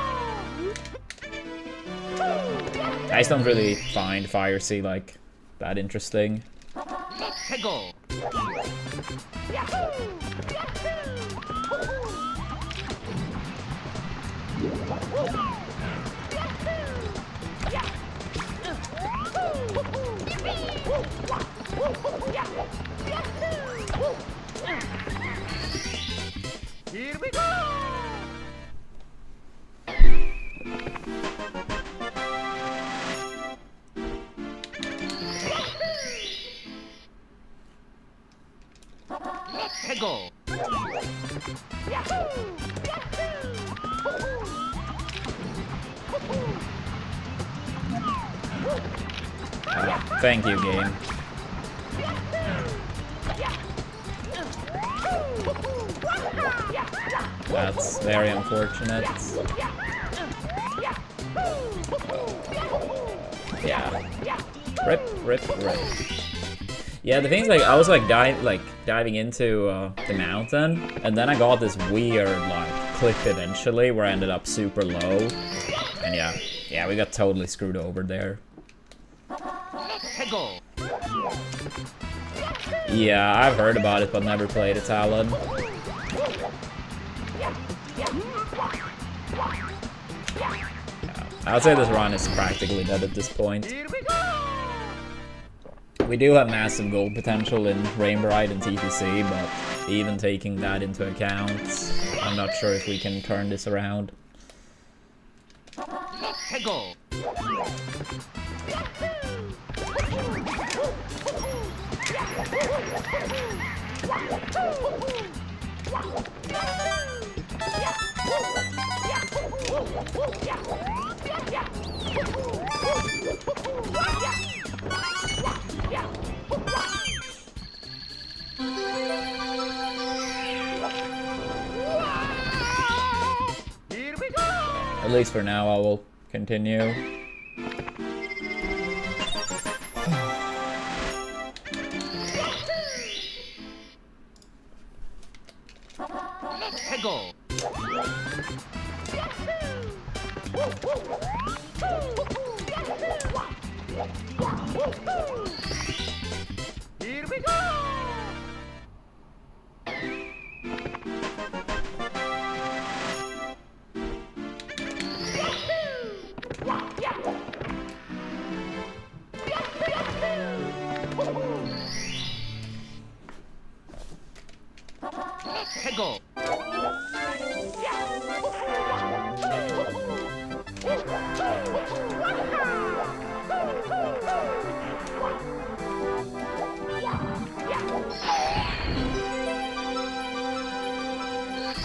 I just don't really find Fire C like that interesting. Go. Here we go. Go. Thank you, game. That's very unfortunate. Yeah. Rip, rip, rip. Yeah, the thing's like I was like diving into the mountain, and then I got this weird like clip eventually where I ended up super low, and yeah, we got totally screwed over there. Yeah, I've heard about it, but never played it, Talon. I would say this run is practically dead at this point. We do have massive goal potential in Rainbow Ride and TTC, but even taking that into account, I'm not sure if we can turn this around. At least for now, I will continue. Here we go! Go.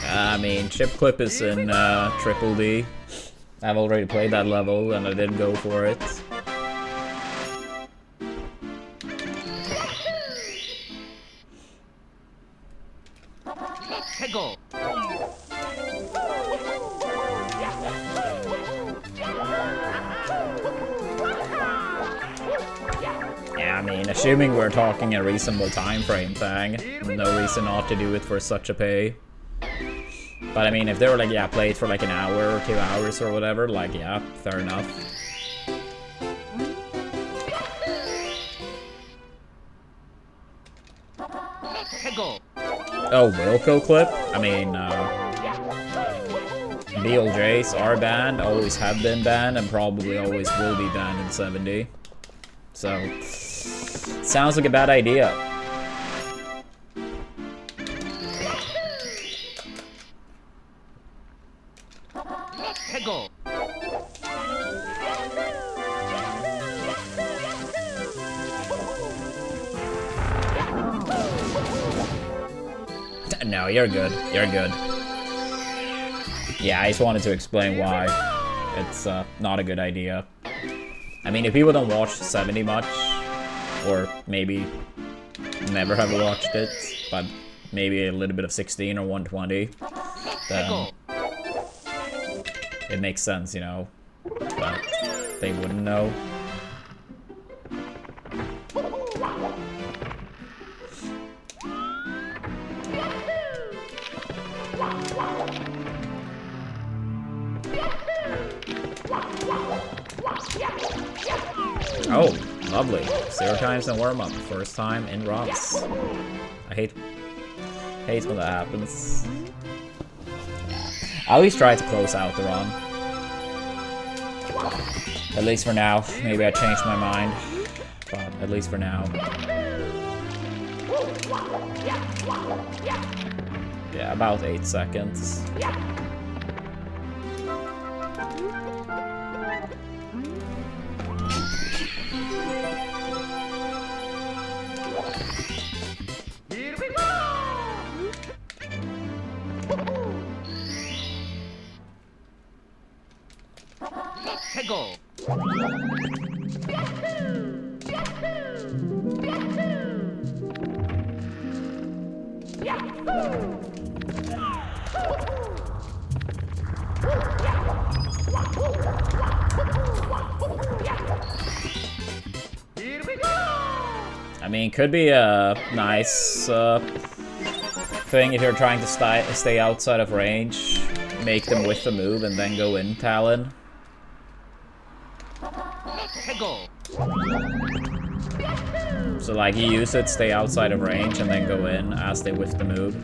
I mean, Chip Clip is in Triple D. I've already played that level, and I did go for it. Go. Yeah, I mean, assuming we're talking a reasonable time frame thing, no reason not to do it for such a pay. But I mean, if they were like, yeah, play it for like an hour or 2 hours or whatever, like, yeah, fair enough. Oh, Wilco clip? I mean, BLJs are banned, always have been banned, and probably always will be banned in 70. So, sounds like a bad idea. No, you're good. You're good. Yeah, I just wanted to explain why it's not a good idea. I mean, if people don't watch 70 much, or maybe never have watched it, but maybe a little bit of 16 or 120, then it makes sense, you know, but they wouldn't know. Oh, lovely. 0 times in warm-up. First time in runs. I hate when that happens. I always try to close out the run. At least for now. Maybe I changed my mind. But at least for now. Yeah, about 8 seconds. Go. I mean, could be a nice thing if you're trying to stay outside of range. Make them with the move and then go in Talon. So like you use it, stay outside of range, and then go in as they whiff the move.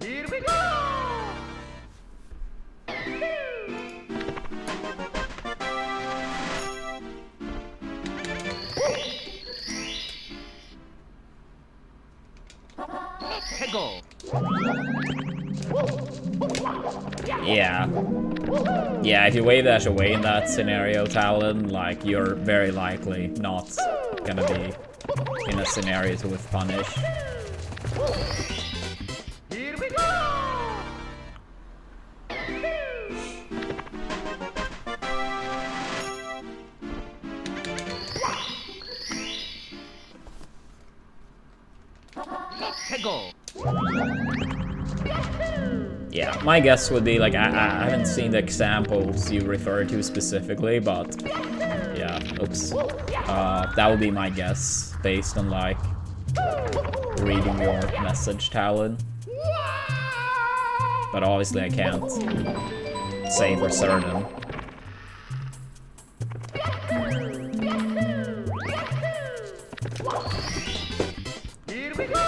Here we go! Go. Yeah. Yeah, if you wave dash away in that scenario, Talon, like, you're very likely not gonna be in a scenario to with punish. Here we go. Go. Yeah, my guess would be, like, I haven't seen the examples you refer to specifically, but yeah, oops. That would be my guess, based on, like, reading your message, Talon. But obviously I can't say for certain. Here we go.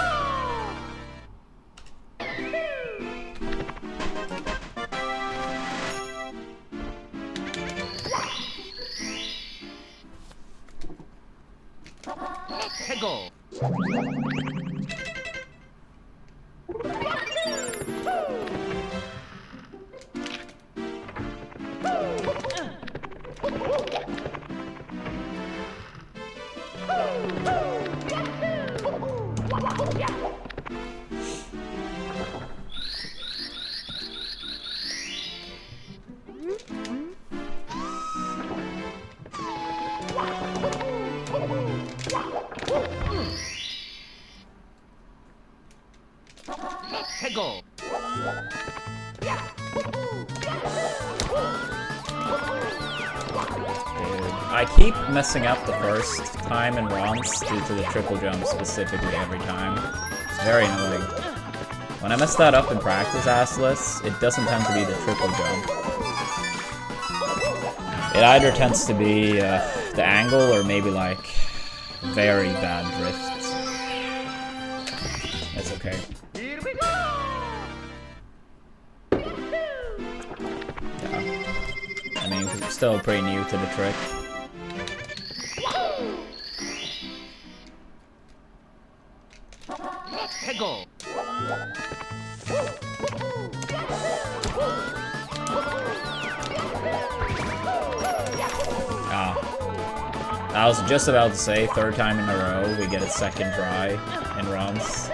Go. Go. I keep messing up the first time in runs due to the triple jump specifically every time. It's very annoying. When I mess that up in practice, assless, it doesn't tend to be the triple jump. It either tends to be the angle or maybe like very bad drift. That's okay. Here we go. Yeah. I mean, still pretty new to the trick. Go. I was just about to say, third time in a row, we get a second try in runs.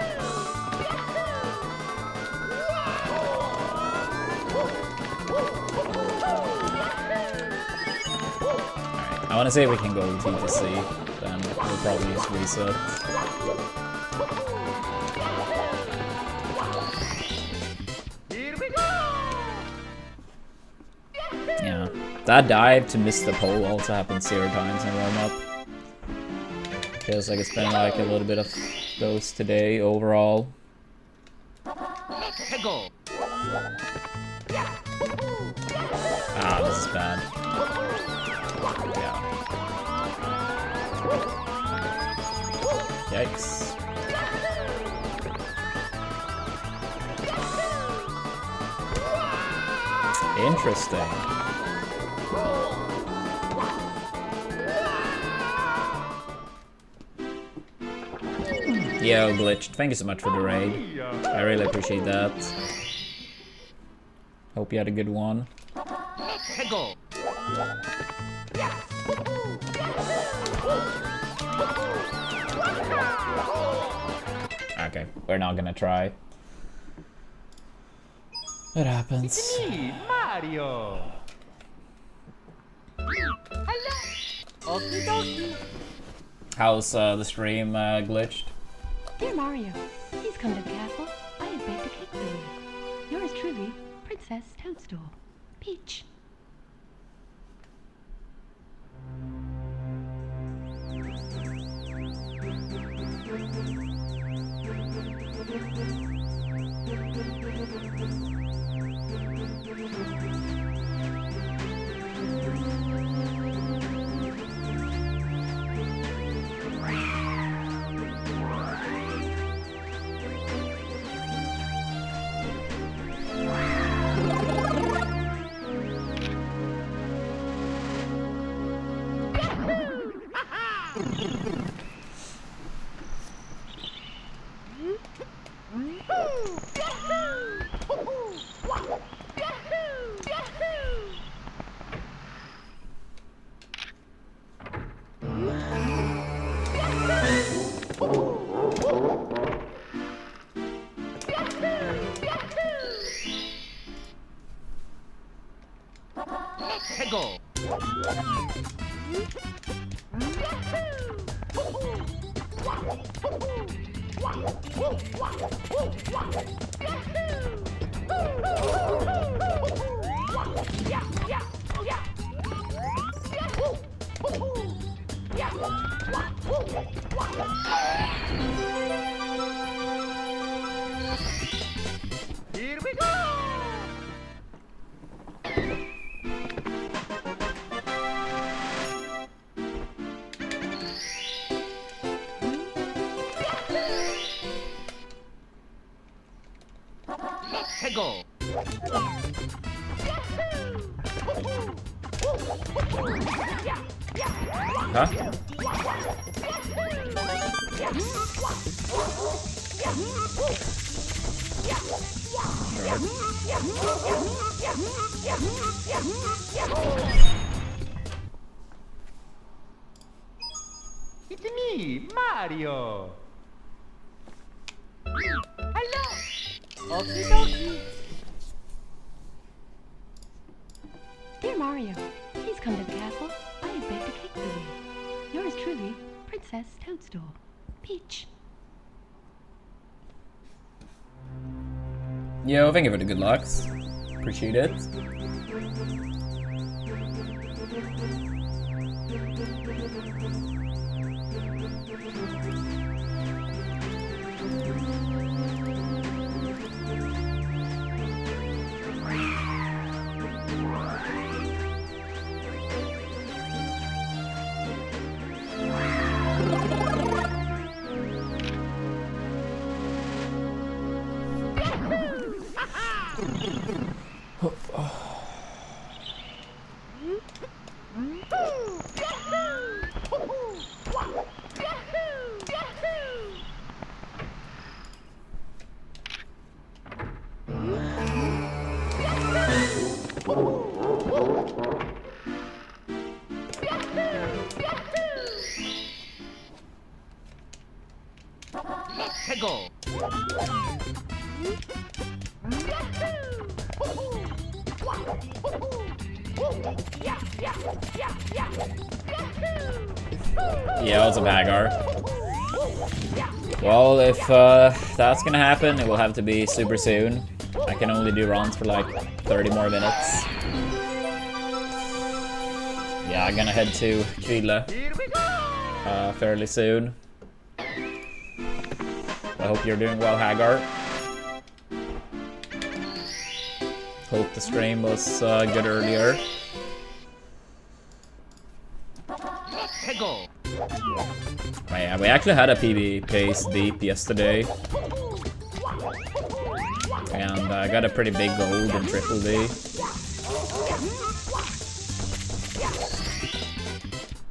Alright, I want to say we can go TTC, then we'll probably just reset. Yeah, that dive to miss the pole also happened 0 times in warm-up. Feels like it's been like a little bit of those today overall. Go. Ah, this is bad. Yeah. Yikes. Interesting. Yo, Glitched, thank you so much for the raid. I really appreciate that. Hope you had a good one. Go. Okay, we're not gonna try. It happens. Me, Mario. Hello. Okie dokie. How's the stream Glitched? Dear Mario, please come to the castle. I have baked a cake for you. truly, Princess Toadstool. Peach. Go. Here we go. Go. Huh? It's me, Mario. Hello. Okie dokie. Dear Mario, please come to the castle. I have baked a cake for you. Yours truly, Princess Toadstool. Peach. Yo, thank you for the good lucks. Appreciate it. Go. Yeah, what's up, Hagar? Well, if that's gonna happen, it will have to be super soon. I can only do runs for like 30 more minutes. Yeah, I'm gonna head to Chile fairly soon. I hope you're doing well, Hagar. Hope the stream was good earlier. Go. Oh, yeah, we actually had a PB pace deep yesterday. And I got a pretty big gold in Triple D.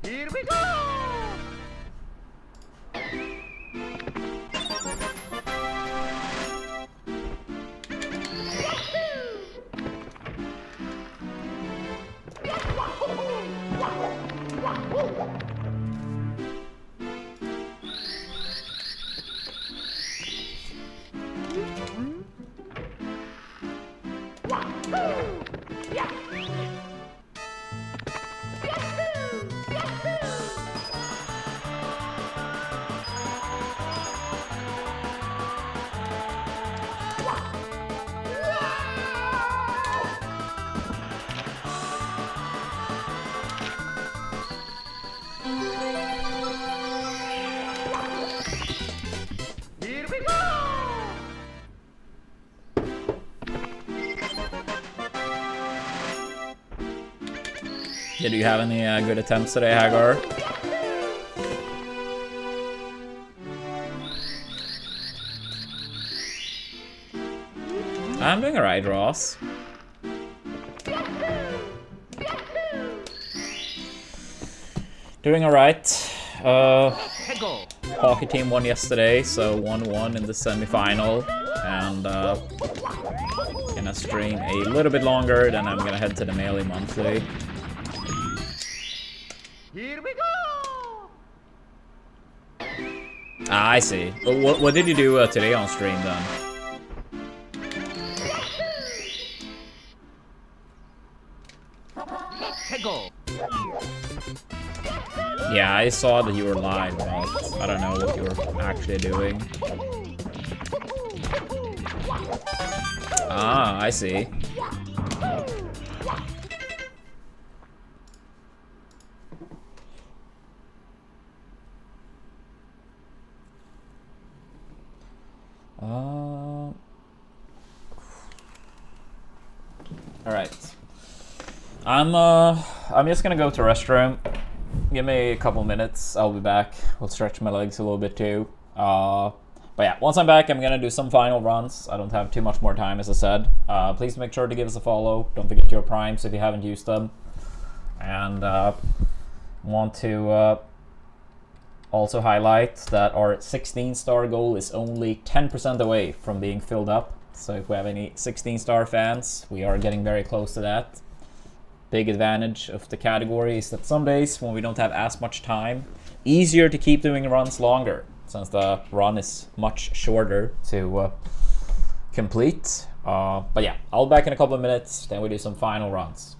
Here we go. Did you have any good attempts today, Hagar? I'm doing alright, Ross. Doing alright. Hockey team won yesterday, so 1-1 in the semi-final. And gonna stream a little bit longer, then I'm gonna head to the Melee monthly. Here we go! Ah, I see. What did you do today on stream then? Yeah, I saw that you were live, but I don't know what you were actually doing. Ah, I see. All right. I'm just gonna go to the restroom. Give me a couple minutes. I'll be back. We'll stretch my legs a little bit too. But yeah, once I'm back, I'm gonna do some final runs. I don't have too much more time, as I said. Please make sure to give us a follow. Don't forget your primes if you haven't used them. And want to also highlight that our 16-star goal is only 10% away from being filled up. So if we have any 16-star fans, we are getting very close to that. Big advantage of the category is that some days when we don't have as much time, easier to keep doing runs longer, since the run is much shorter to complete. But yeah, I'll be back in a couple of minutes, then we do some final runs.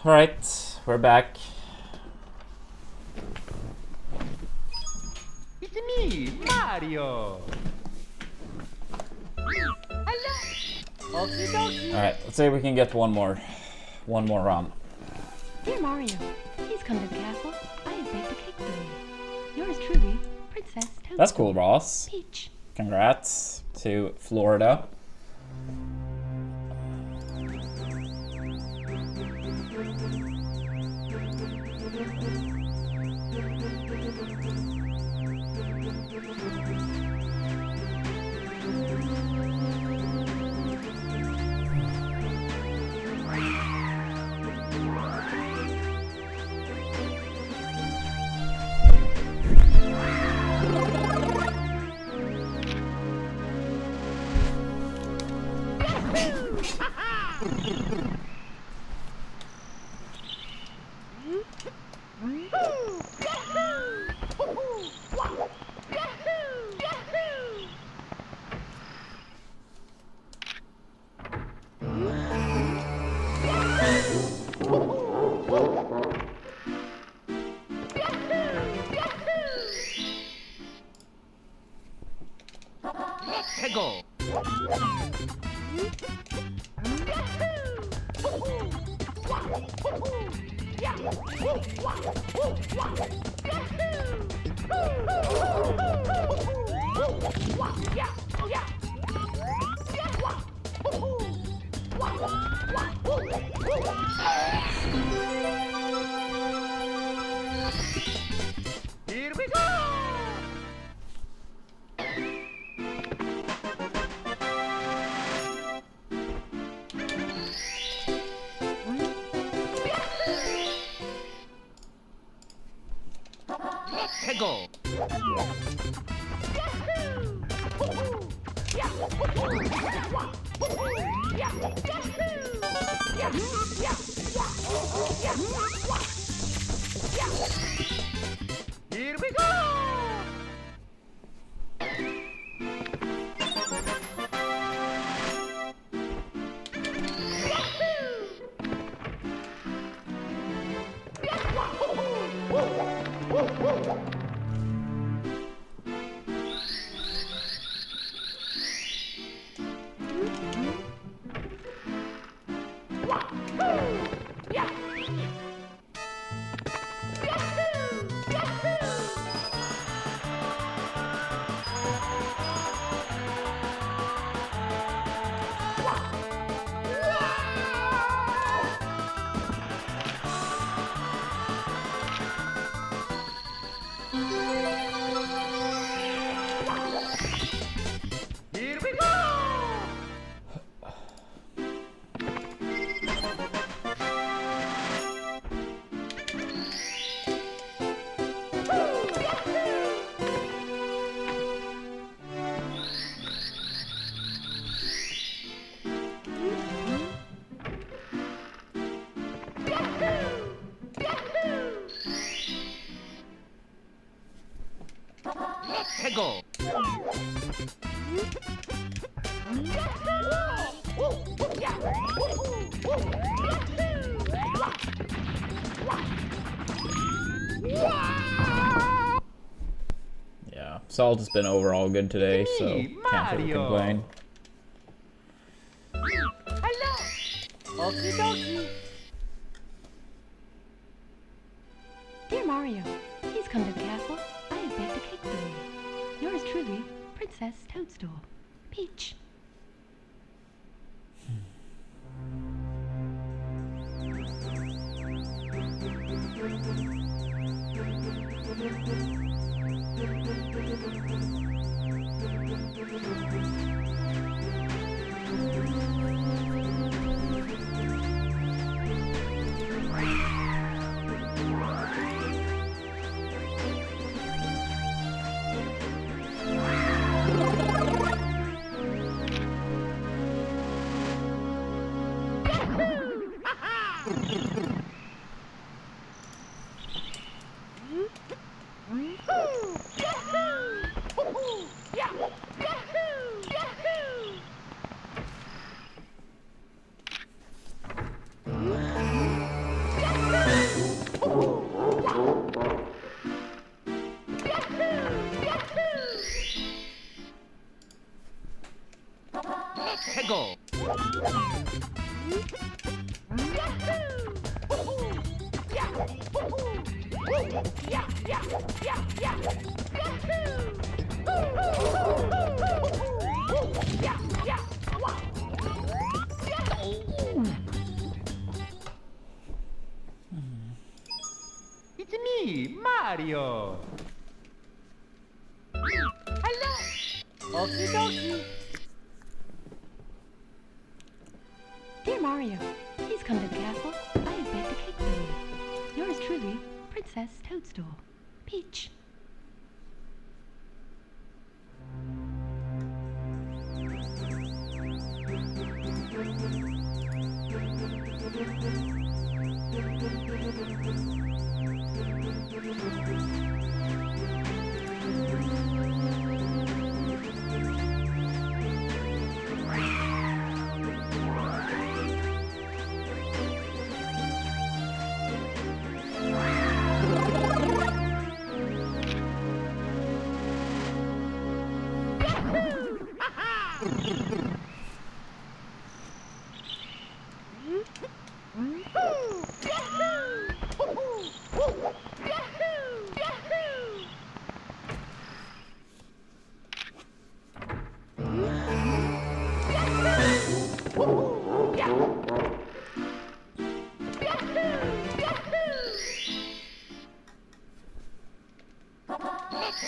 Alright, we're back. Mario. Hello. Okie dokie. All right, let's see if we can get one more run. Dear Mario, please come to the castle. I have baked a cake for you. Yours truly, Princess Toadstool. That's cool, Ross. Peach. Congrats to Florida. Go. Here we go. Go. Here we go. Here we go. Go. Yeah, Salt has been overall good today, so can't really Mario. complain. Hello. Okie dokie. Dear Mario, please come to the castle. I have baked a cake for you. Yours truly, Princess Toadstool. Peach. Peggle. It's me, Mario. Hello. Okie dokie. Dear Mario, please come to the castle. I have baked a cake for you. Yours truly, Princess Toadstool. Peach.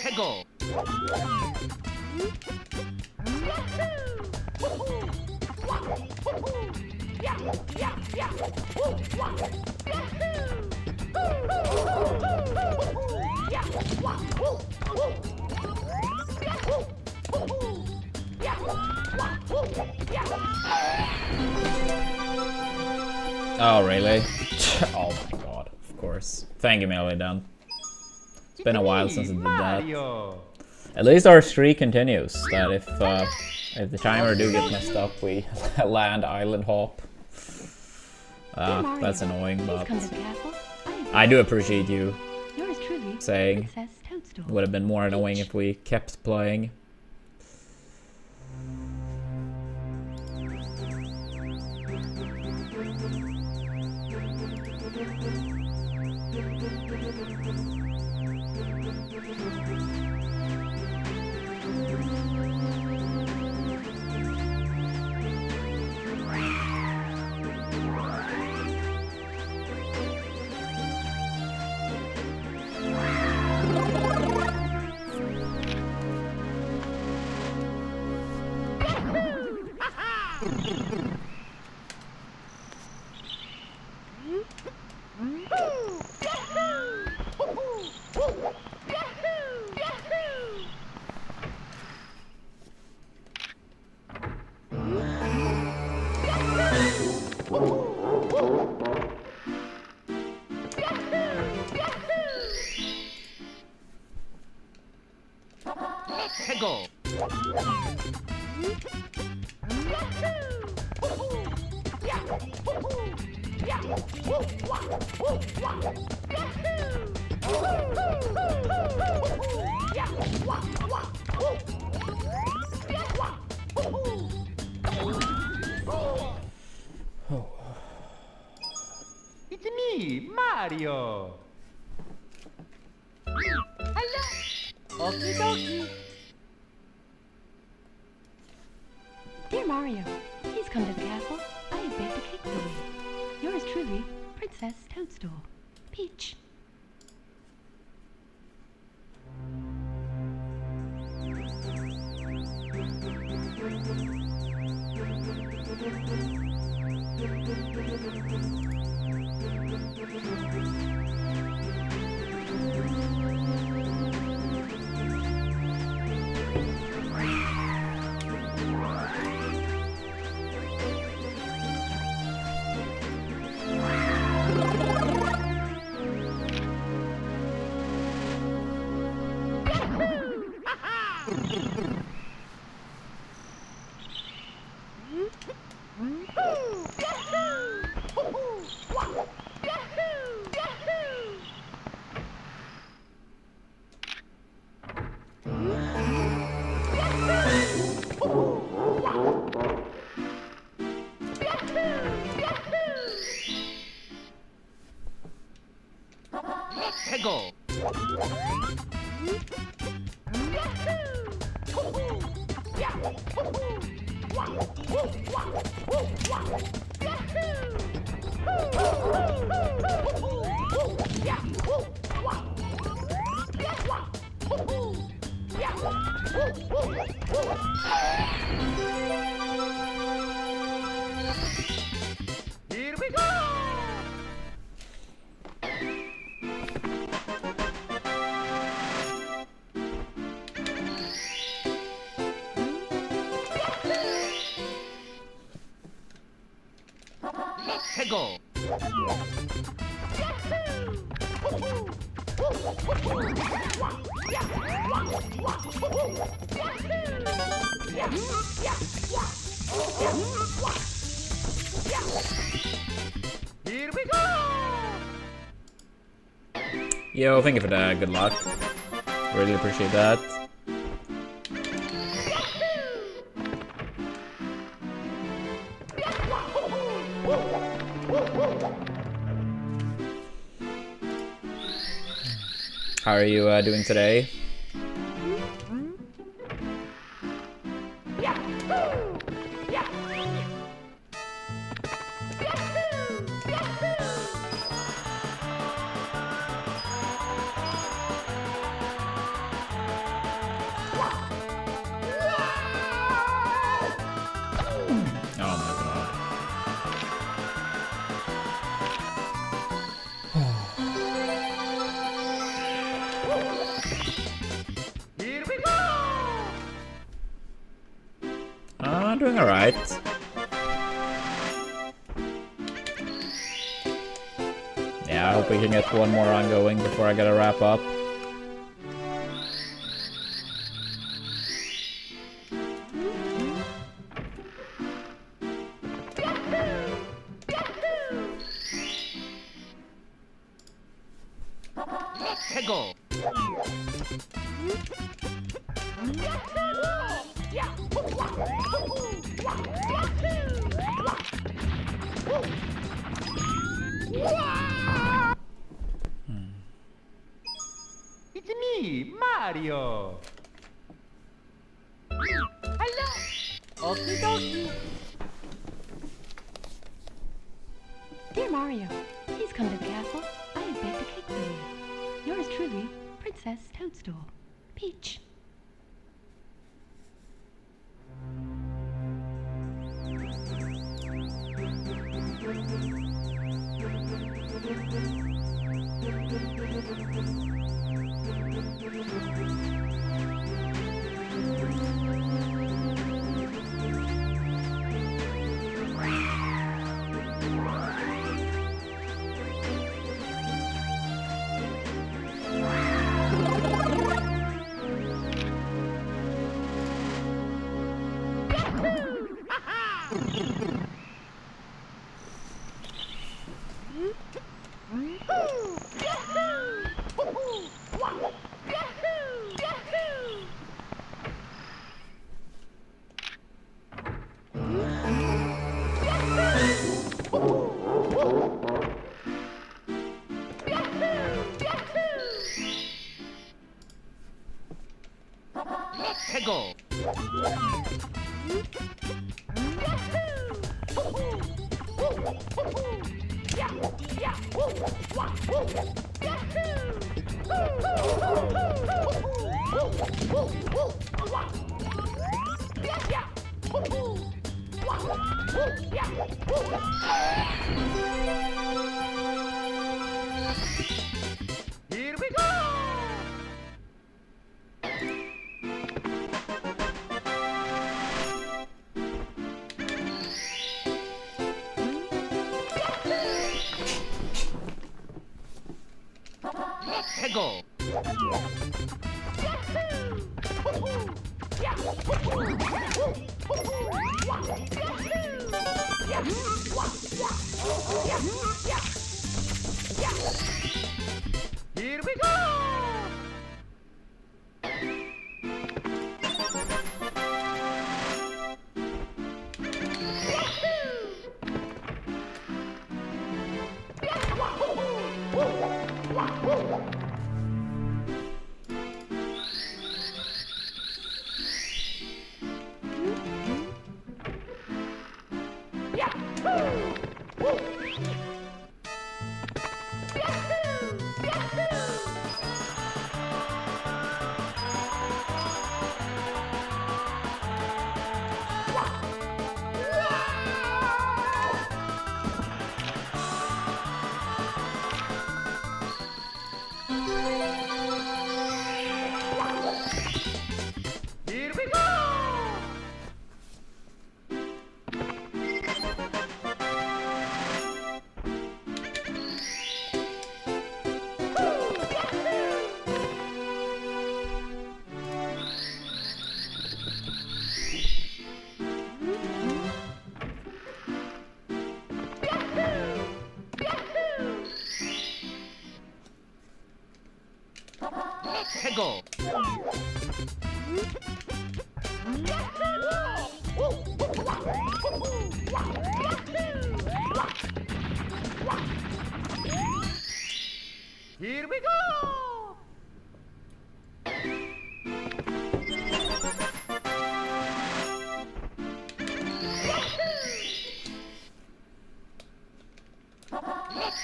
Peggle. Oh, really? Oh my god, of course. Thank you, Melee, Dan. It's been a while since I did that. Mario. At least our streak continues, that if the timer do get messed up, we land island hop. That's annoying, but Come to the castle. I do appreciate you Yours truly, saying Princess Toadstool. it would have been more annoying if we kept playing. Peggle. It's me, Mario. Hello. Okie dokie. Dear Mario, please come to the castle. I have baked a cake for you. Yours truly, Princess Toadstool. Peach. Here we go! Let's go! Here we go! Yo, thank you for that. Good luck. Really appreciate that. How are you doing today? Oh my god. Here we go! Doing alright. Yeah, I hope we can get one more ongoing before I gotta wrap up. Let's go! It's me, Mario! Hello! Okie dokie! Dear Mario, please come to the castle. I have baked a cake for you. Yours truly, Princess Toadstool. Peach. Let's go! Here we go! Let's go! Here we go!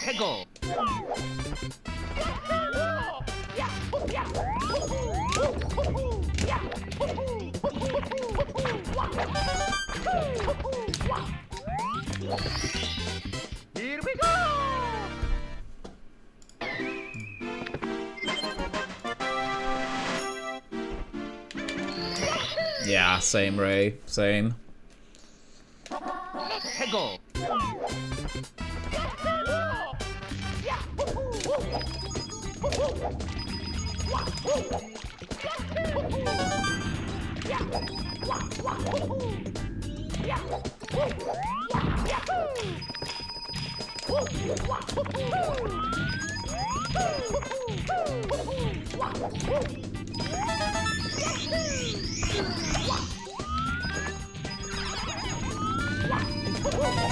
해고. Here we go. Yeah, same Ray, same. 해고.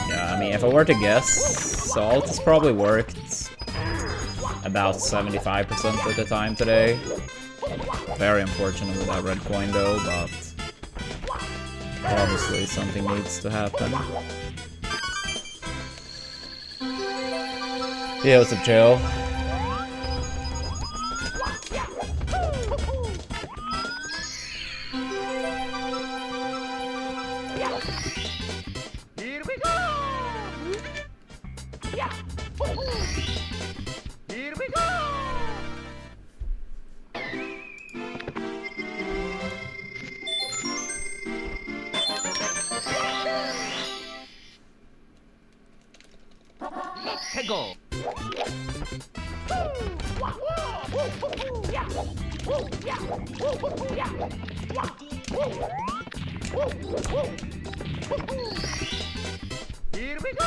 Yeah, I mean, if I were to guess, Salt has probably worked about 75% of the time today. Very unfortunate with that red coin though, but obviously something needs to happen. Yeah, what's up, Joe? Here we go. Here we go. 해고. Here we go.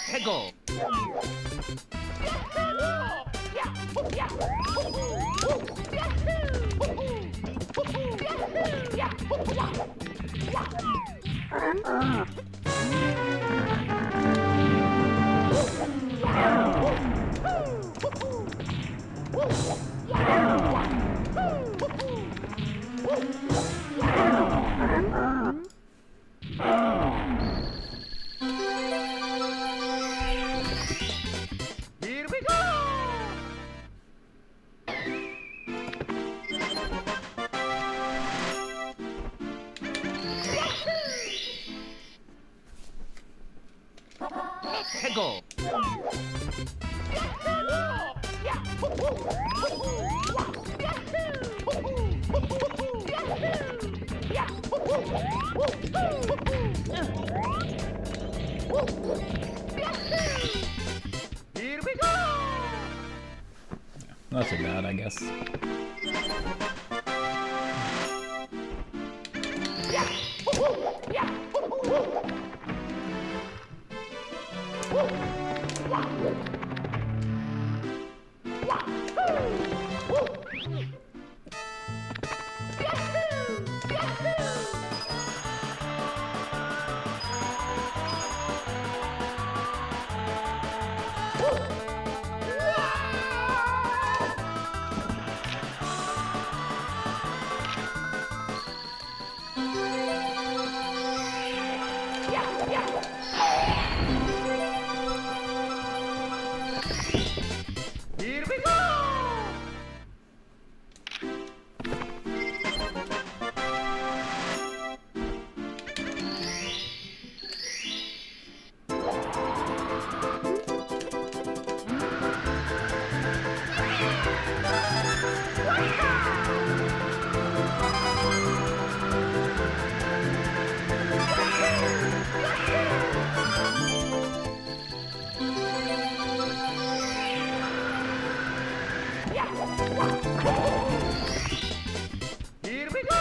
해고. Here we go. 해고. Here we go. Not too bad, I guess. Here we go. Here we go.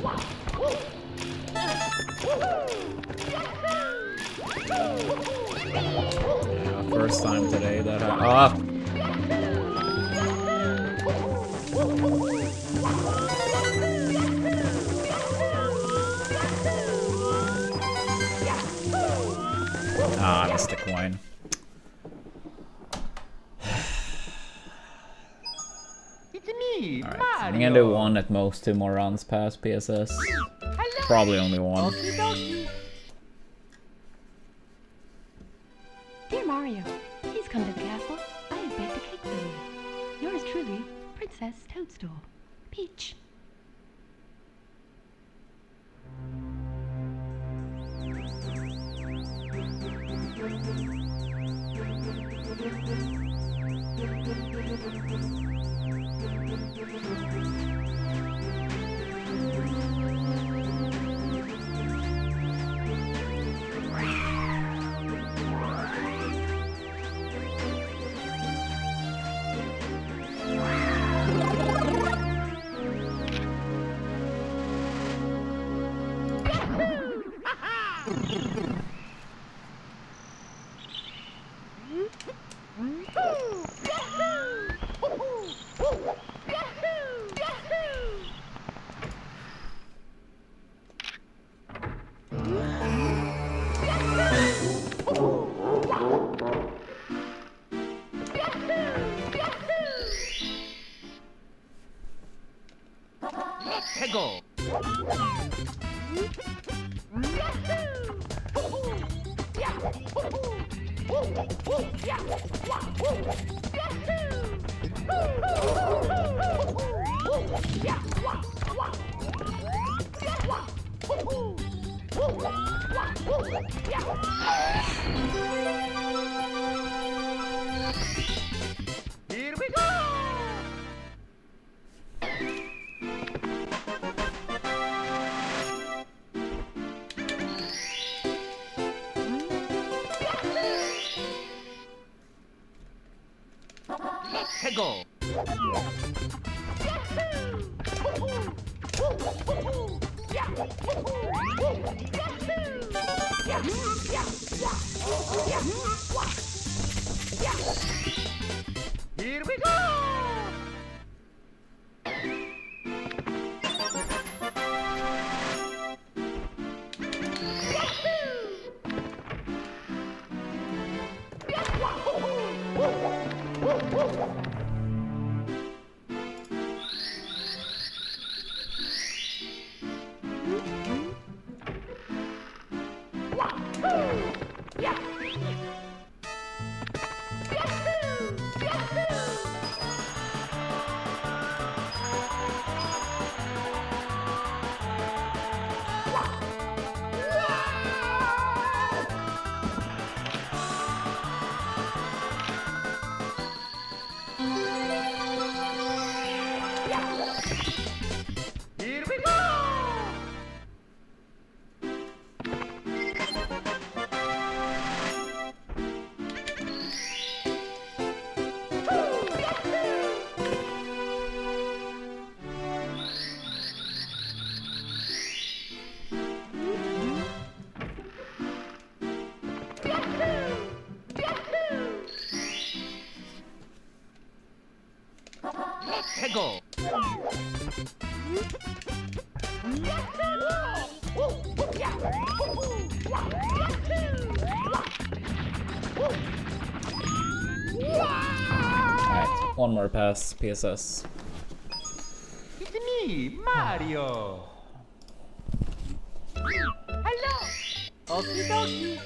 Yeah, first time today that I... Ah, I missed the coin. It's me, Alright, Mario. I'm gonna do one at most, 2 more runs past PSS. Probably only one. Okie dokie. Dear Mario, please come to the castle. I have baked a cake for you. Yours truly, Princess Toadstool. Peach. Let's go. Here we go. Let's go. Here we go. Here we go. Let's go. Alright, one more pass, PSS. It's me, Mario. Hello. Okie dokie.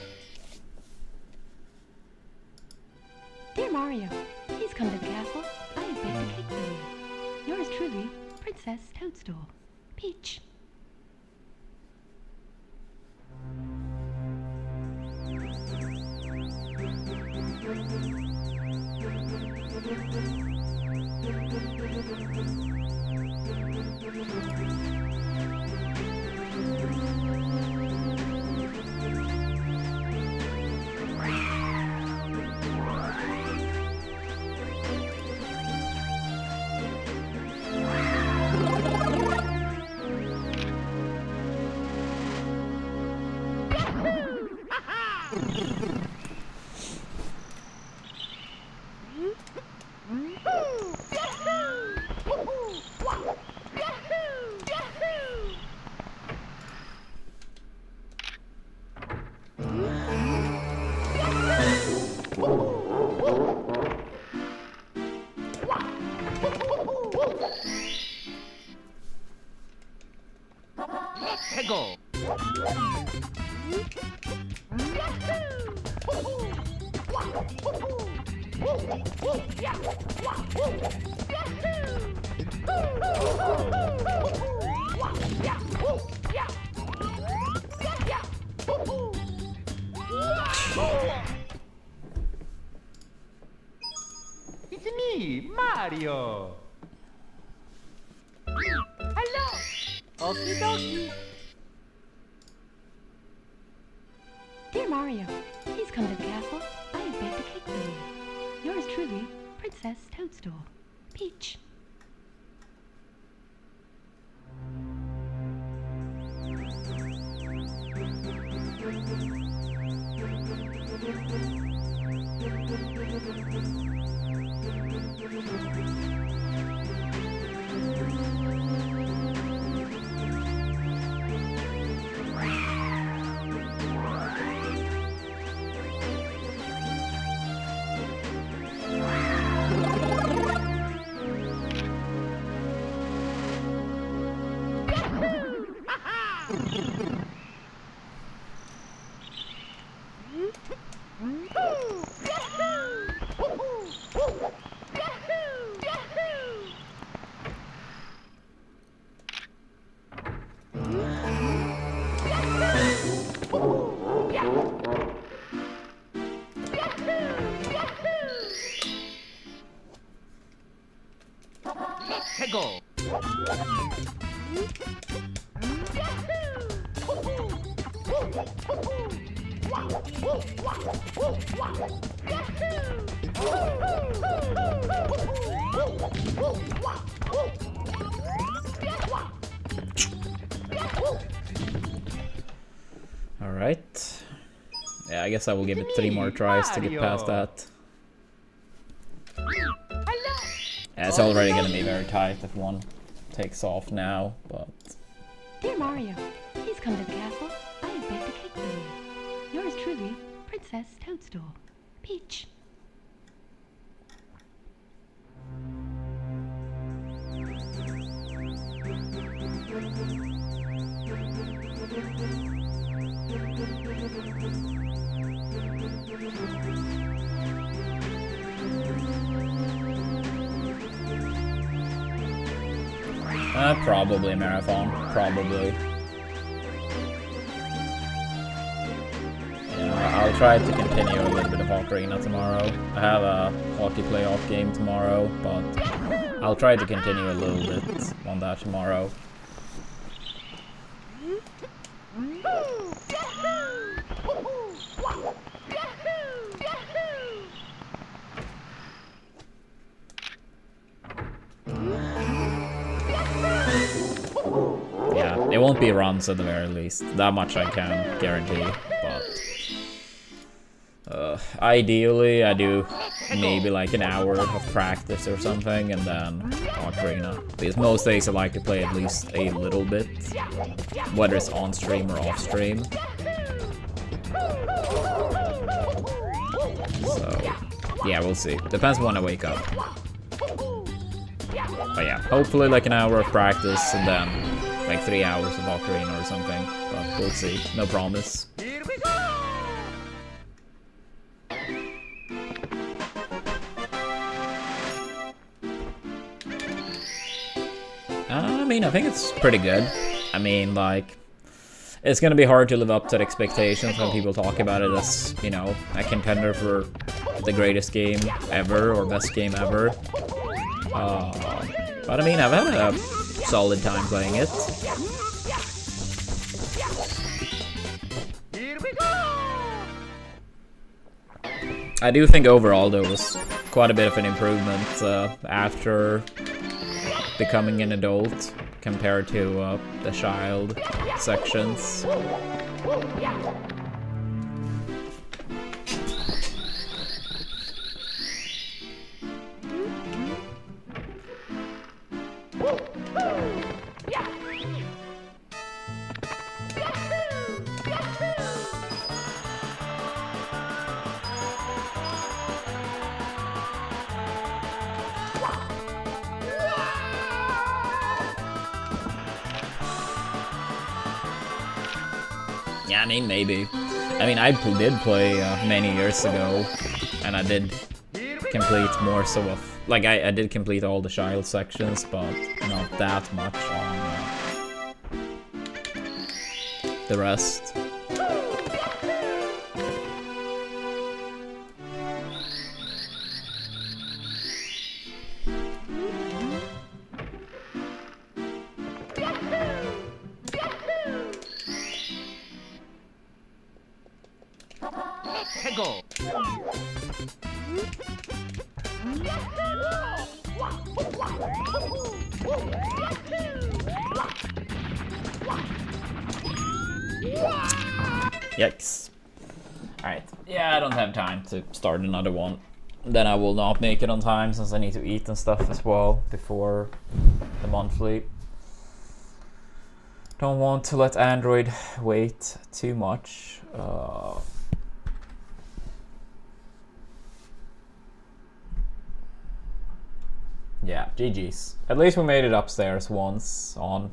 Dear Mario, please come to the castle. I have baked a cake for you. Yours truly, Princess Toadstool. Peach. Let's go. It's me, Mario. Hello. Okie dokie. Dear Mario, please come to the castle. I have baked a cake for you. Yours truly, Princess Toadstool. Peach. Let's go. Alright. Yeah, I guess I will give it 3 more tries to get past that. Yeah, it's already gonna be very tight if one takes off now, but... Dear Mario, please come to the castle. I have baked a cake for you. Yours truly, Princess Toadstool. Peach. Probably a marathon. Probably. Yeah, I'll try to continue a little bit of Ocarina tomorrow. I have a hockey playoff game tomorrow, but I'll try to continue a little bit on that tomorrow. Yeah, it won't be runs at the very least. That much I can guarantee, but... ideally, I do maybe like an hour of practice or something, and then Ocarina. Because most days I like to play at least a little bit, whether it's on stream or off stream. So, yeah, we'll see. Depends when I wake up. But yeah, hopefully like an hour of practice and then like 3 hours of Ocarina or something. But we'll see. No promise. Here we go. I mean, I think it's pretty good. I mean, like, it's gonna be hard to live up to the expectations when people talk about it as, you know, a contender for the greatest game ever or best game ever. But I mean, I've had a solid time playing it. Here we go. I do think overall there was quite a bit of an improvement after becoming an adult compared to the child sections. Yeah, I mean, maybe. I mean, I did play many years ago, and I did complete more so of... Like, I did complete all the child sections, but not that much on the rest. Tego. Yikes. Alright, yeah, I don't have time to start another one. Then I will not make it on time since I need to eat and stuff as well before the monthly. Don't want to let Android wait too much. Yeah, GG's. At least we made it upstairs once on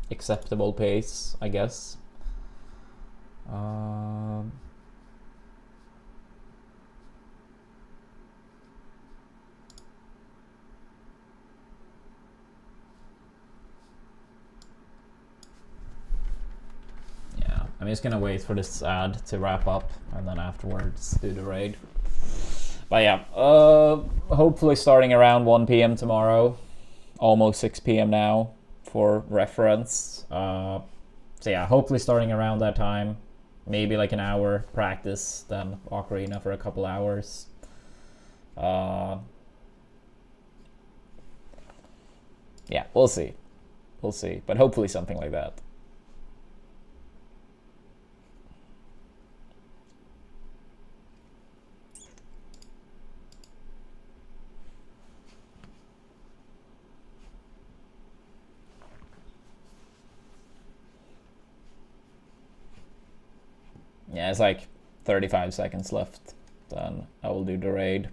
acceptable pace, I guess. Yeah, I'm just gonna wait for this ad to wrap up and then afterwards do the raid. But yeah, hopefully starting around 1 PM tomorrow. Almost 6 PM now for reference. So yeah, hopefully starting around that time. Maybe like an hour practice, then Ocarina for a couple hours. Yeah, we'll see. We'll see. But hopefully something like that. Yeah, it's like 35 seconds left. Then I will do the raid.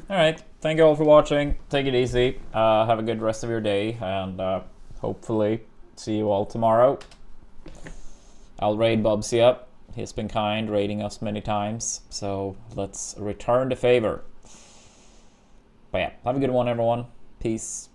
Alright, thank you all for watching. Take it easy. Have a good rest of your day, and hopefully see you all tomorrow. I'll raid Bubsy up. He's been kind, raiding us many times, so let's return the favor. But yeah, have a good one, everyone. Peace.